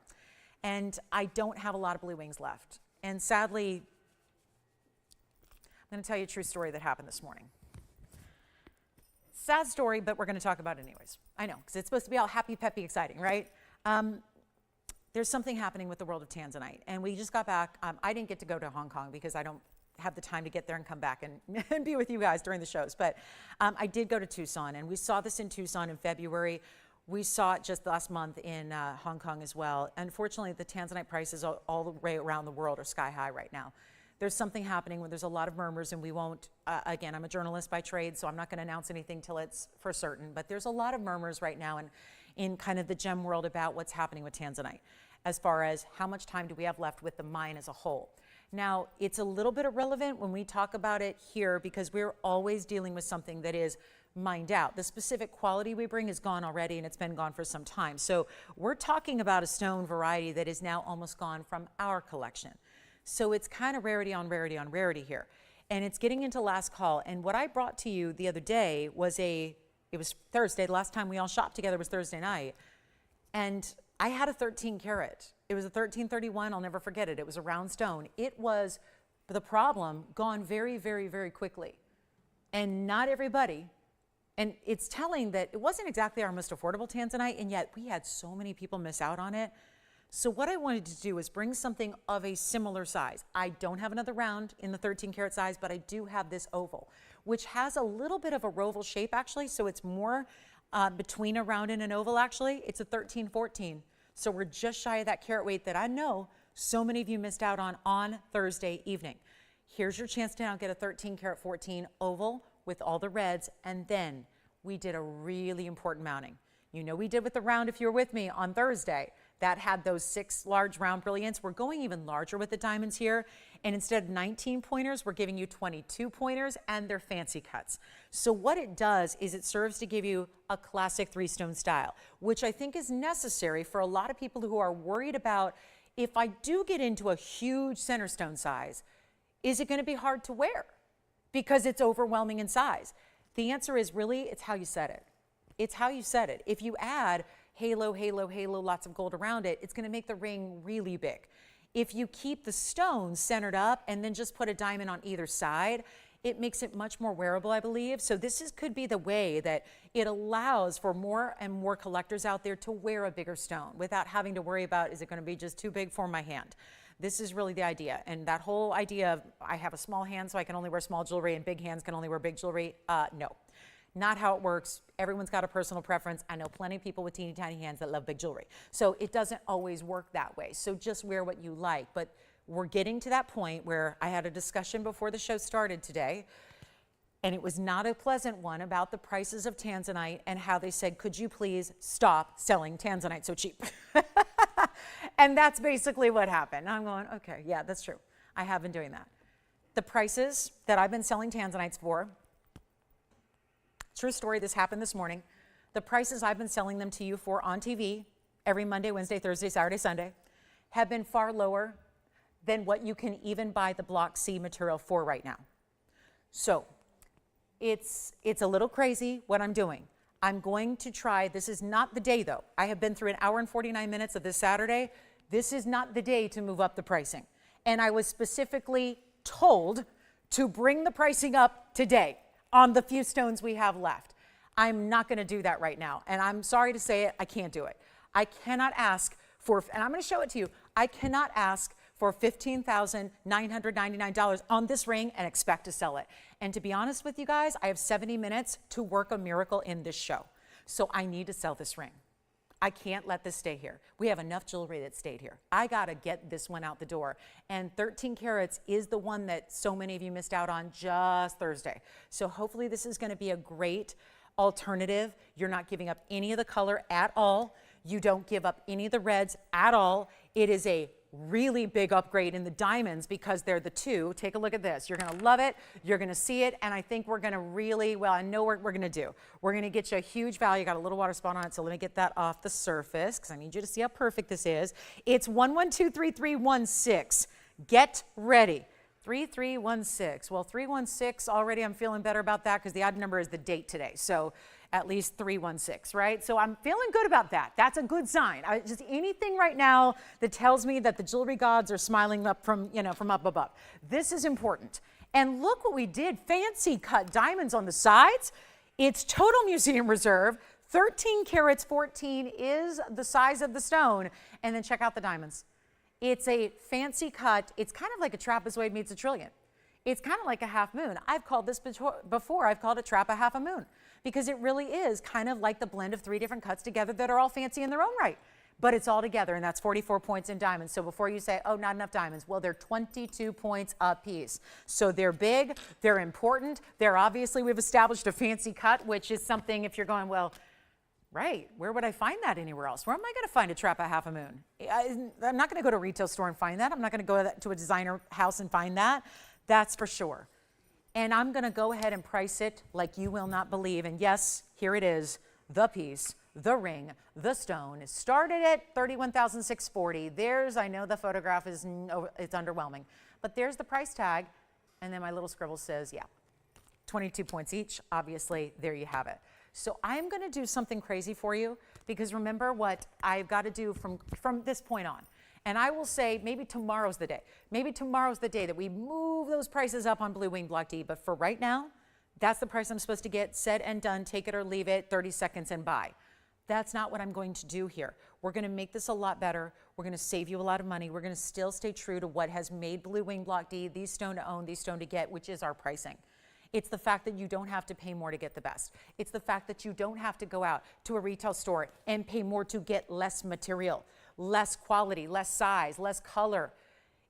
And I don't have a lot of blue wings left. And sadly, I'm going to tell you a true story that happened this morning. Sad story, but we're going to talk about it anyways. I know, because it's supposed to be all happy, peppy, exciting, right? There's something happening with the world of Tanzanite. And we just got back. I didn't get to go to Hong Kong because I don't have the time to get there and come back and be with you guys during the shows. But I did go to Tucson, and we saw this in Tucson in February. We saw it just last month in Hong Kong as well. Unfortunately, the Tanzanite prices all the way around the world are sky high right now. There's something happening where there's a lot of murmurs, and we won't, again, I'm a journalist by trade, so I'm not going to announce anything till it's for certain, but there's a lot of murmurs right now in kind of the gem world about what's happening with Tanzanite, as far as how much time do we have left with the mine as a whole. Now, it's a little bit irrelevant when we talk about it here because we're always dealing with something that is mined out. The specific quality we bring is gone already, and it's been gone for some time. So we're talking about a stone variety that is now almost gone from our collection. So it's kind of rarity on rarity on rarity here. and it's getting into last call. And what I brought to you the other day was it was Thursday. The last time we all shopped together was Thursday night. And I had a 13 karat. It was a 1331. I'll never forget it. It was a round stone. It was, the problem, gone very, very, very quickly. And not everybody, and it's telling that it wasn't exactly our most affordable Tanzanite, and yet we had so many people miss out on it. So what I wanted to do is bring something of a similar size. I don't have another round in the 13 karat size, but I do have this oval, which has a little bit of a roval shape actually. So it's more between a round and an oval actually. It's a 1314. So we're just shy of that carat weight that I know so many of you missed out on Thursday evening. Here's your chance to now get a 13 karat 14 oval with all the reds. And then we did a really important mounting. You know we did with the round if you were with me on Thursday. That had those 6 large round brilliants. We're going even larger with the diamonds here. And instead of 19 pointers, we're giving you 22 pointers, and they're fancy cuts. So what it does is it serves to give you a classic 3-stone style, which I think is necessary for a lot of people who are worried about, if I do get into a huge center stone size, is it going to be hard to wear because it's overwhelming in size? The answer is really, it's how you set it. It's how you set it. If you add halo, halo, halo, lots of gold around it, it's going to make the ring really big. If you keep the stones centered up and then just put a diamond on either side, it makes it much more wearable, I believe. So this could be the way that it allows for more and more collectors out there to wear a bigger stone without having to worry about, is it going to be just too big for my hand? This is really the idea. And that whole idea of, I have a small hand so I can only wear small jewelry and big hands can only wear big jewelry, no. Not how it works. Everyone's got a personal preference. I know plenty of people with teeny tiny hands that love big jewelry. So it doesn't always work that way. So just wear what you like. But we're getting to that point where I had a discussion before the show started today, and it was not a pleasant one, about the prices of Tanzanite and how they said, could you please stop selling Tanzanite so cheap? And that's basically what happened. I'm going, okay, yeah, that's true. I have been doing that. The prices that I've been selling Tanzanites for, true story, this happened this morning. The prices I've been selling them to you for on TV every Monday, Wednesday, Thursday, Saturday, Sunday have been far lower than what you can even buy the Block C material for right now. So it's a little crazy what I'm doing. I'm going to try, this is not the day though. I have been through an hour and 49 minutes of this Saturday. This is not the day to move up the pricing. And I was specifically told to bring the pricing up today on the few stones we have left. I'm not going to do that right now. And I'm sorry to say it, I can't do it. I cannot ask for, and I'm going to show it to you, I cannot ask for $15,999 on this ring and expect to sell it. And to be honest with you guys, I have 70 minutes to work a miracle in this show. So I need to sell this ring. I can't let this stay here. We have enough jewelry that stayed here. I got to get this one out the door. And 13 carats is the one that so many of you missed out on just Thursday. So hopefully this is going to be a great alternative. You're not giving up any of the color at all. You don't give up any of the reds at all. It is a really big upgrade in the diamonds because they're the two. Take a look at this. You're going to love it. You're going to see it. And I think we're going to really, well, I know what we're going to do. We're going to get you a huge value. Got a little water spot on it. So let me get that off the surface because I need you to see how perfect this is. It's 1123316. Get ready. 3316. Well, 316 already, I'm feeling better about that because the odd number is the date today. So at least 316, right? So I'm feeling good about that. That's a good sign. Just anything right now that tells me that the jewelry gods are smiling up from, from up above. This is important. And look what we did. Fancy cut diamonds on the sides. It's total museum reserve. 13 carats 14 is the size of the stone. And then check out the diamonds. It's a fancy cut. It's kind of like a trapezoid meets a trillion. It's kind of like a half moon. I've called this before. I've called it trap a half a moon because it really is kind of like the blend of 3 different cuts together that are all fancy in their own right. But it's all together, and that's 44 points in diamonds. So before you say, oh, not enough diamonds, well, they're 22 points a piece. So they're big, they're important. They're obviously, we've established a fancy cut, which is something if you're going, well, right, where would I find that anywhere else? Where am I going to find a trap a half a moon? I'm not going to go to a retail store and find that. I'm not going to go to a designer house and find that. That's for sure. And I'm going to go ahead and price it like you will not believe. And yes, here it is, the piece, the ring, the stone. It started at $31,640. There's, I know the photograph is it's underwhelming, but there's the price tag. And then my little scribble says, yeah, 22 points each. Obviously, there you have it. So I'm going to do something crazy for you, because remember what I've got to do from this point on. And I will say maybe tomorrow's the day. Maybe tomorrow's the day that we move those prices up on Blue Wing Block D. But for right now, that's the price I'm supposed to get, said and done, take it or leave it, 30 seconds and buy. That's not what I'm going to do here. We're going to make this a lot better. We're going to save you a lot of money. We're going to still stay true to what has made Blue Wing Block D the stone to own, the stone to get, which is our pricing. It's the fact that you don't have to pay more to get the best. It's the fact that you don't have to go out to a retail store and pay more to get less material, less quality, less size, less color.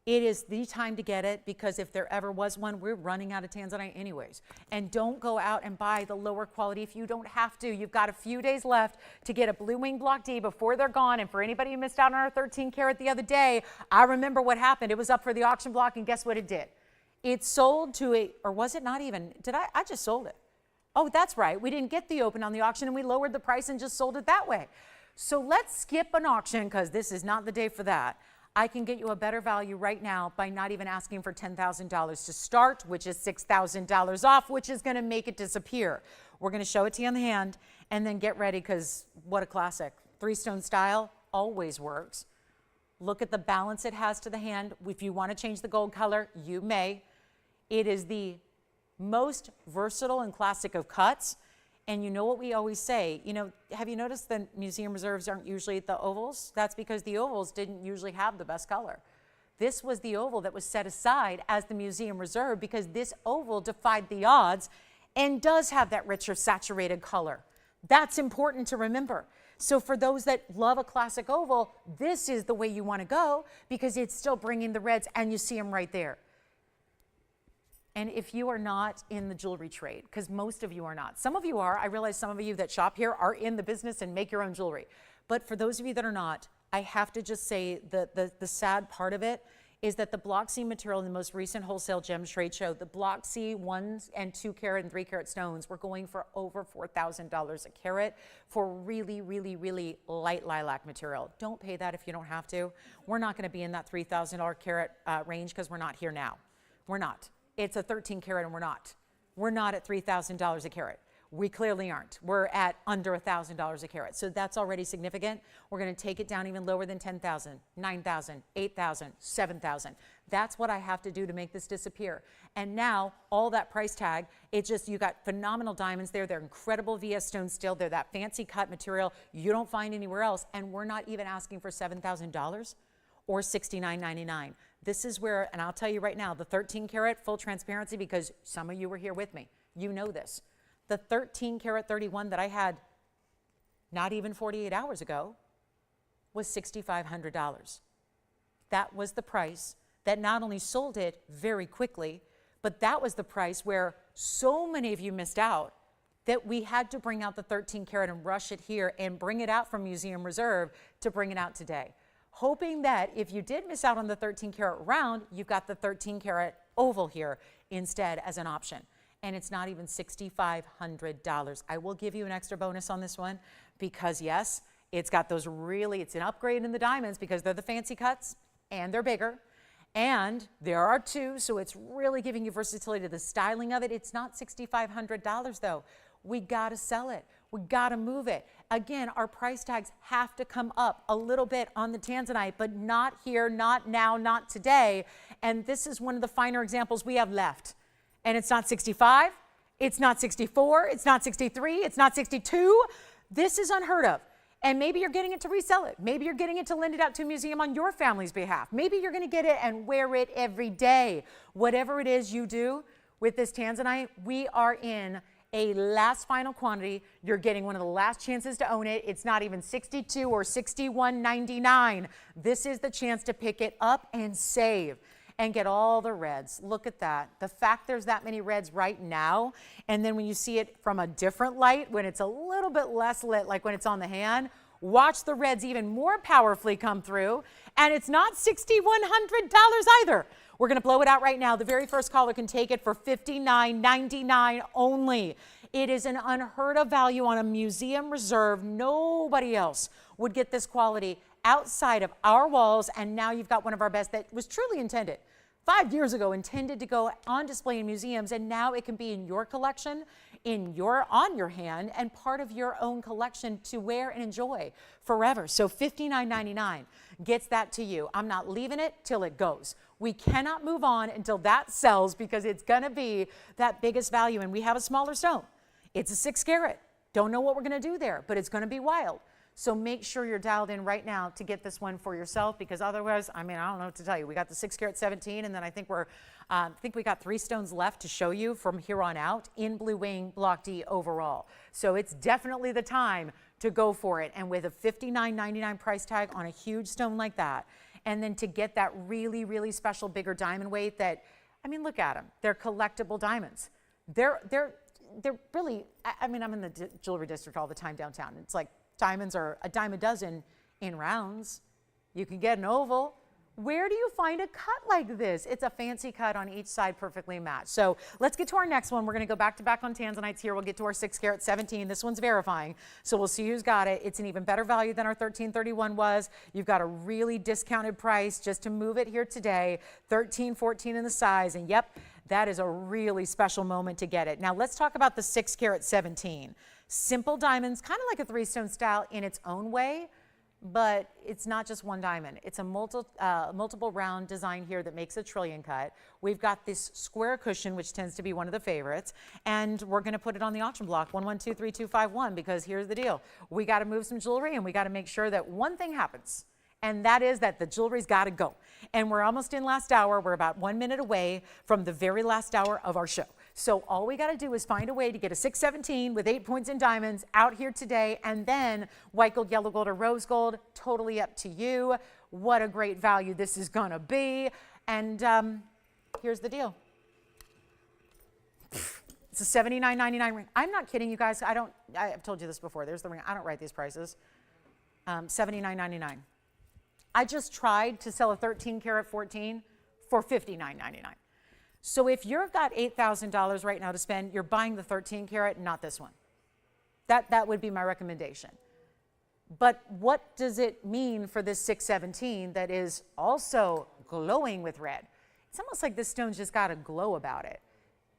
It is the time to get it, because if there ever was one, we're running out of Tanzanite anyways. And don't go out and buy the lower quality if you don't have to. You've got a few days left to get a Blue Wing Block D before they're gone. And for anybody who missed out on our 13 karat the other day, I remember what happened. It was up for the auction block, and guess what it did? It sold to a, or was it not even, I just sold it. Oh, that's right. We didn't get the open on the auction, and we lowered the price and just sold it that way. So let's skip an auction, because this is not the day for that. I can get you a better value right now by not even asking for $10,000 to start, which is $6,000 off, which is going to make it disappear. We're going to show it to you on the hand, and then get ready, because what a classic. 3-stone style always works. Look at the balance it has to the hand. If you want to change the gold color, you may. It is the most versatile and classic of cuts. And you know what we always say, have you noticed the museum reserves aren't usually the ovals? That's because the ovals didn't usually have the best color. This was the oval that was set aside as the museum reserve, because this oval defied the odds and does have that richer saturated color. That's important to remember. So for those that love a classic oval, this is the way you want to go, because it's still bringing the reds, and you see them right there. And if you are not in the jewelry trade, because most of you are not. Some of you are. I realize some of you that shop here are in the business and make your own jewelry. But for those of you that are not, I have to just say the sad part of it is that the Block C material in the most recent wholesale gems trade show, the Block C 1 and 2 carat and 3 carat stones were going for over $4,000 a carat for really, really, really light lilac material. Don't pay that if you don't have to. We're not going to be in that $3,000 carat range, because we're not here now. We're not. It's a 13 karat, and we're not. We're not at $3,000 a carat. We clearly aren't. We're at under $1,000 a carat. So that's already significant. We're going to take it down even lower than 10,000, 9,000, 8,000, 7,000. That's what I have to do to make this disappear. And now all that price tag, you got phenomenal diamonds there. They're incredible VS stones still. They're that fancy cut material you don't find anywhere else. And we're not even asking for $7,000 or $69.99. This is where, and I'll tell you right now, the 13 karat, full transparency, because some of you were here with me. You know this. The 13 karat 31 that I had not even 48 hours ago was $6,500. That was the price that not only sold it very quickly, but that was the price where so many of you missed out that we had to bring out the 13 karat and rush it here and bring it out from Museum Reserve to bring it out today. Hoping that if you did miss out on the 13 karat round, you've got the 13 karat oval here instead as an option. And it's not even $6,500. I will give you an extra bonus on this one, because yes, it's got those it's an upgrade in the diamonds, because they're the fancy cuts and they're bigger. And there are two, so it's really giving you versatility to the styling of it. It's not $6,500 though. We gotta sell it. We gotta move it. Again, our price tags have to come up a little bit on the Tanzanite, but not here, not now, not today. And this is one of the finer examples we have left. And it's not 65, it's not 64, it's not 63, it's not 62. This is unheard of. And maybe you're getting it to resell it. Maybe you're getting it to lend it out to a museum on your family's behalf. Maybe you're gonna get it and wear it every day. Whatever it is you do with this Tanzanite, we are in a last final quantity. You're getting one of the last chances to own it. It's not even 62 or 61.99. This is the chance to pick it up and save and get all the reds. Look at that. The fact there's that many reds right now, and then when you see it from a different light, when it's a little bit less lit, like when it's on the hand, watch the reds even more powerfully come through. And it's not $6,100 either. We're going to blow it out right now. The very first caller can take it for $59.99 only. It is an unheard of value on a museum reserve. Nobody else would get this quality outside of our walls. And now you've got one of our best that was truly intended 5 years ago intended to go on display in museums, and now it can be in your collection, on your hand, and part of your own collection to wear and enjoy forever. So $59.99 gets that to you. I'm not leaving it till it goes. We cannot move on until that sells, because it's going to be that biggest value. And we have a smaller stone. It's a 6 carat. Don't know what we're going to do there, but it's going to be wild. So make sure you're dialed in right now to get this one for yourself, because otherwise, I mean, I don't know what to tell you. We got the 6 carat 17, and then I think we got 3 stones left to show you from here on out in Blue Wing Block D overall. So it's definitely the time to go for it. And with a $59.99 price tag on a huge stone like that, and then to get that really, really special bigger diamond weight that, I mean, look at them. They're collectible diamonds. They're really, I mean, I'm in the jewelry district all the time downtown. It's like diamonds are a dime a dozen in rounds. You can get an oval. Where do you find a cut like this? It's a fancy cut on each side, perfectly matched. So let's get to our next one. We're going to go back to back on Tanzanites here. We'll get to our 6 carat 17. This one's verifying. So we'll see who's got it. It's an even better value than our 1331 was. You've got a really discounted price just to move it here today. 1314 in the size. And yep, that is a really special moment to get it. Now let's talk about the 6 carat 17. Simple diamonds, kind of like a 3-stone style in its own way, but it's not just one diamond. It's a multiple round design here that makes a trillion cut. We've got this square cushion, which tends to be one of the favorites, and we're going to put it on the auction block 112351, because here's the deal. We got to move some jewelry, and we got to make sure that one thing happens, and that is that the jewelry's got to go. And we're almost in last hour. We're about 1 minute away from the very last hour of our show. So all we got to do is find a way to get a 617 with 8 points in diamonds out here today, and then white gold, yellow gold, or rose gold, totally up to you. What a great value this is going to be. And here's the deal. It's a $79.99 ring. I'm not kidding you guys. I've told you this before. There's the ring. I don't write these prices. $79.99. I just tried to sell a 13 karat 14 for $59.99. So if you've got $8,000 right now to spend, you're buying the 13 karat, not this one. That would be my recommendation. But what does it mean for this 617 that is also glowing with red? It's almost like this stone's just got a glow about it.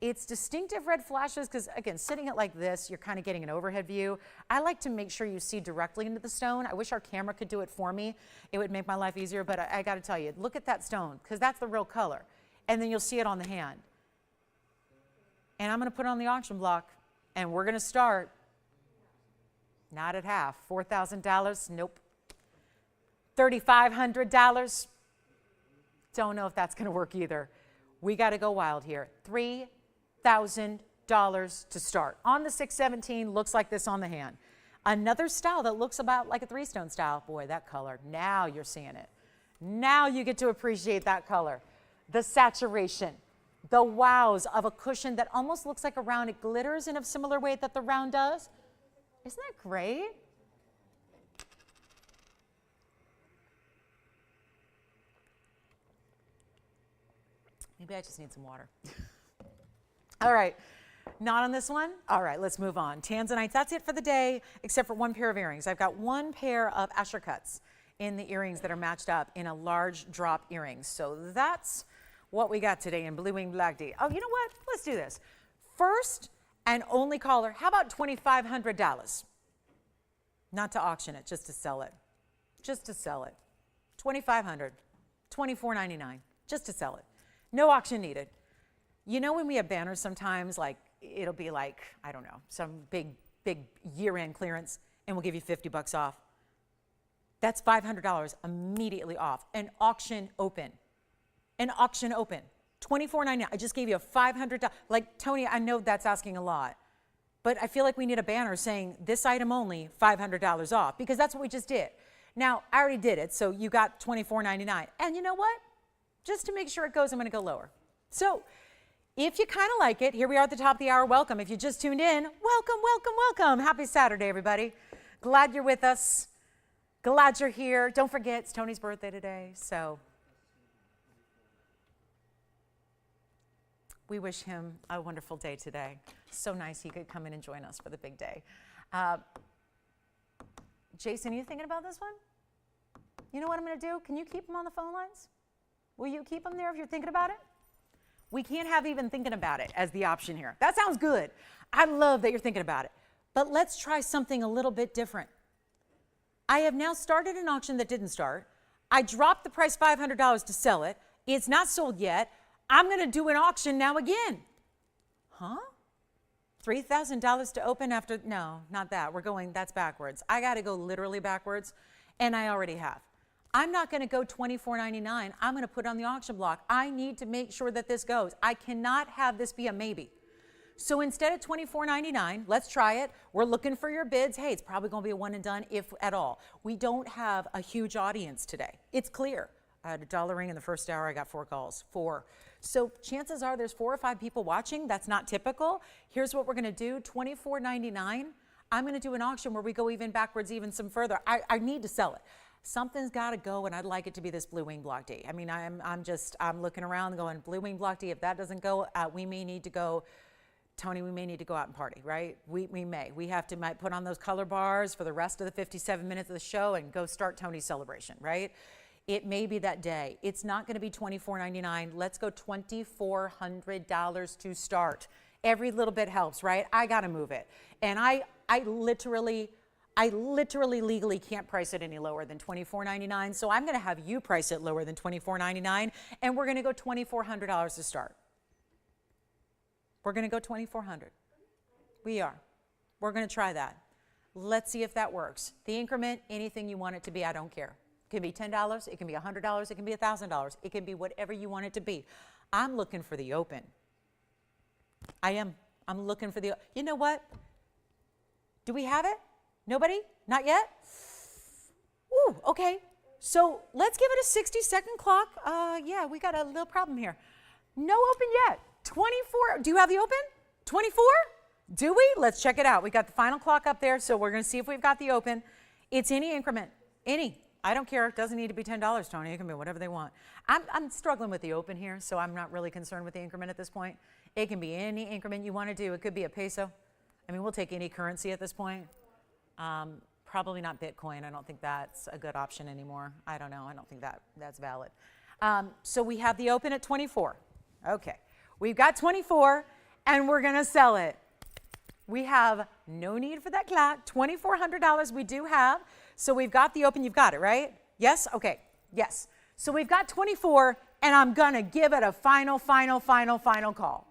It's distinctive red flashes because, again, sitting it like this, you're kind of getting an overhead view. I like to make sure you see directly into the stone. I wish our camera could do it for me. It would make my life easier, but I got to tell you, look at that stone, because that's the real color. And then you'll see it on the hand. And I'm going to put it on the auction block, and we're going to start not at half. $4,000, nope. $3,500, don't know if that's going to work either. We got to go wild here. $3,000 to start. On the 617, looks like this on the hand. Another style that looks about like a 3-stone style. Boy, that color, now you're seeing it. Now you get to appreciate that color. The saturation, the wows of a cushion that almost looks like a round. It glitters in a similar way that the round does. Isn't that great? Maybe I just need some water. All right, not on this one. All right, let's move on. Tanzanites, that's it for the day, except for one pair of earrings. I've got one pair of Ascher cuts in the earrings that are matched up in a large drop earrings. So that's what we got today in Blue Wing Black D. Oh, you know what? Let's do this. First and only caller, how about $2,500? Not to auction it, just to sell it. Just to sell it. $2,500, $24.99, just to sell it. No auction needed. You know when we have banners sometimes, like it'll be like, I don't know, some big year-end clearance, and we'll give you $50 off. That's $500 immediately off. An auction open. An auction open. $24.99. I just gave you a $500. Like, Tony, I know that's asking a lot, but I feel like we need a banner saying this item only, $500 off, because that's what we just did. Now, I already did it, so you got $24.99. And you know what? Just to make sure it goes, I'm going to go lower. So if you kind of like it, here we are at the top of the hour. Welcome. If you just tuned in, welcome, welcome, welcome. Happy Saturday, everybody. Glad you're with us. Glad you're here. Don't forget, it's Tony's birthday today, so we wish him a wonderful day today. So nice he could come in and join us for the big day. Jason, are you thinking about this one? You know what I'm going to do? Can you keep him on the phone lines? Will you keep them there if you're thinking about it? We can't have even thinking about it as the option here. That sounds good. I love that you're thinking about it. But let's try something a little bit different. I have now started an auction that didn't start. I dropped the price $500 to sell it. It's not sold yet. I'm going to do an auction now again. Huh? $3,000 to open after, no, not that. We're going, that's backwards. I got to go literally backwards, and I already have. I'm not going to go $24.99. I'm going to put it on the auction block. I need to make sure that this goes. I cannot have this be a maybe. So instead of $24.99, let's try it. We're looking for your bids. Hey, it's probably going to be a one and done, if at all. We don't have a huge audience today. It's clear. I had a dollar ring in the first hour. I got 4 calls. 4. So chances are there's 4 or 5 people watching. That's not typical. Here's what we're going to do. $24.99. I'm going to do an auction where we go even backwards, even some further. I need to sell it. Something's got to go, and I'd like it to be this blue wing block D. I mean, I'm looking around going, blue wing block D. If that doesn't go, we may need to go. Tony, we may need to go out and party, right? We may. We have to might put on those color bars for the rest of the 57 minutes of the show and go start Tony's celebration, right? It may be that day. It's not going to be $24.99. Let's go $2,400 to start. Every little bit helps, right? I got to move it. And I literally legally can't price it any lower than $24.99. So I'm going to have you price it lower than $24.99, and we're going to go $2,400 to start. We're going to go $2,400. We are. We're going to try that. Let's see if that works. The increment, anything you want it to be, I don't care. It can be $10, it can be $100, it can be $1,000. It can be whatever you want it to be. I'm looking for the open. I am. I'm looking for the, you know what? Do we have it? Nobody? Not yet? Ooh, okay. So let's give it a 60-second clock. Yeah, we got a little problem here. No open yet. 24. Do you have the open? 24? Do we? Let's check it out. We got the final clock up there, so we're going to see if we've got the open. It's any increment. Any. I don't care. It doesn't need to be $10, Tony. It can be whatever they want. I'm struggling with the open here, so I'm not really concerned with the increment at this point. It can be any increment you want to do. It could be a peso. I mean, we'll take any currency at this point. Probably not Bitcoin. I don't think that's a good option anymore. I don't know. I don't think that's valid. So we have the open at 24. Okay. We've got 24, and we're going to sell it. We have no need for that clock. $2,400 we do have. So we've got the open. You've got it, right? Yes? Okay. Yes. So we've got 24, and I'm going to give it a final call.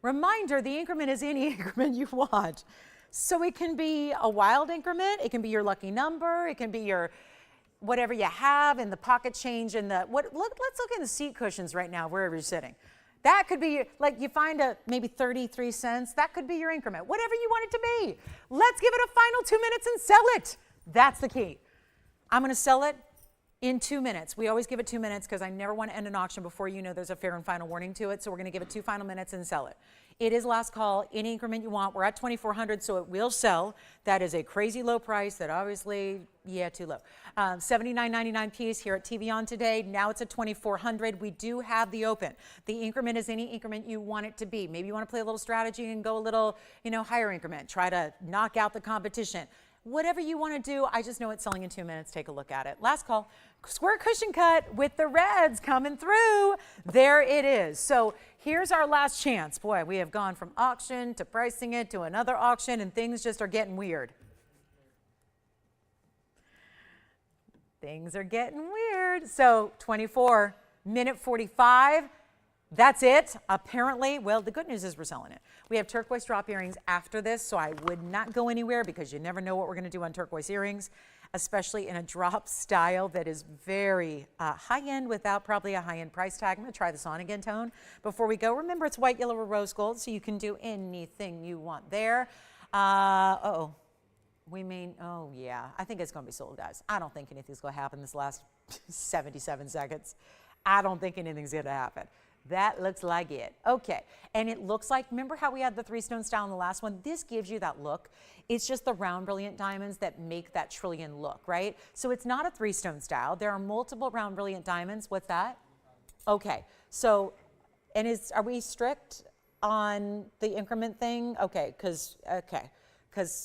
Reminder, the increment is any increment you want. So it can be a wild increment. It can be your lucky number. It can be your whatever you have in the pocket change and let's look in the seat cushions right now, wherever you're sitting. That could be, like you find maybe 33 cents. That could be your increment, whatever you want it to be. Let's give it a final 2 minutes and sell it. That's the key. I'm going to sell it in 2 minutes. We always give it 2 minutes because I never want to end an auction before you know there's a fair and final warning to it. So we're going to give it 2 final minutes and sell it. It is last call, any increment you want. We're at $2,400, so it will sell. That is a crazy low price that obviously, yeah, too low. $79.99 piece here at TVON today. Now it's at $2,400. We do have the open. The increment is any increment you want it to be. Maybe you want to play a little strategy and go a little, higher increment. Try to knock out the competition. Whatever you want to do, I just know it's selling in 2 minutes. Take a look at it. Last call, square cushion cut with the reds coming through. There it is. So here's our last chance. Boy, we have gone from auction to pricing it to another auction, and things just are getting weird. Things are getting weird. So 24, minute 45. That's it. Apparently, well, the good news is we're selling it. We have turquoise drop earrings after this, so I would not go anywhere because you never know what we're going to do on turquoise earrings, especially in a drop style that is very high-end without probably a high-end price tag. I'm going to try this on again, Tone, before we go. Remember, it's white, yellow, or rose gold, so you can do anything you want there. Oh, yeah, I think it's going to be sold, guys. I don't think anything's going to happen this last 77 seconds. I don't think anything's going to happen. That looks like it. Okay, and it looks like, remember how we had the 3-stone style in the last one? This gives you that look. It's just the round brilliant diamonds that make that trillion look, right? So it's not a 3-stone style. There are multiple round brilliant diamonds. What's that? Okay, so, and are we strict on the increment thing? Okay, because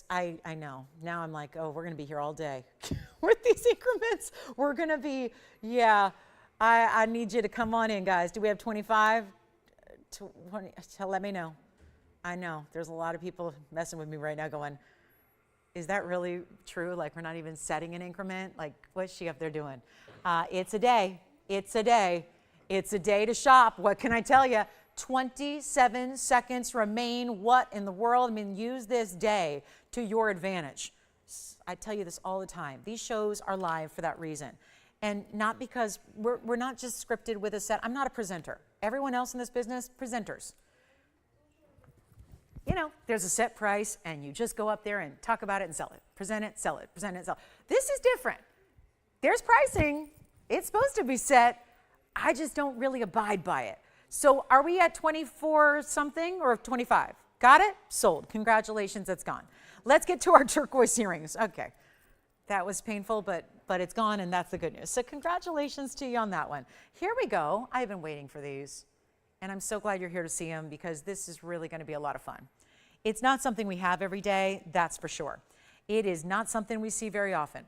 I know. Now I'm like, oh, we're going to be here all day with these increments. We're going to be, yeah. I need you to come on in, guys. Do we have 25? 20, let me know. I know there's a lot of people messing with me right now going, is that really true? Like, we're not even setting an increment? Like, what's she up there doing? It's a day. It's a day. It's a day to shop. What can I tell you? 27 seconds remain. What in the world? I mean, use this day to your advantage. I tell you this all the time. These shows are live for that reason. And not because we're not just scripted with a set. I'm not a presenter. Everyone else in this business, presenters. You know, there's a set price and you just go up there and talk about it and sell it. Present it, sell it, present it, sell it. This is different. There's pricing. It's supposed to be set. I just don't really abide by it. So are we at 24 something or 25? Got it? Sold. Congratulations, it's gone. Let's get to our turquoise earrings. Okay. That was painful, but it's gone, and that's the good news. So congratulations to you on that one. Here we go. I've been waiting for these, and I'm so glad you're here to see them because this is really going to be a lot of fun. It's not something we have every day, that's for sure. It is not something we see very often,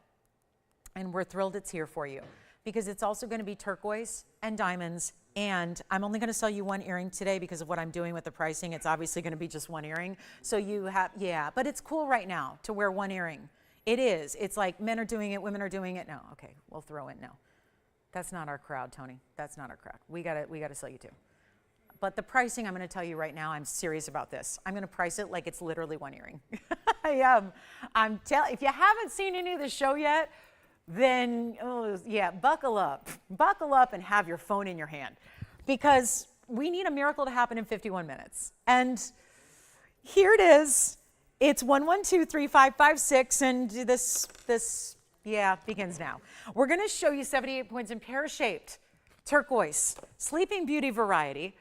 and we're thrilled it's here for you because it's also going to be turquoise and diamonds, and I'm only going to sell you one earring today because of what I'm doing with the pricing. It's obviously going to be just one earring, so you have, yeah, but it's cool right now to wear one earring. It is. It's like men are doing it, women are doing it. No, okay, we'll throw it. No, that's not our crowd, Tony. That's not our crowd. We gotta sell you two. But the pricing, I'm going to tell you right now. I'm serious about this. I'm going to price it like it's literally one earring. I am. If you haven't seen any of the show yet, then buckle up and have your phone in your hand, because we need a miracle to happen in 51 minutes. And here it is. It's 1123556, and this begins now. We're going to show you 78 points in pear-shaped turquoise Sleeping Beauty variety.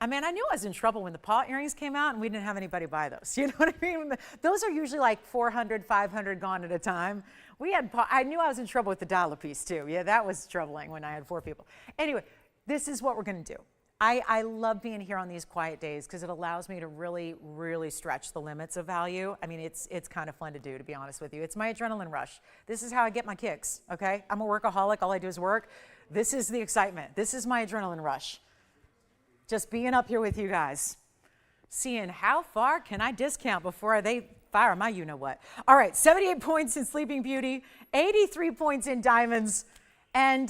I mean, I knew I was in trouble when the paw earrings came out and we didn't have anybody buy those. You know what I mean? Those are usually like 400, 500 gone at a time. I knew I was in trouble with the dollar piece too. Yeah, that was troubling when I had 4 people. Anyway, this is what we're going to do. I love being here on these quiet days because it allows me to really, really stretch the limits of value. I mean, it's kind of fun to do, to be honest with you. It's my adrenaline rush. This is how I get my kicks, okay? I'm a workaholic. All I do is work. This is the excitement. This is my adrenaline rush. Just being up here with you guys, seeing how far can I discount before they fire my you-know-what. All right, 78 points in Sleeping Beauty, 83 points in diamonds, and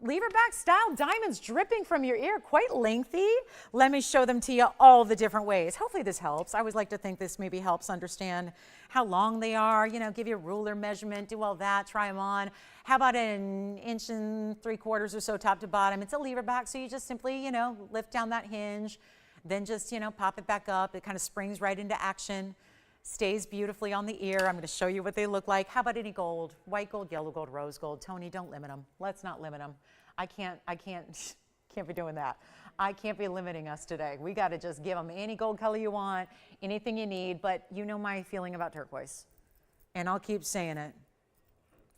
lever-back style diamonds dripping from your ear, quite lengthy. Let me show them to you all the different ways. Hopefully this helps. I always like to think this maybe helps understand how long they are, you know, give you a ruler measurement, do all that, try them on. How about an 1 3/4 inches or so top to bottom? It's a lever-back, so you just simply, you know, lift down that hinge, then just, you know, pop it back up. It kind of springs right into action. Stays beautifully on the ear. I'm going to show you what they look like. How about any gold? White gold, yellow gold, rose gold. Tony, don't limit them. Let's not limit them. I can't be doing that. I can't be limiting us today. We got to just give them any gold color you want, anything you need, but you know my feeling about turquoise. And I'll keep saying it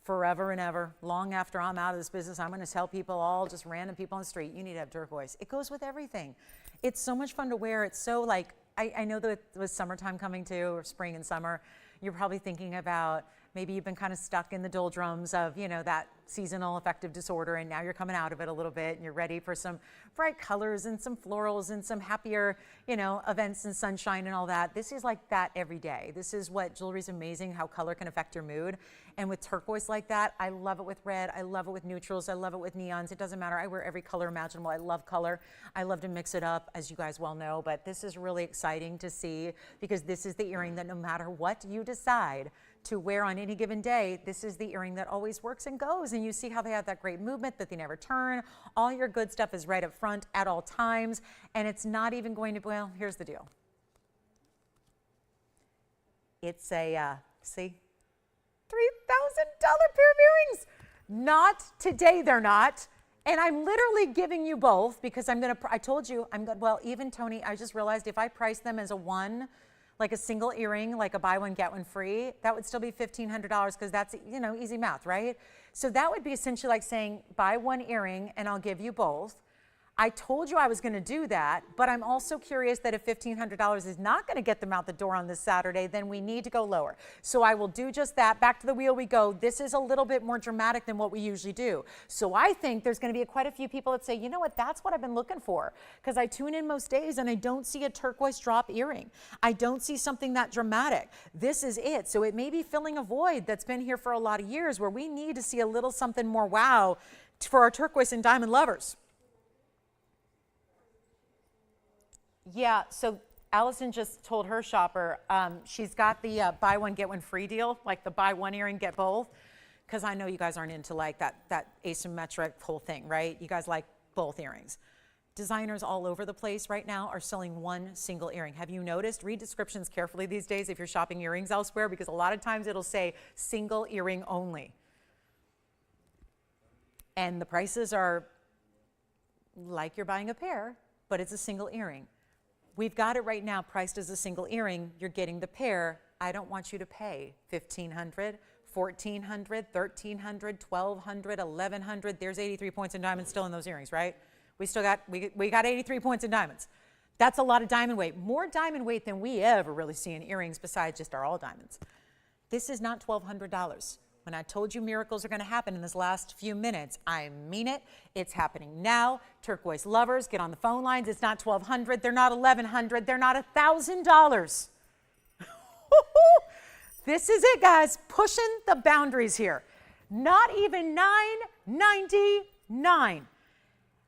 forever and ever. Long after I'm out of this business, I'm going to tell people, all just random people on the street, you need to have turquoise. It goes with everything. It's so much fun to wear. It's so like, I know that it was summertime coming too, or spring and summer. You're probably thinking about maybe you've been kind of stuck in the doldrums of, you know, that seasonal affective disorder, and now you're coming out of it a little bit and you're ready for some bright colors and some florals and some happier, you know, events and sunshine and all that. This is like that every day. This is what jewelry's amazing, how color can affect your mood. And with turquoise like that, I love it with red, I love it with neutrals, I love it with neons. It doesn't matter. I wear every color imaginable. I love color. I love to mix it up, as you guys well know, but this is really exciting to see because this is the earring that no matter what you decide to wear on any given day, this is the earring that always works and goes. And you see how they have that great movement, that they never turn. All your good stuff is right up front at all times. And it's not even going to, well, here's the deal. It's a, see, $3,000 pair of earrings. Not today, they're not. And I'm literally giving you both because I told you, well, even Tony, I just realized if I price them as a one, like a single earring, like a buy one, get one free, that would still be $1,500 because that's, you know, easy math, right? So that would be essentially like saying buy one earring and I'll give you both. I told you I was going to do that, but I'm also curious that if $1,500 is not going to get them out the door on this Saturday, then we need to go lower. So I will do just that. Back to the wheel we go. This is a little bit more dramatic than what we usually do. So I think there's going to be quite a few people that say, you know what, that's what I've been looking for. Because I tune in most days and I don't see a turquoise drop earring. I don't see something that dramatic. This is it. So it may be filling a void that's been here for a lot of years where we need to see a little something more wow for our turquoise and diamond lovers. Yeah, so Allison just told her shopper she's got the buy one, get one free deal, like the buy one earring, get both, because I know you guys aren't into like that asymmetric whole thing, right? You guys like both earrings. Designers all over the place right now are selling one single earring. Have you noticed? Read descriptions carefully these days if you're shopping earrings elsewhere, because a lot of times it'll say single earring only. And the prices are like you're buying a pair, but it's a single earring. We've got it right now priced as a single earring. You're getting the pair. I don't want you to pay $1,500, $1,400, $1,300, $1,200, $1,100. There's 83 points in diamonds still in those earrings, right? We got 83 points in diamonds. That's a lot of diamond weight. More diamond weight than we ever really see in earrings besides just our all diamonds. This is not $1,200. When I told you miracles are going to happen in this last few minutes, I mean it. It's happening now. Turquoise lovers, get on the phone lines. It's not $1,200. They're not $1,100. They're not $1,000. This is it, guys. Pushing the boundaries here. Not even $9.99.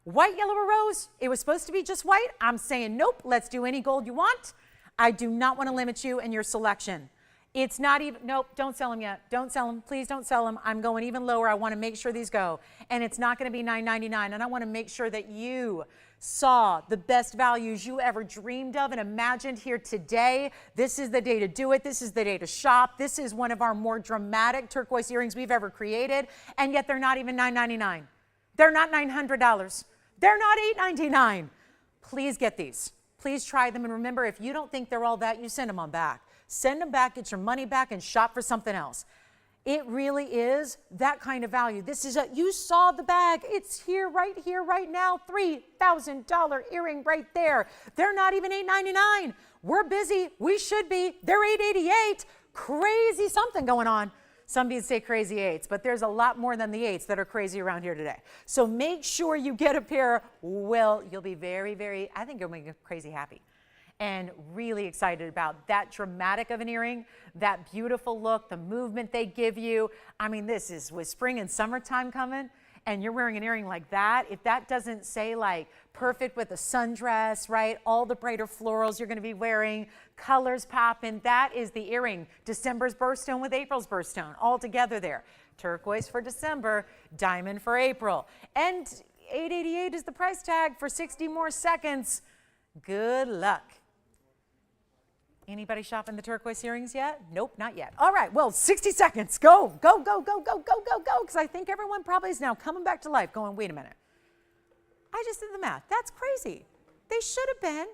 White, yellow, or rose? It was supposed to be just white. I'm saying nope. Let's do any gold you want. I do not want to limit you in your selection. It's not even, nope, don't sell them yet. Don't sell them. Please don't sell them. I'm going even lower. I want to make sure these go. And it's not going to be $9.99. And I want to make sure that you saw the best values you ever dreamed of and imagined here today. This is the day to do it. This is the day to shop. This is one of our more dramatic turquoise earrings we've ever created. And yet they're not even $9.99. They're not $900. They're not $8.99. Please get these. Please try them. And remember, if you don't think they're all that, you send them on back. Send them back, get your money back, and shop for something else. It really is that kind of value. This is you saw the bag. It's here, right now. $3,000 earring right there. They're not even $8.99. We're busy. We should be. They're $8.88. Crazy something going on. Some people say crazy eights, but there's a lot more than the eights that are crazy around here today. So make sure you get a pair. Well, you'll be very, very, I think you'll make you crazy happy. And really excited about that dramatic of an earring, that beautiful look, the movement they give you. I mean, this is with spring and summertime coming, and you're wearing an earring like that. If that doesn't say like perfect with a sundress, right? All the brighter florals you're going to be wearing, colors popping. That is the earring. December's birthstone with April's birthstone, all together there. Turquoise for December, diamond for April. And $888 is the price tag for 60 more seconds. Good luck. Anybody shopping the turquoise earrings yet? Nope, not yet. All right, well, 60 seconds. Go, go, go, go, go, go, go, go, because I think everyone probably is now coming back to life going, wait a minute. I just did the math. That's crazy. They should have been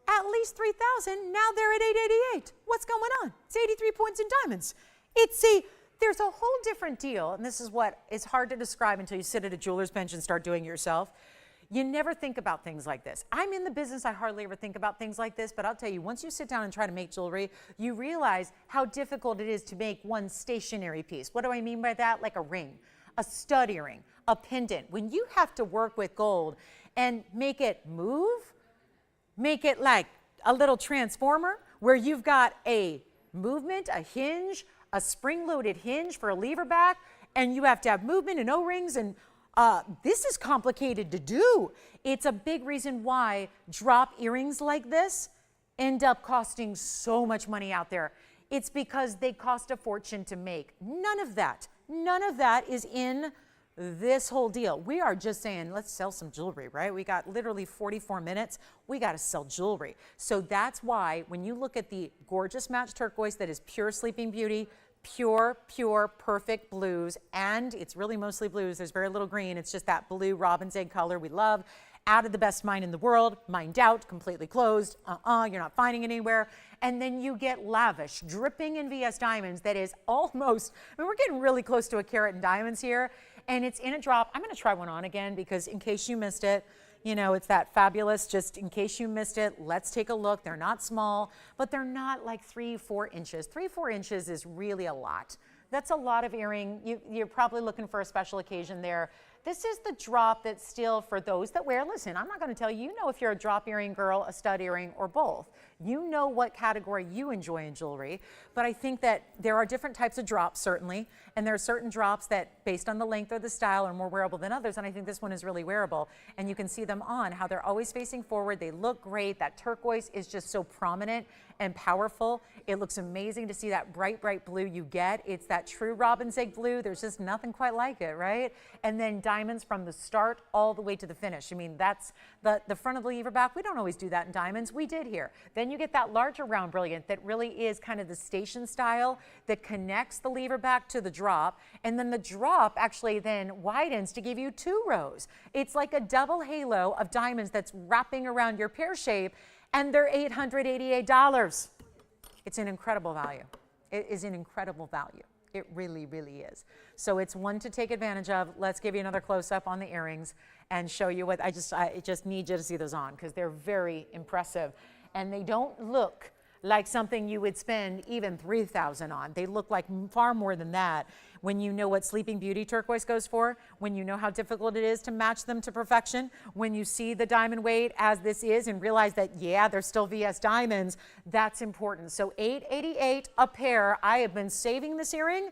at least 3,000. Now they're at 888. What's going on? It's 83 points in diamonds. There's a whole different deal, and this is what is hard to describe until you sit at a jeweler's bench and start doing it yourself. You never think about things like this. I'm in the business, I hardly ever think about things like this, but I'll tell you, once you sit down and try to make jewelry, you realize how difficult it is to make one stationary piece. What do I mean by that? Like a ring, a stud earring, a pendant. When you have to work with gold and make it move, make it like a little transformer where you've got a movement, a hinge, a spring-loaded hinge for a lever back, and you have to have movement and O-rings, and this is complicated to do. It's a big reason why drop earrings like this end up costing so much money out there. It's because they cost a fortune to make. None of that is in this whole deal. We are just saying, let's sell some jewelry, right? We got literally 44 minutes. We got to sell jewelry. So that's why when you look at the gorgeous match turquoise that is pure Sleeping Beauty, pure, perfect blues, and it's really mostly blues. There's very little green. It's just that blue robin's egg color we love. Out of the best mine in the world, mined out, completely closed. You're not finding it anywhere. And then you get lavish, dripping in VS diamonds that is almost, I mean, we're getting really close to a carat in diamonds here, and it's in a drop. I'm going to try one on again because in case you missed it, You know, it's that fabulous, just in case you missed it, let's take a look. They're not small, but they're not like 3-4 inches. 3-4 inches is really a lot. That's a lot of earring. You're probably looking for a special occasion there. This is the drop that's still for those that wear. Listen, I'm not going to tell you, you know if you're a drop earring girl, a stud earring, or both. You know what category you enjoy in jewelry. But I think that there are different types of drops, certainly. And there are certain drops that, based on the length or the style, are more wearable than others. And I think this one is really wearable. And you can see them on, how they're always facing forward. They look great. That turquoise is just so prominent and powerful. It looks amazing to see that bright, bright blue you get. It's that true robin's egg blue. There's just nothing quite like it, right? And then diamonds from the start all the way to the finish. I mean, that's the front of the lever back. We don't always do that in diamonds. We did here. Then you get that larger round brilliant that really is kind of the station style that connects the lever back to the drop. And then the drop actually then widens to give you 2 rows. It's like a double halo of diamonds that's wrapping around your pear shape, and they're $888. It's an incredible value. It is an incredible value. It really, really is. So it's one to take advantage of. Let's give you another close-up on the earrings and show you what I just need you to see those on, because they're very impressive. And they don't look like something you would spend even $3,000 on. They look like far more than that when you know what Sleeping Beauty turquoise goes for, when you know how difficult it is to match them to perfection, when you see the diamond weight as this is and realize that, yeah, they're still VS diamonds. That's important. So $888 a pair. I have been saving this earring,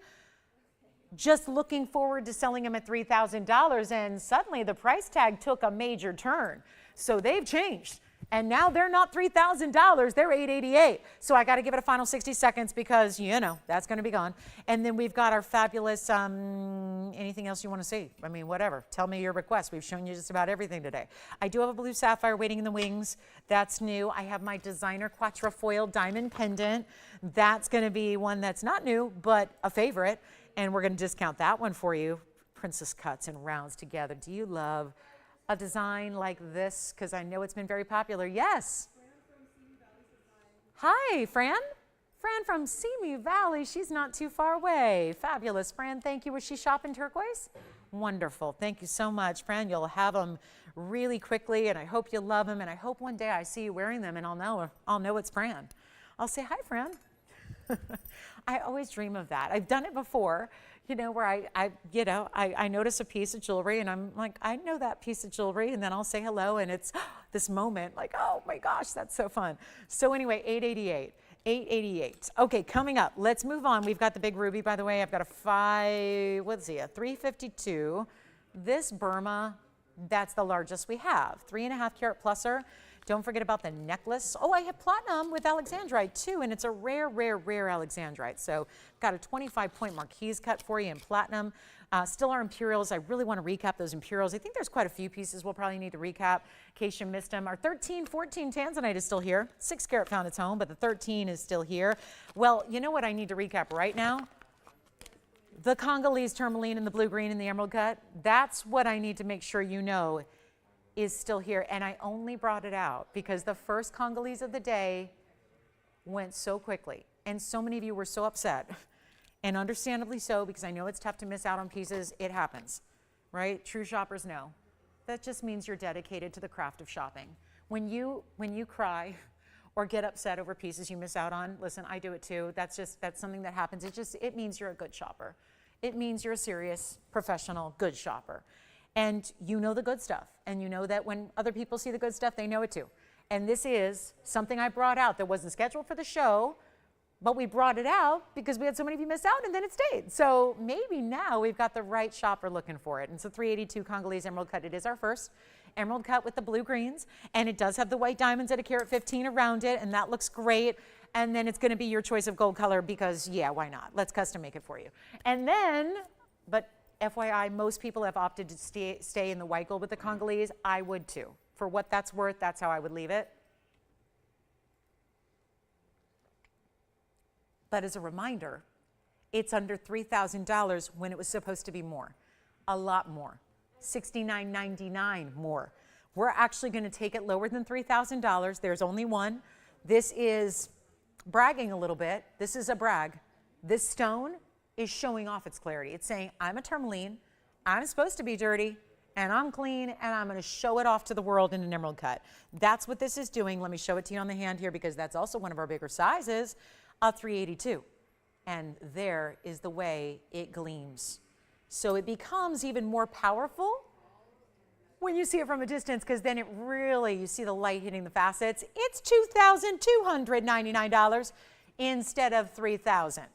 just looking forward to selling them at $3,000, and suddenly the price tag took a major turn. So they've changed. And now they're not $3,000, they're $888. So I got to give it a final 60 seconds because, you know, that's going to be gone. And then we've got our fabulous, anything else you want to see? I mean, whatever. Tell me your request. We've shown you just about everything today. I do have a blue sapphire waiting in the wings. That's new. I have my designer quatrefoil diamond pendant. That's going to be one that's not new, but a favorite. And we're going to discount that one for you. Princess cuts and rounds together. Do you love a design like this? Because I know it's been very popular. Yes. Hi, Fran. Fran from Simi Valley. She's not too far away. Fabulous. Fran, thank you. Was she shopping turquoise? Wonderful. Thank you so much, Fran. You'll have them really quickly, and I hope you love them, and I hope one day I see you wearing them, and I'll know it's Fran. I'll say, hi, Fran. I always dream of that. I've done it before, you know, where I notice a piece of jewelry and I'm like, I know that piece of jewelry, and then I'll say hello, and it's this moment like, oh my gosh, that's so fun. So anyway, $888. Okay, coming up, let's move on. We've got the big ruby, by the way. I've got a 352. This Burma, that's the largest we have. 3.5 carat pluser. Don't forget about the necklace. Oh, I have platinum with alexandrite too, and it's a rare, rare, rare alexandrite. So got a 25-point marquise cut for you in platinum. Still our Imperials. I really want to recap those Imperials. I think there's quite a few pieces we'll probably need to recap in case you missed them. Our 1314 Tanzanite is still here. 6 carat found its home, but the 13 is still here. Well, you know what I need to recap right now? The Congolese tourmaline and the blue-green and the emerald cut. That's what I need to make sure you know is still here. And I only brought it out because the first Congolese of the day went so quickly. And so many of you were so upset, and understandably so, because I know it's tough to miss out on pieces. It happens, right? True shoppers know. That just means you're dedicated to the craft of shopping. When you cry or get upset over pieces you miss out on, listen, I do it too. That's something that happens. It means you're a good shopper. It means you're a serious, professional, good shopper. And you know the good stuff. And you know that when other people see the good stuff, they know it too. And this is something I brought out that wasn't scheduled for the show, but we brought it out because we had so many of you miss out, and then it stayed. So maybe now we've got the right shopper looking for it. And so 382 Congolese emerald cut. It is our first emerald cut with the blue greens, and it does have the white diamonds at 1.15 carat around it, and that looks great. And then it's going to be your choice of gold color because, yeah, why not? Let's custom make it for you. And then, but FYI, most people have opted to stay in the white gold with the Congolese. I would too. For what that's worth, that's how I would leave it. But as a reminder, it's under $3,000 when it was supposed to be more. A lot more. $69.99 more. We're actually going to take it lower than $3,000. There's only one. This is bragging a little bit. This is a brag. This stone is showing off its clarity. It's saying, I'm a tourmaline, I'm supposed to be dirty, and I'm clean, and I'm going to show it off to the world in an emerald cut. That's what this is doing. Let me show it to you on the hand here because that's also one of our bigger sizes, a 382. And there is the way it gleams. So it becomes even more powerful when you see it from a distance, because then it really, you see the light hitting the facets. It's $2,299 instead of $3,000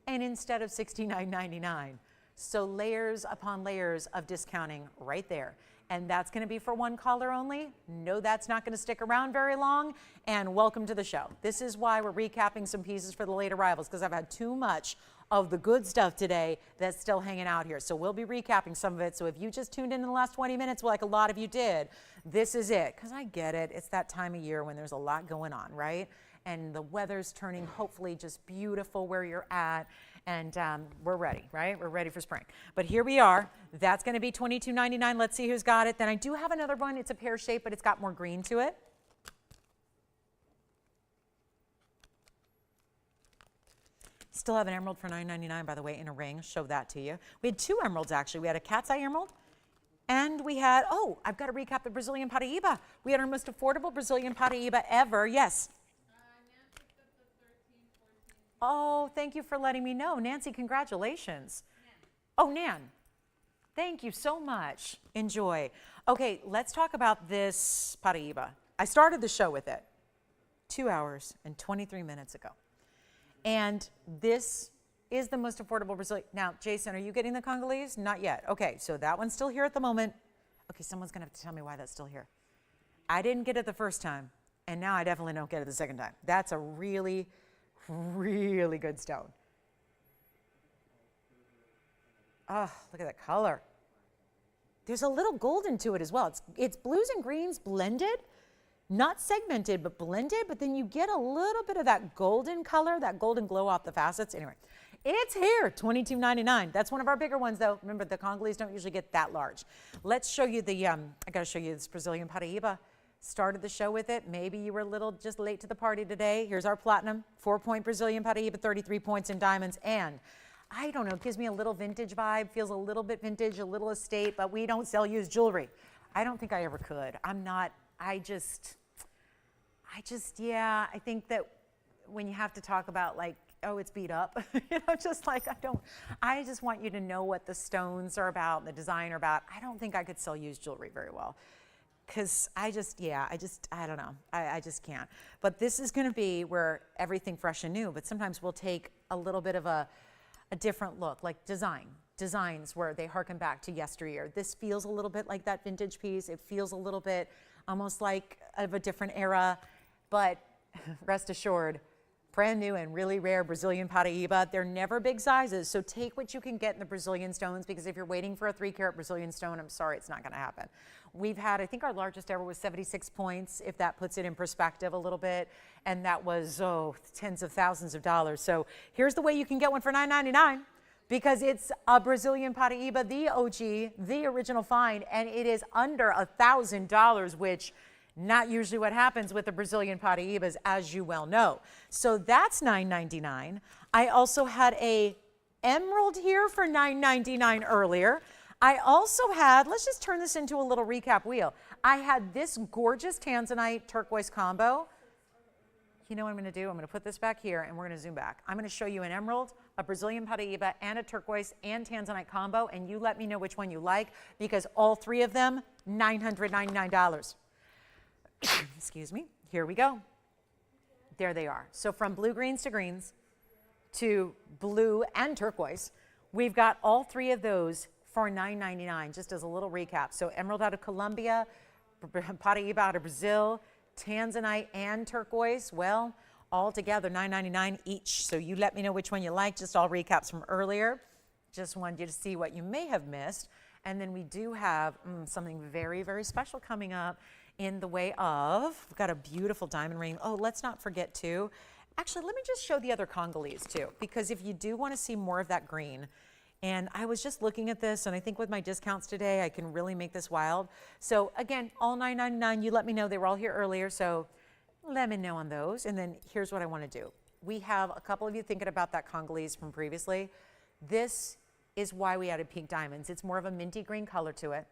and instead of $69.99. So layers upon layers of discounting right there. And that's going to be for one caller only. No, that's not going to stick around very long. And welcome to the show. This is why we're recapping some pieces for the late arrivals, because I've had too much of the good stuff today that's still hanging out here. So we'll be recapping some of it. So if you just tuned in the last 20 minutes, like a lot of you did, this is it. Because I get it. It's that time of year when there's a lot going on, right? And the weather's turning hopefully just beautiful where you're at. And we're ready, right? We're ready for spring. But here we are. That's going to be $22.99. Let's see who's got it. Then I do have another one. It's a pear shape, but it's got more green to it. Still have an emerald for $9.99, by the way, in a ring. Show that to you. We had two emeralds, actually. We had a cat's eye emerald, and we had, oh, I've got to recap the Brazilian paraiba. We had our most affordable Brazilian paraiba ever. Yes. Oh, thank you for letting me know. Nancy, congratulations. Oh, Nan, thank you so much. Enjoy. Okay, let's talk about this paraiba. I started the show with it 2 hours and 23 minutes ago. And this is the most affordable Brazilian. Now, Jason, are you getting the Congolese? Not yet. Okay, so that one's still here at the moment. Okay, someone's going to have to tell me why that's still here. I didn't get it the first time, and now I definitely don't get it the second time. That's a really, really good stone. Oh, look at that color. There's a little golden to it as well. It's blues and greens blended. Not segmented, but blended, but then you get a little bit of that golden color, that golden glow off the facets. Anyway, it's here, $22.99. That's one of our bigger ones, though. Remember, the Congolese don't usually get that large. Let's show you the, I got to show you this Brazilian paraiba. Started the show with it. Maybe you were a little just late to the party today. Here's our platinum, 4-point Brazilian paraiba, 33 points in diamonds, and I don't know, it gives me a little vintage vibe, feels a little bit vintage, a little estate, but we don't sell used jewelry. I don't think I ever could. I'm not. I just, yeah, I think that when you have to talk about like, oh, it's beat up, just like, I just want you to know what the stones are about, the design are about. I don't think I could sell used jewelry very well because I don't know. I just can't. But this is going to be where everything fresh and new, but sometimes we'll take a little bit of a different look, like designs where they harken back to yesteryear. This feels a little bit like that vintage piece. It feels a little bit almost like of a different era, but rest assured, brand new and really rare Brazilian paraiba. They're never big sizes, so take what you can get in the Brazilian stones, because if you're waiting for a 3-carat Brazilian stone, I'm sorry, it's not going to happen. We've had, I think our largest ever was 76 points, if that puts it in perspective a little bit, and that was, tens of thousands of dollars. So here's the way you can get one for $9.99. Because it's a Brazilian paraiba, the OG, the original find, and it is under $1,000, which not usually what happens with the Brazilian paraibas, as you well know. So that's $9.99. I also had a emerald here for $9.99 earlier. I also had, let's just turn this into a little recap wheel. I had this gorgeous Tanzanite turquoise combo. You know what I'm going to do? I'm going to put this back here, and we're going to zoom back. I'm going to show you an emerald, a Brazilian paraiba, and a turquoise and Tanzanite combo, and you let me know which one you like, because all three of them, $999. Excuse me. Here we go. There they are. So from blue greens to greens to blue and turquoise, we've got all three of those for $9.99, just as a little recap. So emerald out of Colombia, paraiba out of Brazil, Tanzanite and turquoise, well, all together $9.99 each. So you let me know which one you like, just all recaps from earlier. Just wanted you to see what you may have missed. And then we do have something very, very special coming up in the way of, we've got a beautiful diamond ring. Oh, let's not forget too. Actually, let me just show the other Congolese too, because if you do want to see more of that green, and I was just looking at this, and I think with my discounts today, I can really make this wild. So again, all $9.99, you let me know. They were all here earlier, so let me know on those. And then here's what I want to do. We have a couple of you thinking about that Congolese from previously. This is why we added pink diamonds. It's more of a minty green color to it.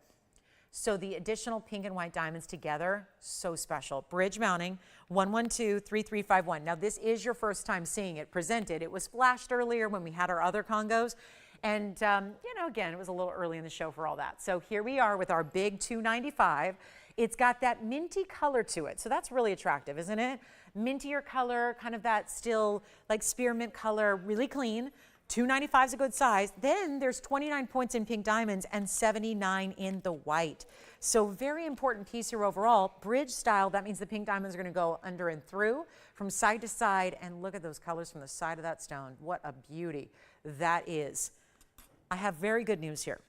So the additional pink and white diamonds together, so special. Bridge mounting, 112-3351. Now this is your first time seeing it presented. It was flashed earlier when we had our other Congos. And, you know, again, it was a little early in the show for all that. So here we are with our big 295. It's got that minty color to it. So that's really attractive, isn't it? Mintier color, kind of that still like spearmint color, really clean. 295 is a good size. Then there's 29 points in pink diamonds and 79 in the white. So very important piece here overall. Bridge style, that means the pink diamonds are going to go under and through from side to side. And look at those colors from the side of that stone. What a beauty that is. I have very good news here.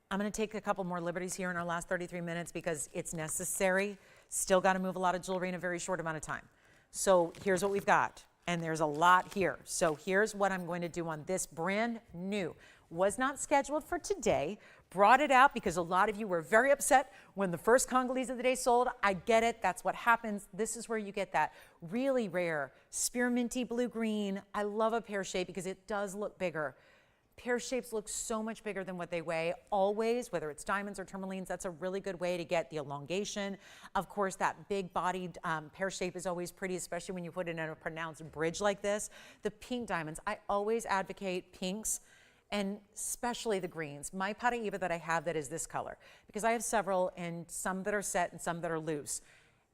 I'm going to take a couple more liberties here in our last 33 minutes because it's necessary. Still got to move a lot of jewelry in a very short amount of time. So here's what we've got. And there's a lot here. So here's what I'm going to do on this brand new. Was not scheduled for today. Brought it out because a lot of you were very upset when the first Congolese of the day sold. I get it. That's what happens. This is where you get that really rare spearminty blue-green. I love a pear shape because it does look bigger. Pear shapes look so much bigger than what they weigh always, whether it's diamonds or tourmalines. That's a really good way to get the elongation. Of course, that big bodied pear shape is always pretty, especially when you put it in a pronounced bridge like this. The pink diamonds, I always advocate pinks and especially the greens. My paraiba that I have that is this color, because I have several and some that are set and some that are loose.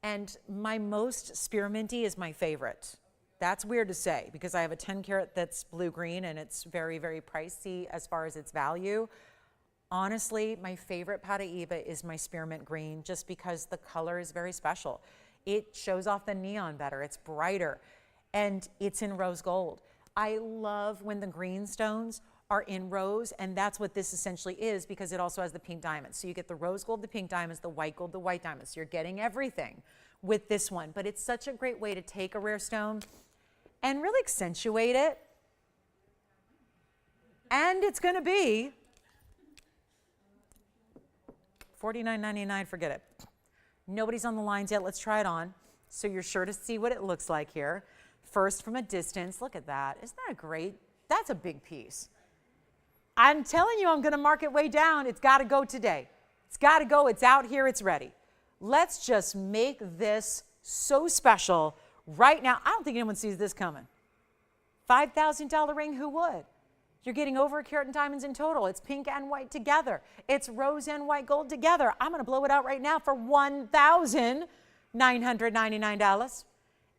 And my most spearminty is my favorite. That's weird to say because I have a 10 karat that's blue-green and it's very, very pricey as far as its value. Honestly, my favorite paraiba is my spearmint green just because the color is very special. It shows off the neon better, it's brighter, and it's in rose gold. I love when the green stones are in rose, and that's what this essentially is because it also has the pink diamonds. So you get the rose gold, the pink diamonds, the white gold, the white diamonds. So you're getting everything with this one, but it's such a great way to take a rare stone and really accentuate it. And it's going to be $49.99, forget it. Nobody's on the lines yet. Let's try it on. So you're sure to see what it looks like here. First from a distance, look at that. Isn't that great? That's a big piece. I'm telling you, I'm going to mark it way down. It's got to go today. It's got to go. It's out here. It's ready. Let's just make this so special right now. I don't think anyone sees this coming. $5,000 ring, who would? You're getting over a carat in diamonds in total. It's pink and white together. It's rose and white gold together. I'm going to blow it out right now for $1,999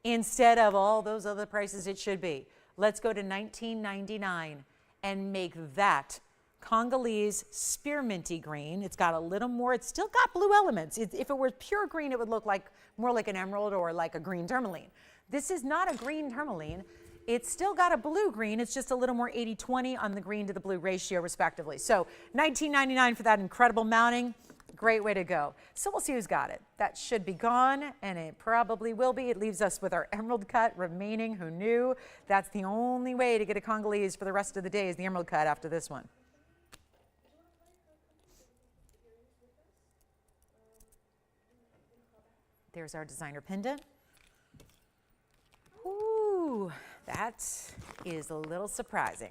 instead of all those other prices it should be. Let's go to $19.99 and make that Congolese spearminty green. It's got a little more, it's still got blue elements. If it were pure green, it would look like more like an emerald or like a green tourmaline. This is not a green tourmaline. It's still got a blue green. It's just a little more 80-20 on the green to the blue ratio respectively. So $19.99 for that incredible mounting. Great way to go. So we'll see who's got it. That should be gone, and it probably will be. It leaves us with our emerald cut remaining. Who knew? That's the only way to get a Congolese for the rest of the day is the emerald cut after this one. There's our designer pendant. Ooh, that is a little surprising.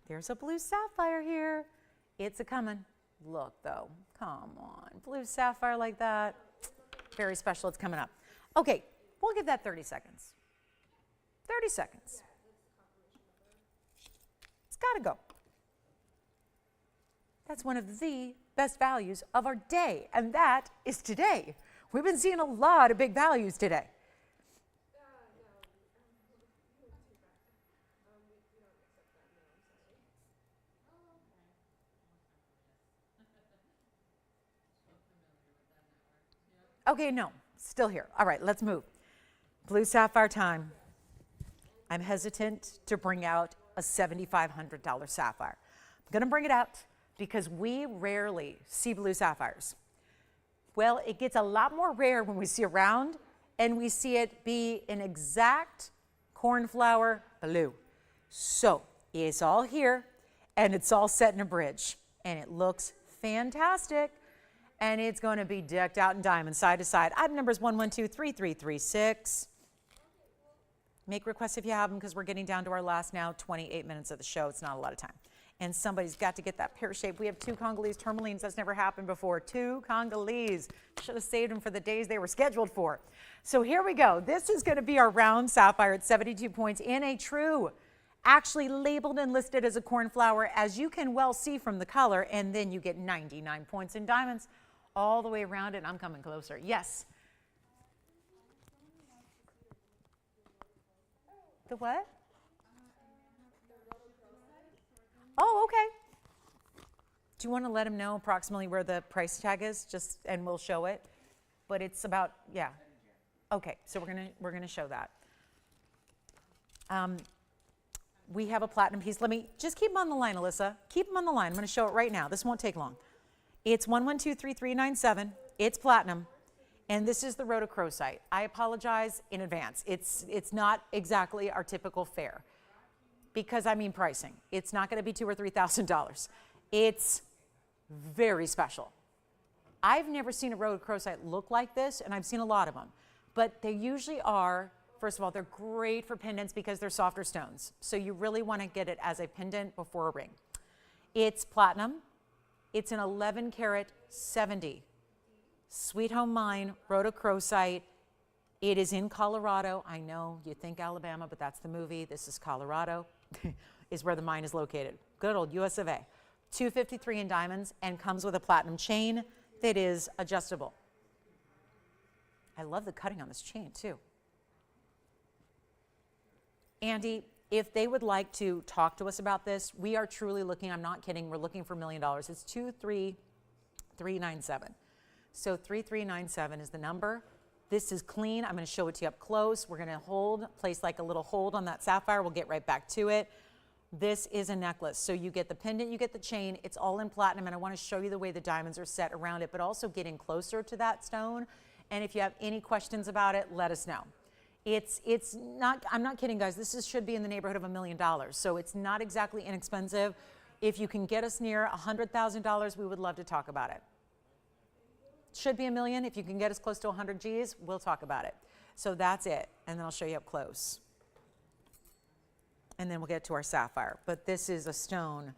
There's a blue sapphire here. It's a coming. Look though, come on. Blue sapphire like that. Very special, it's coming up. Okay, we'll give that 30 seconds. 30 seconds. It's gotta go. That's one of the best values of our day, and that is today. We've been seeing a lot of big values today. Okay, no, still here. All right, let's move. Blue sapphire time. I'm hesitant to bring out a $7,500 sapphire. I'm gonna bring it out because we rarely see blue sapphires. Well, it gets a lot more rare when we see a round and we see it be an exact cornflower blue. So it's all here and it's all set in a bridge and it looks fantastic. And it's going to be decked out in diamonds side to side. Item number is 112-3336. Make requests if you have them, because we're getting down to our last now 28 minutes of the show. It's not a lot of time. And somebody's got to get that pear shape. We have 2 Congolese tourmalines. That's never happened before. 2 Congolese. Should have saved them for the days they were scheduled for. So here we go. This is going to be our round sapphire at 72 points in a true, actually labeled and listed as a cornflower, as you can well see from the color. And then you get 99 points in diamonds all the way around it. I'm coming closer. Yes. The what? Oh, okay. Do you want to let them know approximately where the price tag is, and we'll show it? But it's about, yeah. Okay, so we're gonna show that. We have a platinum piece. Let me just keep them on the line, Alyssa. Keep them on the line. I'm going to show it right now. This won't take long. It's 1123,397. It's platinum. And this is the rhodochrosite. I apologize in advance. It's not exactly our typical fare, because I mean pricing. It's not going to be $2,000 or $3,000. It's very special. I've never seen a rhodochrosite look like this, and I've seen a lot of them. But they usually are, first of all, they're great for pendants because they're softer stones. So you really want to get it as a pendant before a ring. It's platinum. It's an 11 karat 70. Sweet Home Mine, rhodochrosite. It is in Colorado. I know you think Alabama, but that's the movie. This is Colorado, is where the mine is located. Good old US of A. $253 in diamonds, and comes with a platinum chain that is adjustable. I love the cutting on this chain too. Andy, if they would like to talk to us about this, we are truly looking, I'm not kidding, we're looking for $1 million. It's 23397. So 3397 is the number. This is clean. I'm going to show it to you up close. We're going to place like a little hold on that sapphire. We'll get right back to it. This is a necklace. So you get the pendant, you get the chain. It's all in platinum, and I want to show you the way the diamonds are set around it, but also getting closer to that stone. And if you have any questions about it, let us know. It's not, I'm not kidding, guys. This should be in the neighborhood of $1 million. So it's not exactly inexpensive. If you can get us near $100,000, we would love to talk about it. Should be $1 million. If you can get us close to 100 G's, we'll talk about it. So that's it. And then I'll show you up close. And then we'll get to our sapphire. But this is a stone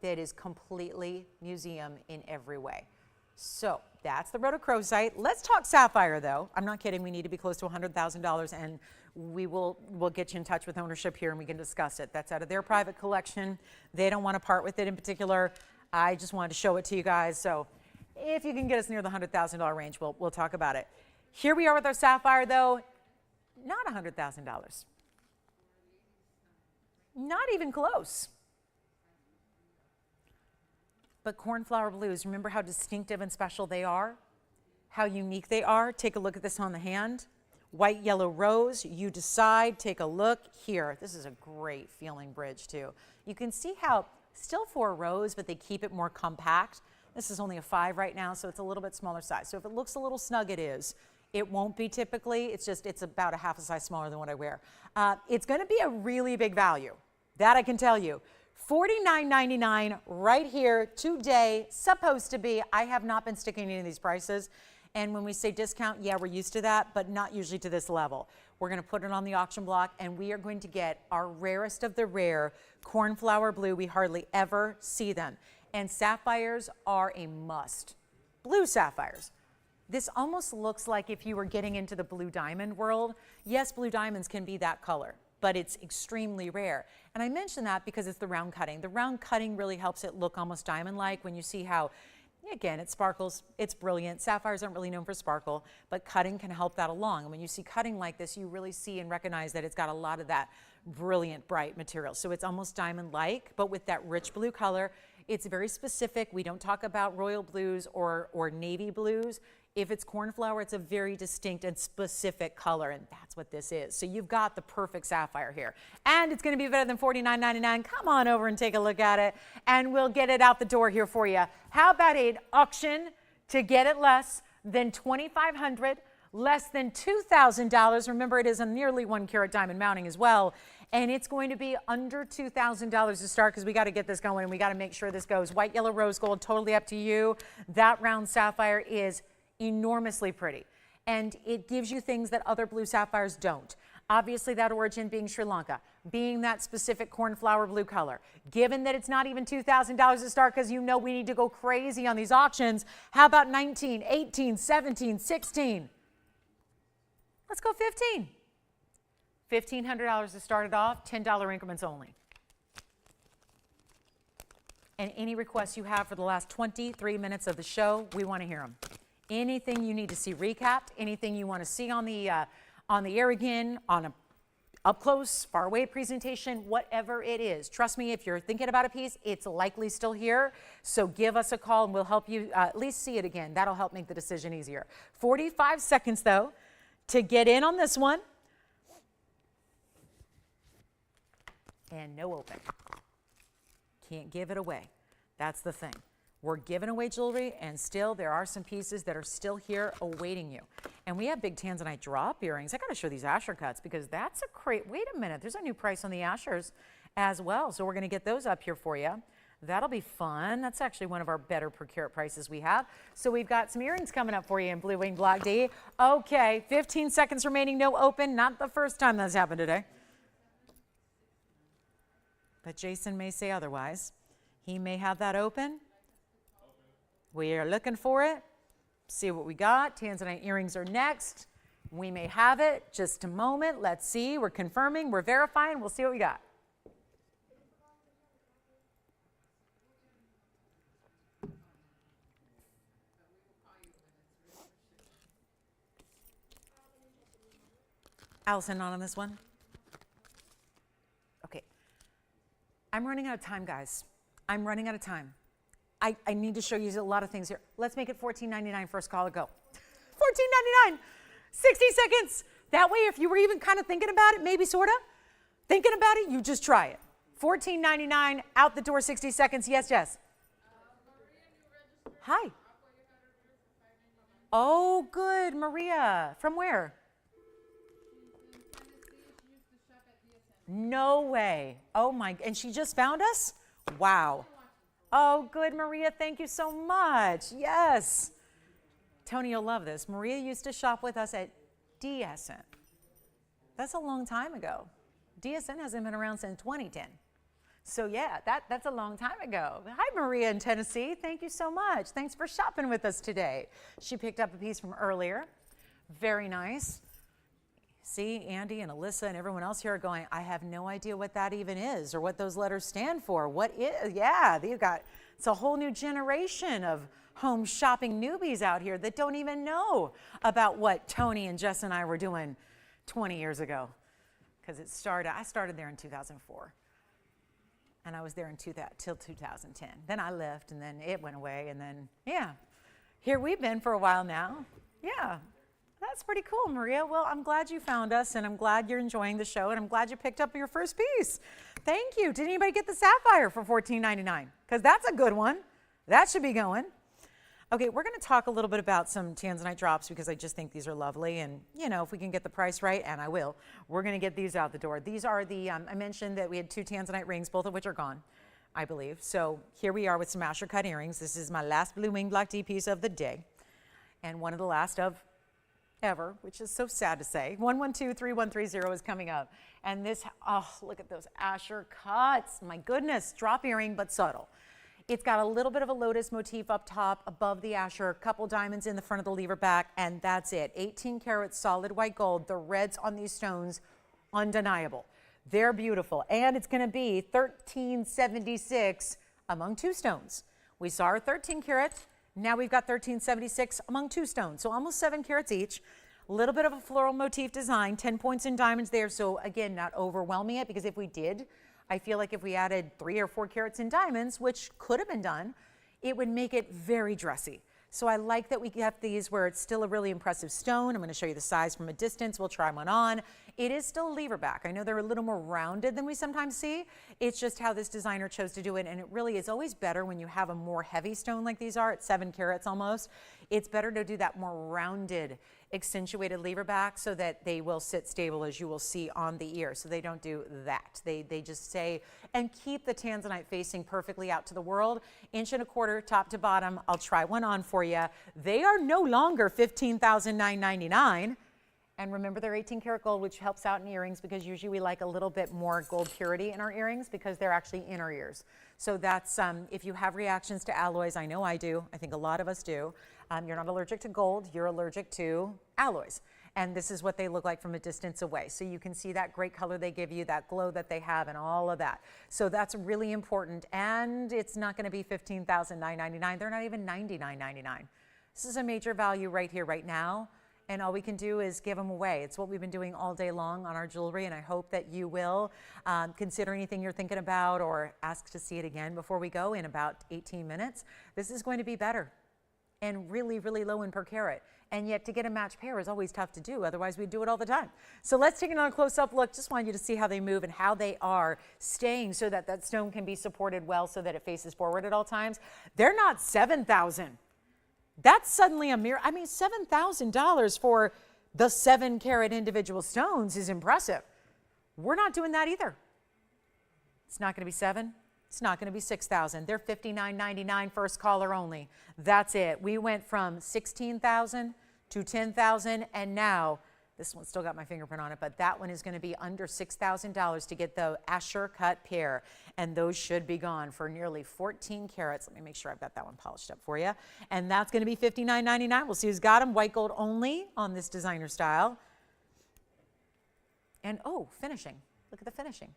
that is completely museum in every way. So that's the rhodochrosite. Let's talk sapphire, though. I'm not kidding. We need to be close to $100,000, and we'll get you in touch with ownership here, and we can discuss it. That's out of their private collection. They don't want to part with it in particular. I just wanted to show it to you guys. So if you can get us near the $100,000 range, we'll talk about it. Here we are with our sapphire, though. Not $100,000. Not even close. But cornflower blues, remember how distinctive and special they are? How unique they are? Take a look at this on the hand. White, yellow, rose, you decide. Take a look here. This is a great feeling bridge, too. You can see how, still 4 rows, but they keep it more compact. This is only a 5 right now, so it's a little bit smaller size. So if it looks a little snug, it is. It won't be typically. It's about a half a size smaller than what I wear. It's going to be a really big value. That I can tell you. $49.99 right here today, supposed to be. I have not been sticking any of these prices. And when we say discount, yeah, we're used to that, but not usually to this level. We're going to put it on the auction block, and we are going to get our rarest of the rare cornflower blue. We hardly ever see them. And sapphires are a must. Blue sapphires. This almost looks like if you were getting into the blue diamond world. Yes, blue diamonds can be that color, but it's extremely rare. And I mention that because it's the round cutting. The round cutting really helps it look almost diamond-like when you see how, again, it sparkles, it's brilliant. Sapphires aren't really known for sparkle, but cutting can help that along. And when you see cutting like this, you really see and recognize that it's got a lot of that brilliant, bright material. So it's almost diamond-like, but with that rich blue color. It's very specific. We don't talk about royal blues or navy blues. If it's cornflower, it's a very distinct and specific color, and that's what this is. So you've got the perfect sapphire here. And it's going to be better than $49.99. Come on over and take a look at it, and we'll get it out the door here for you. How about an auction to get it less than $2,500, less than $2,000? Remember, it is a nearly 1 carat diamond mounting as well. And it's going to be under $2,000 to start because we got to get this going and we got to make sure this goes. White, yellow, rose gold, totally up to you. That round sapphire is enormously pretty. And it gives you things that other blue sapphires don't. Obviously that origin being Sri Lanka, being that specific cornflower blue color. Given that it's not even $2,000 to start because you know we need to go crazy on these auctions, how about 19, 18, 17, 16? Let's go 15. $1,500 to start it off, $10 increments only. And any requests you have for the last 23 minutes of the show, we want to hear them. Anything you need to see recapped, anything you want to see on the air again, on a up close, far away presentation, whatever it is. Trust me, if you're thinking about a piece, it's likely still here. So give us a call and we'll help you at least see it again. That'll help make the decision easier. 45 seconds though to get in on this one. And no open. Can't give it away. That's the thing. We're giving away jewelry, and still there are some pieces that are still here awaiting you. And we have big Tanzanite drop earrings. I got to show these Ascher cuts because that's a great, wait a minute, there's a new price on the Aschers as well. So we're going to get those up here for you. That'll be fun. That's actually one of our better per carat prices we have. So we've got some earrings coming up for you in Blue Wing Block D. Okay, 15 seconds remaining, no open. Not the first time that's happened today. But Jason may say otherwise. He may have that open. We are looking for it. See what we got. Tanzanite earrings are next. We may have it. Just a moment. Let's see. We're confirming. We're verifying. We'll see what we got. Allison, not on this one? Okay. I'm running out of time, guys. I'm running out of time. I need to show you a lot of things here. Let's make it $14.99 first call to go. $14.99, 60 seconds. That way, if you were even kind of thinking about it, maybe sort of, thinking about it, you just try it. $14.99, out the door, 60 seconds. Yes, Jess. Hi. Oh, good, Maria. From where? No way. Oh my, and she just found us? Wow. Oh, good, Maria. Thank you so much. Yes. Tony, you'll love this. Maria used to shop with us at DSN. That's a long time ago. DSN hasn't been around since 2010. So yeah, that's a long time ago. Hi, Maria in Tennessee. Thank you so much. Thanks for shopping with us today. She picked up a piece from earlier. Very nice. See, Andy and Alyssa and everyone else here are going, I have no idea what that even is or what those letters stand for. What is, yeah, it's a whole new generation of home shopping newbies out here that don't even know about what Tony and Jess and I were doing 20 years ago. Because I started there in 2004. And I was there till 2010. Then I left and then it went away and then, yeah. Here we've been for a while now. Yeah. That's pretty cool, Maria. Well, I'm glad you found us, and I'm glad you're enjoying the show, and I'm glad you picked up your first piece. Thank you. Did anybody get the sapphire for $14.99? Because that's a good one. That should be going. Okay, we're going to talk a little bit about some Tanzanite drops because I just think these are lovely, and, you know, if we can get the price right, and I will, we're going to get these out the door. These are the, I mentioned that we had 2 Tanzanite rings, both of which are gone, I believe. So here we are with some Ascher cut earrings. This is my last Blue Wing Block D piece of the day, and one of the last of ever, which is so sad to say. 112-3130 is coming up. And this, oh, look at those Ascher cuts. My goodness, drop earring, but subtle. It's got a little bit of a lotus motif up top above the Ascher, a couple diamonds in the front of the lever back, and that's it. 18 karat solid white gold. The reds on these stones, undeniable. They're beautiful. And it's going to be $13.76 among 2 stones. We saw our 13 karat. Now we've got $13.76 among 2 stones, so almost 7 carats each. A little bit of a floral motif design, 10 points in diamonds there, so again, not overwhelming it, because if we did, I feel like if we added 3 or 4 carats in diamonds, which could have been done, it would make it very dressy. So I like that we have these where it's still a really impressive stone. I'm going to show you the size from a distance. We'll try one on. It is still a lever back. I know they're a little more rounded than we sometimes see. It's just how this designer chose to do it, and it really is always better when you have a more heavy stone like these are at 7 carats almost. It's better to do that more rounded, accentuated lever back so that they will sit stable, as you will see on the ear. So they don't do that. They just say, and keep the Tanzanite facing perfectly out to the world. 1.25 inch top to bottom. I'll try one on for you. They are no longer $15,999. And remember, they're 18 karat gold, which helps out in earrings because usually we like a little bit more gold purity in our earrings because they're actually in our ears. So that's, if you have reactions to alloys, I know I do, I think a lot of us do. You're not allergic to gold, you're allergic to alloys. And this is what they look like from a distance away. So you can see that great color they give you, that glow that they have, and all of that. So that's really important. And it's not going to be $15,999. They're not even $99.99. This is a major value right here, right now. And all we can do is give them away. It's what we've been doing all day long on our jewelry, and I hope that you will consider anything you're thinking about or ask to see it again before we go in about 18 minutes. This is going to be better and really, really low in per carat. And yet to get a matched pair is always tough to do. Otherwise, we do it all the time. So let's take another close-up look. Just want you to see how they move and how they are staying so that that stone can be supported well so that it faces forward at all times. They're not $7,000. That's suddenly a mirror. I mean, $7,000 for the 7 carat individual stones is impressive. We're not doing that either. It's not going to be 7. It's not going to be 6,000. They're $59.99 first caller only. That's it. We went from 16,000 to 10,000, and now this one's still got my fingerprint on it, but that one is going to be under $6,000 to get the Ascher cut pair, and those should be gone for nearly 14 carats. Let me make sure I've got that one polished up for you. And that's going to be $59.99. We'll see who's got them. White gold only on this designer style. And oh, finishing. Look at the finishing.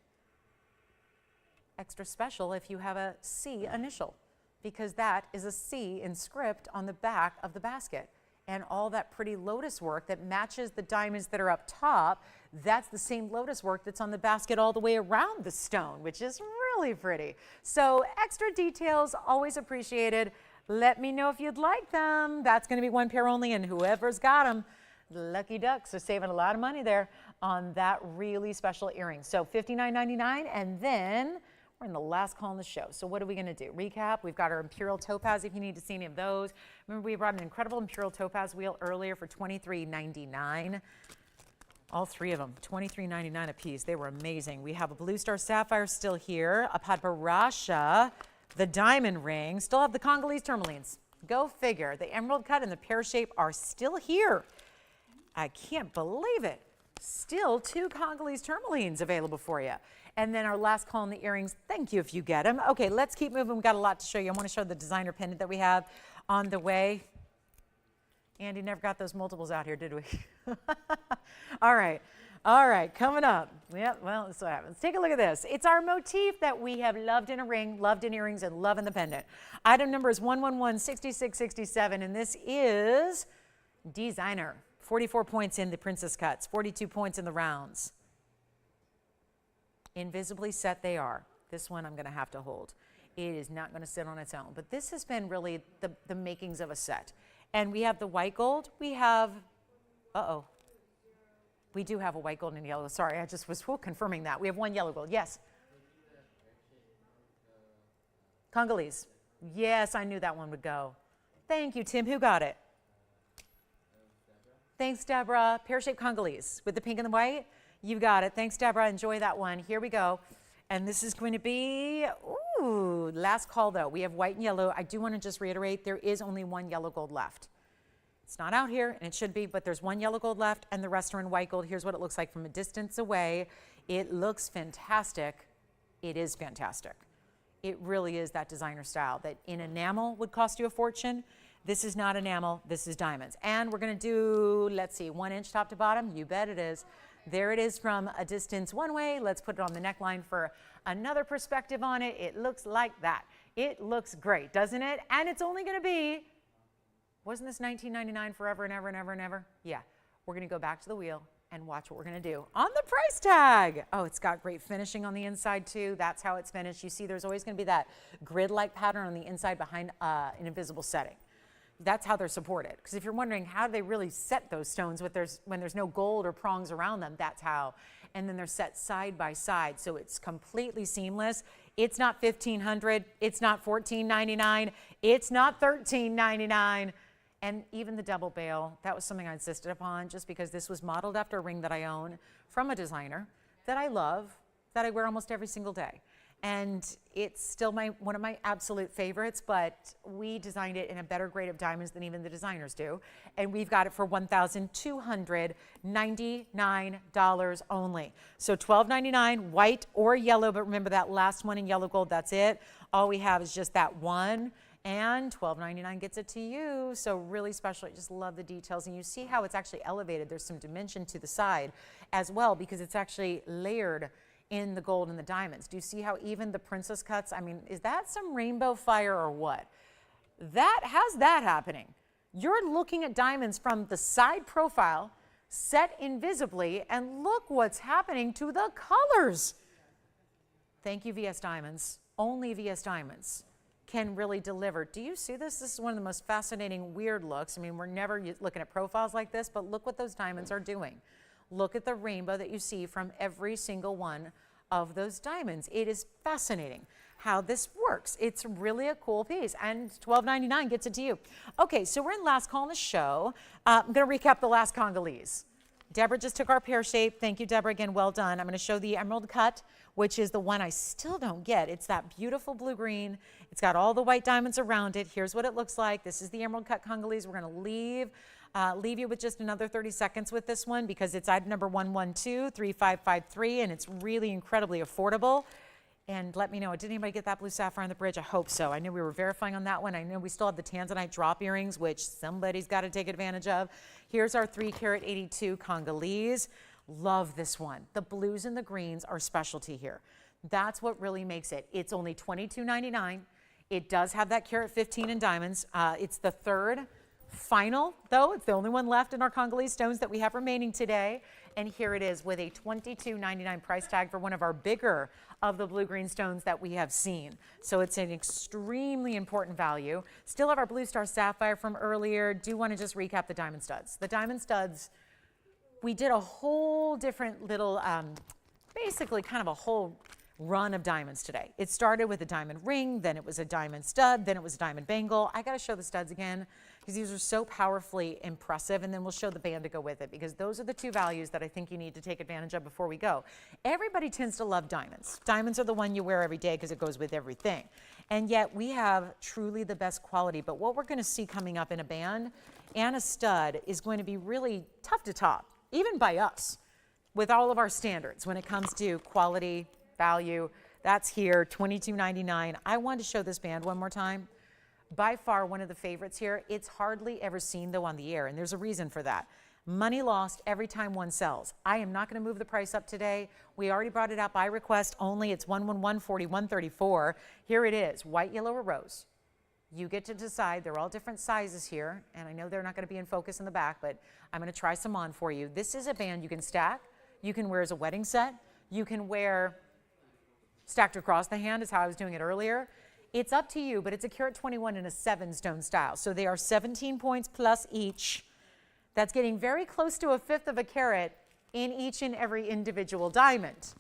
Extra special if you have a C initial, because that is a C in script on the back of the basket. And all that pretty lotus work that matches the diamonds that are up top, that's the same lotus work that's on the basket all the way around the stone, which is really pretty. So extra details, always appreciated. Let me know if you'd like them. That's going to be one pair only, and whoever's got them, lucky ducks are saving a lot of money there on that really special earring. So $59.99, and then we're in the last call in the show. So what are we going to do? Recap. We've got our Imperial topaz if you need to see any of those. Remember, we brought an incredible Imperial topaz wheel earlier for $23.99. All 3 of them, $23.99 a piece. They were amazing. We have a blue star sapphire still here, a padparadscha, the diamond ring, still have the Congolese tourmalines. Go figure. The emerald cut and the pear shape are still here. I can't believe it. Still 2 Congolese tourmalines available for you. And then our last call on the earrings. Thank you if you get them. Okay, let's keep moving. We've got a lot to show you. I want to show the designer pendant that we have on the way. Andy never got those multiples out here, did we? All right, coming up. Yep, well, that's what happens. Take a look at this. It's our motif that we have loved in a ring, loved in earrings, and love in the pendant. Item number is 1116667, and this is designer. 44 points in the princess cuts, 42 points in the rounds. Invisibly set they are. This one I'm going to have to hold. It is not going to sit on its own. But this has been really the makings of a set. And we have the white gold. We have, we do have a white gold and yellow. Sorry, I just was confirming that. We have 1 yellow gold. Yes. Congolese. Yes, I knew that one would go. Thank you, Tim. Who got it? Thanks, Deborah. Pear-shaped Congolese with the pink and the white. You got it. Thanks, Deborah. Enjoy that one. Here we go. And this is going to be, ooh, last call though. We have white and yellow. I do want to just reiterate, there is only 1 yellow gold left. It's not out here, and it should be, but there's 1 yellow gold left, and the rest are in white gold. Here's what it looks like from a distance away. It looks fantastic. It is fantastic. It really is that designer style that in enamel would cost you a fortune. This is not enamel. This is diamonds. And we're going to do, let's see, 1 inch top to bottom. You bet it is. There it is from a distance one way. Let's put it on the neckline for another perspective on it. It looks like that. It looks great, doesn't it? And it's only going to be, wasn't this $19.99 forever and ever and ever and ever? Yeah. We're going to go back to the wheel and watch what we're going to do on the price tag. Oh, it's got great finishing on the inside too. That's how it's finished. You see there's always going to be that grid-like pattern on the inside behind an invisible setting. That's how they're supported. Because if you're wondering how do they really set those stones when there's no gold or prongs around them, that's how. And then they're set side by side, so it's completely seamless. It's not $1,500, it's not $14.99, it's not $13.99. And even the double bail, that was something I insisted upon just because this was modeled after a ring that I own from a designer that I love, that I wear almost every single day. And it's still one of my absolute favorites, but we designed it in a better grade of diamonds than even the designers do. And we've got it for $1,299 only. So $1,299, white or yellow, but remember that last one in yellow gold, that's it. All we have is just that one, and $1,299 gets it to you. So really special. I just love the details. And you see how it's actually elevated. There's some dimension to the side as well because it's actually layered in the gold and the diamonds. Do you see how even the princess cuts? I mean, is that some rainbow fire or what? How's that happening? You're looking at diamonds from the side profile, set invisibly, and look what's happening to the colors. Thank you, VS Diamonds. Only VS Diamonds can really deliver. Do you see this? This is one of the most fascinating, weird looks. I mean, we're never looking at profiles like this, but look what those diamonds are doing. Look at the rainbow that you see from every single one of those diamonds. It is fascinating how this works. It's really a cool piece, and $1,299 gets it to you. Okay, so we're in last call on the show. I'm going to recap the last Congolese. Deborah just took our pear shape. Thank you, Deborah, again, well done. I'm going to show the emerald cut, which is the one I still don't get. It's that beautiful blue-green. It's got all the white diamonds around it. Here's what it looks like. This is the emerald cut Congolese. We're going to leave you with just another 30 seconds with this one because it's item number 1123553, and it's really incredibly affordable. And let me know, did anybody get that blue sapphire on the bridge? I hope so. I know we were verifying on that one. I know we still have the Tanzanite drop earrings, which somebody's got to take advantage of. Here's our 3-carat 82 Congolese. Love this one. The blues and the greens are specialty here. That's what really makes it. It's only $22.99. It does have that carat 15 in diamonds. It's the third final, though. It's the only one left in our Congolese stones that we have remaining today. And here it is with a $22.99 price tag for one of our bigger of the blue-green stones that we have seen. So it's an extremely important value. Still have our blue star sapphire from earlier. Do want to just recap the diamond studs. The diamond studs, we did a whole different little, basically kind of a whole run of diamonds today. It started with a diamond ring, then it was a diamond stud, then it was a diamond bangle. I got to show the studs again because these are so powerfully impressive, and then we'll show the band to go with it because those are the two values that I think you need to take advantage of before we go. Everybody tends to love diamonds. Diamonds are the one you wear every day because it goes with everything. And yet we have truly the best quality, but what we're going to see coming up in a band and a stud is going to be really tough to top, even by us, with all of our standards when it comes to quality, value. That's here, $22.99. I wanted to show this band one more time. By far one of the favorites here. It's hardly ever seen though on the air, and there's a reason for that. Money lost every time one sells. I am not going to move the price up today. We already brought it up by request only. It's $111.41.34. Here it is, white, yellow, or rose. You get to decide. They're all different sizes here, and I know they're not going to be in focus in the back, but I'm going to try some on for you. This is a band you can stack. You can wear as a wedding set. You can wear stacked across the hand is how I was doing it earlier. It's up to you, but it's a carat 21 in a 7-stone style. So they are 17 points plus each. That's getting very close to 1/5 of a carat in each and every individual diamond.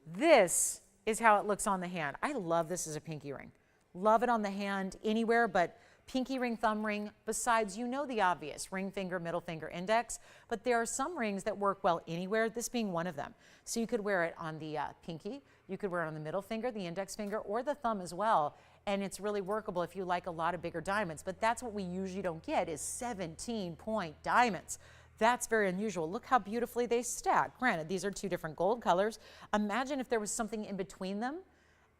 This is how it looks on the hand. I love this as a pinky ring. Love it on the hand anywhere, but pinky ring, thumb ring, besides, you know the obvious, ring finger, middle finger, index, but there are some rings that work well anywhere, this being one of them. So you could wear it on the pinky, you could wear it on the middle finger, the index finger, or the thumb as well, and it's really workable if you like a lot of bigger diamonds, but that's what we usually don't get is 17-point diamonds. That's very unusual. Look how beautifully they stack. Granted, these are two different gold colors. Imagine if there was something in between them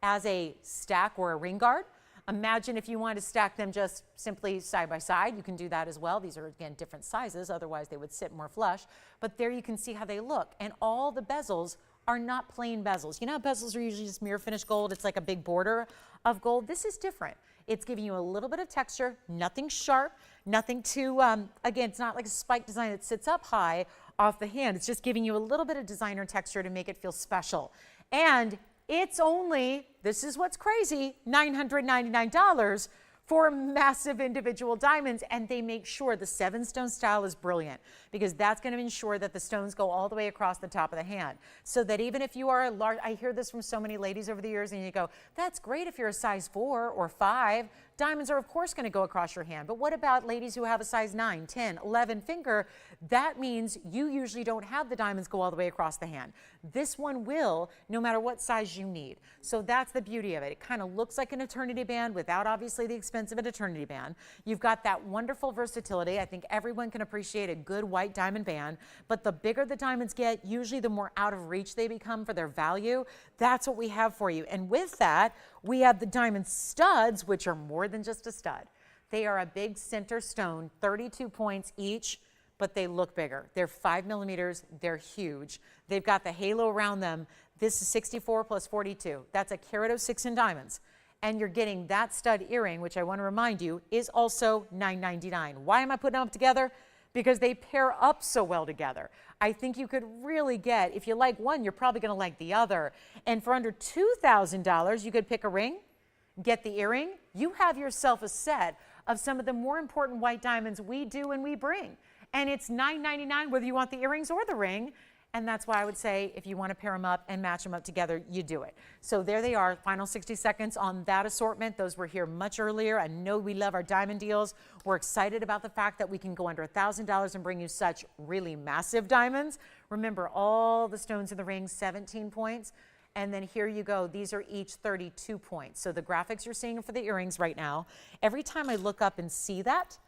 as a stack or a ring guard. Imagine if you wanted to stack them just simply side by side. You can do that as well. These are, again, different sizes. Otherwise, they would sit more flush. But there you can see how they look. And all the bezels are not plain bezels. You know how bezels are usually just mirror finished gold? It's like a big border of gold. This is different. It's giving you a little bit of texture, nothing sharp, nothing too, again, it's not like a spike design that sits up high off the hand. It's just giving you a little bit of designer texture to make it feel special. And it's only, this is what's crazy, $999 for massive individual diamonds, and they make sure the 7-stone style is brilliant because that's going to ensure that the stones go all the way across the top of the hand so that even if you are a large, I hear this from so many ladies over the years and you go, that's great if you're a size 4 or 5, Diamonds are, of course, going to go across your hand. But what about ladies who have a size 9, 10, 11 finger? That means you usually don't have the diamonds go all the way across the hand. This one will, no matter what size you need. So that's the beauty of it. It kind of looks like an eternity band without obviously the expense of an eternity band. You've got that wonderful versatility. I think everyone can appreciate a good white diamond band, but the bigger the diamonds get, usually the more out of reach they become for their value. That's what we have for you. And with that, we have the diamond studs, which are more than just a stud. They are a big center stone, 32 points each, but they look bigger. They're 5 millimeters, they're huge. They've got the halo around them. This is 64 plus 42. That's a carat 06 in diamonds. And you're getting that stud earring, which I want to remind you is also $9.99. Why am I putting them up together? Because they pair up so well together. I think you could really get, if you like one, you're probably going to like the other. And for under $2,000, you could pick a ring, get the earring. You have yourself a set of some of the more important white diamonds we do and we bring. And it's $9.99 whether you want the earrings or the ring. And that's why I would say if you want to pair them up and match them up together, you do it. So there they are, final 60 seconds on that assortment. Those were here much earlier. I know we love our diamond deals. We're excited about the fact that we can go under $1,000 and bring you such really massive diamonds. Remember, all the stones in the ring, 17 points. And then here you go. These are each 32 points. So the graphics you're seeing for the earrings right now, every time I look up and see that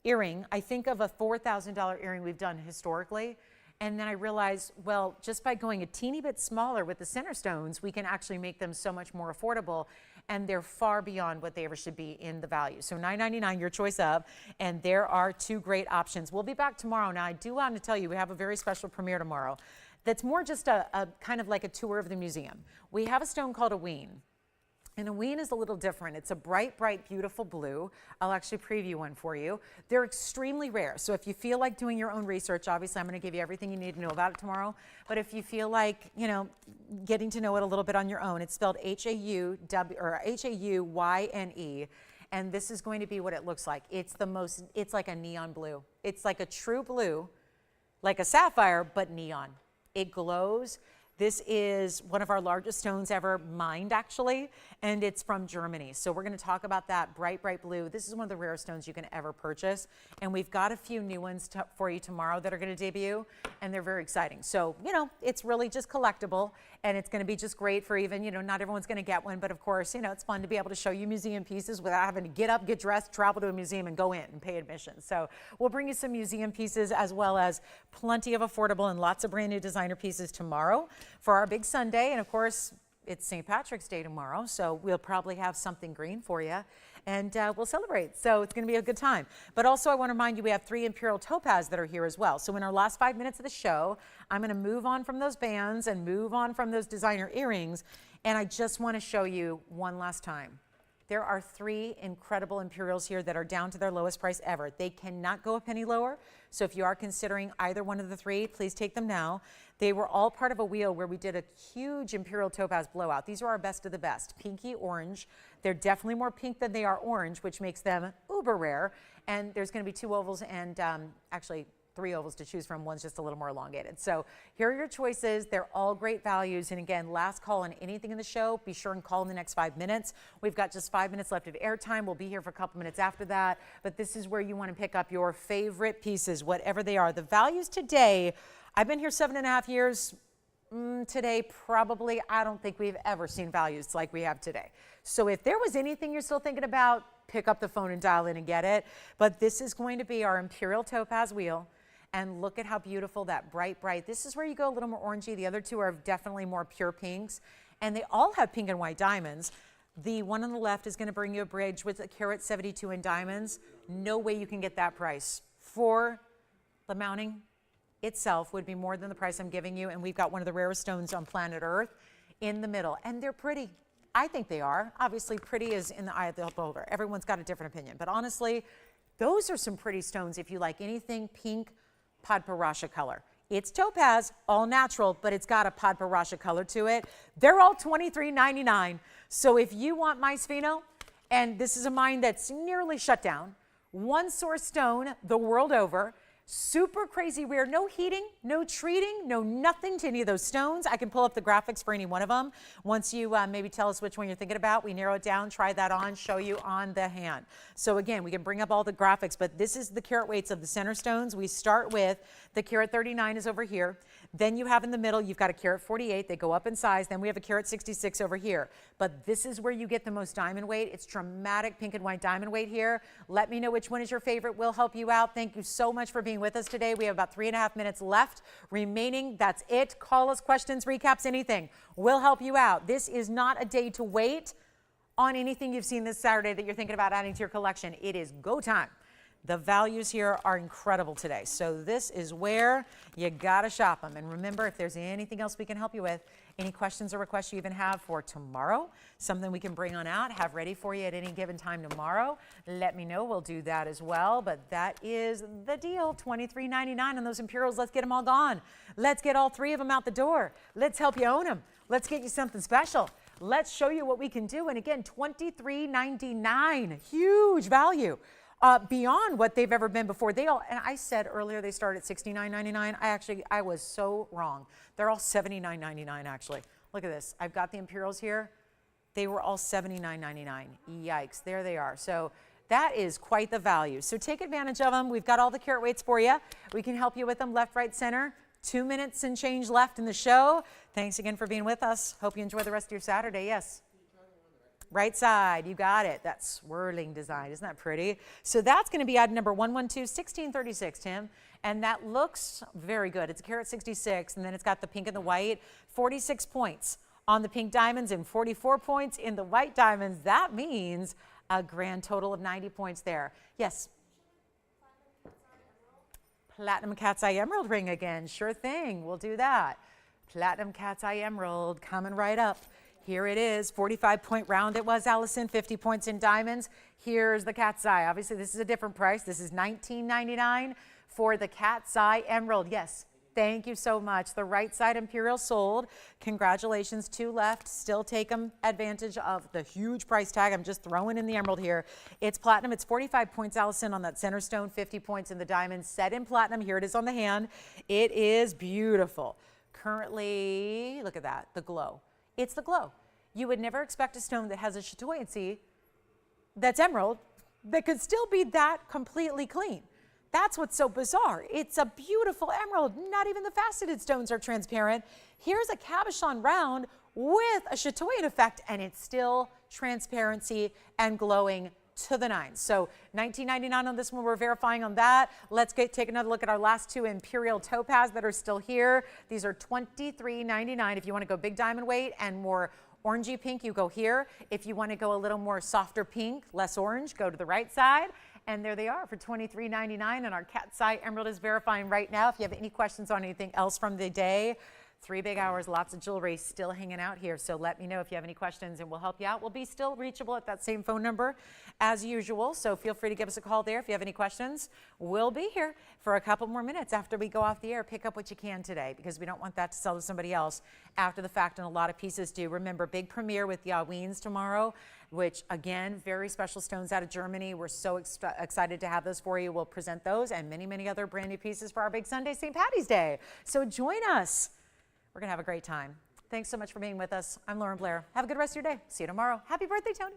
earring, I think of a $4,000 earring we've done historically. And then I realized, well, just by going a teeny bit smaller with the center stones, we can actually make them so much more affordable. And they're far beyond what they ever should be in the value. So $9.99, your choice of. And there are two great options. We'll be back tomorrow. Now, I do want to tell you, we have a very special premiere tomorrow that's more just a kind of like a tour of the museum. We have a stone called a ween. And a ween is a little different. It's a bright, bright, beautiful blue. I'll actually preview one for you. They're extremely rare. So if you feel like doing your own research, obviously I'm going to give you everything you need to know about it tomorrow. But if you feel like, you know, getting to know it a little bit on your own, it's spelled H-A-U-W or H-A-U-Y-N-E. And this is going to be what it looks like. It's like a neon blue. It's like a true blue, like a sapphire, but neon. It glows. This is one of our largest stones ever mined, actually, and it's from Germany. So we're going to talk about that bright, bright blue. This is one of the rarest stones you can ever purchase, and we've got a few new ones for you tomorrow that are going to debut, and they're very exciting. So, you know, it's really just collectible, and it's going to be just great for even, you know, not everyone's going to get one, but of course, you know, it's fun to be able to show you museum pieces without having to get up, get dressed, travel to a museum, and go in and pay admission. So we'll bring you some museum pieces as well as plenty of affordable and lots of brand new designer pieces tomorrow for our big Sunday. And of course, it's St. Patrick's Day tomorrow, so we'll probably have something green for you, and we'll celebrate. So it's going to be a good time. But also, I want to remind you, we have 3 Imperial topaz that are here as well. So in our last 5 minutes of the show, I'm going to move on from those bands and move on from those designer earrings, and I just want to show you one last time. There are 3 incredible Imperials here that are down to their lowest price ever. They cannot go a penny lower. So if you are considering either one of the 3, please take them now. They were all part of a wheel where we did a huge Imperial topaz blowout. These are our best of the best, pinky orange. They're definitely more pink than they are orange, which makes them uber rare. And there's going to be 2 ovals and actually 3 ovals to choose from. One's just a little more elongated. So here are your choices. They're all great values. And again, last call on anything in the show. Be sure and call in the next 5 minutes. We've got just 5 minutes left of airtime. We'll be here for a couple minutes after that. But this is where you want to pick up your favorite pieces, whatever they are. The values today, I've been here 7.5 years. Today, probably, I don't think we've ever seen values like we have today. So if there was anything you're still thinking about, pick up the phone and dial in and get it. But this is going to be our Imperial topaz wheel. And look at how beautiful that bright, bright. This is where you go a little more orangey. The other 2 are definitely more pure pinks. And they all have pink and white diamonds. The one on the left is going to bring you a bridge with a carat 72 in diamonds. No way you can get that price. For the mounting itself would be more than the price I'm giving you. And we've got one of the rarest stones on planet Earth in the middle. And they're pretty. I think they are. Obviously, pretty is in the eye of the beholder. Everyone's got a different opinion. But honestly, those are some pretty stones if you like anything pink, padparadscha color. It's topaz, all natural, but it's got a padparadscha color to it. They're all $23.99. So if you want my spheno, and this is a mine that's nearly shut down, one source stone the world over, Super crazy rare, no heating, no treating, no nothing to any of those stones. I can pull up the graphics for any one of them. Once you maybe tell us which one you're thinking about, we narrow it down, try that on, show you on the hand. So again, we can bring up all the graphics, but this is the carat weights of the center stones. We start with the carat 39 is over here. Then you have in the middle, you've got a carat 48. They go up in size. Then we have a carat 66 over here. But this is where you get the most diamond weight. It's dramatic pink and white diamond weight here. Let me know which one is your favorite. We'll help you out. Thank you so much for being with us today. We have about 3.5 minutes left remaining. That's it. Call us, questions, recaps, anything. We'll help you out. This is not a day to wait on anything you've seen this Saturday that you're thinking about adding to your collection. It is go time. The values here are incredible today. So this is where you gotta shop them. And remember, if there's anything else we can help you with, any questions or requests you even have for tomorrow, something we can bring on out, have ready for you at any given time tomorrow, let me know. We'll do that as well. But that is the deal, $23.99 on those Imperials. Let's get them all gone. Let's get all 3 of them out the door. Let's help you own them. Let's get you something special. Let's show you what we can do. And again, $23.99, huge value. Beyond what they've ever been before. And I said earlier they start at $69.99. I was so wrong. They're all $79.99 actually. Look at this. I've got the Imperials here. They were all $79.99. Yikes, there they are. So that is quite the value. So take advantage of them. We've got all the carat weights for you. We can help you with them left, right, center. 2 minutes and change left in the show. Thanks again for being with us. Hope you enjoy the rest of your Saturday. Yes. Right side, you got it. That swirling design, isn't that pretty? So that's going to be item number 112-1636, Tim. And that looks very good. It's a carat 66, and then it's got the pink and the white. 46 points on the pink diamonds and 44 points in the white diamonds. That means a grand total of 90 points there. Yes? Platinum cat's eye emerald ring again. Sure thing. We'll do that. Platinum cat's eye emerald coming right up. Here it is, 45-point round it was, Allison, 50 points in diamonds. Here's the cat's eye. Obviously, this is a different price. This is $19.99 for the cat's eye emerald. Yes, thank you so much. The right side Imperial sold. Congratulations, 2 left. Still take advantage of the huge price tag. I'm just throwing in the emerald here. It's platinum. It's 45 points, Allison, on that center stone, 50 points in the diamonds, set in platinum. Here it is on the hand. It is beautiful. Currently, look at that, the glow. It's the glow. You would never expect a stone that has a chatoyancy that's emerald that could still be that completely clean. That's what's so bizarre. It's a beautiful emerald. Not even the faceted stones are transparent. Here's a cabochon round with a chatoyant effect, and it's still transparency and glowing to the nines. So $19.99 on this one. We're verifying on that. Let's take another look at our last 2 Imperial topaz that are still here. These are $23.99. If you want to go big diamond weight and more orangey pink, you go here. If you want to go a little more softer pink, less orange, go to the right side. And there they are for $23.99. And our cat's eye emerald is verifying right now. If you have any questions on anything else from the day, 3 big hours, lots of jewelry still hanging out here. So let me know if you have any questions and we'll help you out. We'll be still reachable at that same phone number as usual. So feel free to give us a call there if you have any questions. We'll be here for a couple more minutes after we go off the air. Pick up what you can today because we don't want that to sell to somebody else after the fact, and a lot of pieces do. Remember, big premiere with the Aweens tomorrow, which again, very special stones out of Germany. We're so excited to have those for you. We'll present those and many, many other brand new pieces for our big Sunday, St. Patty's Day. So join us. We're going to have a great time. Thanks so much for being with us. I'm Lauren Blair. Have a good rest of your day. See you tomorrow. Happy birthday, Tony.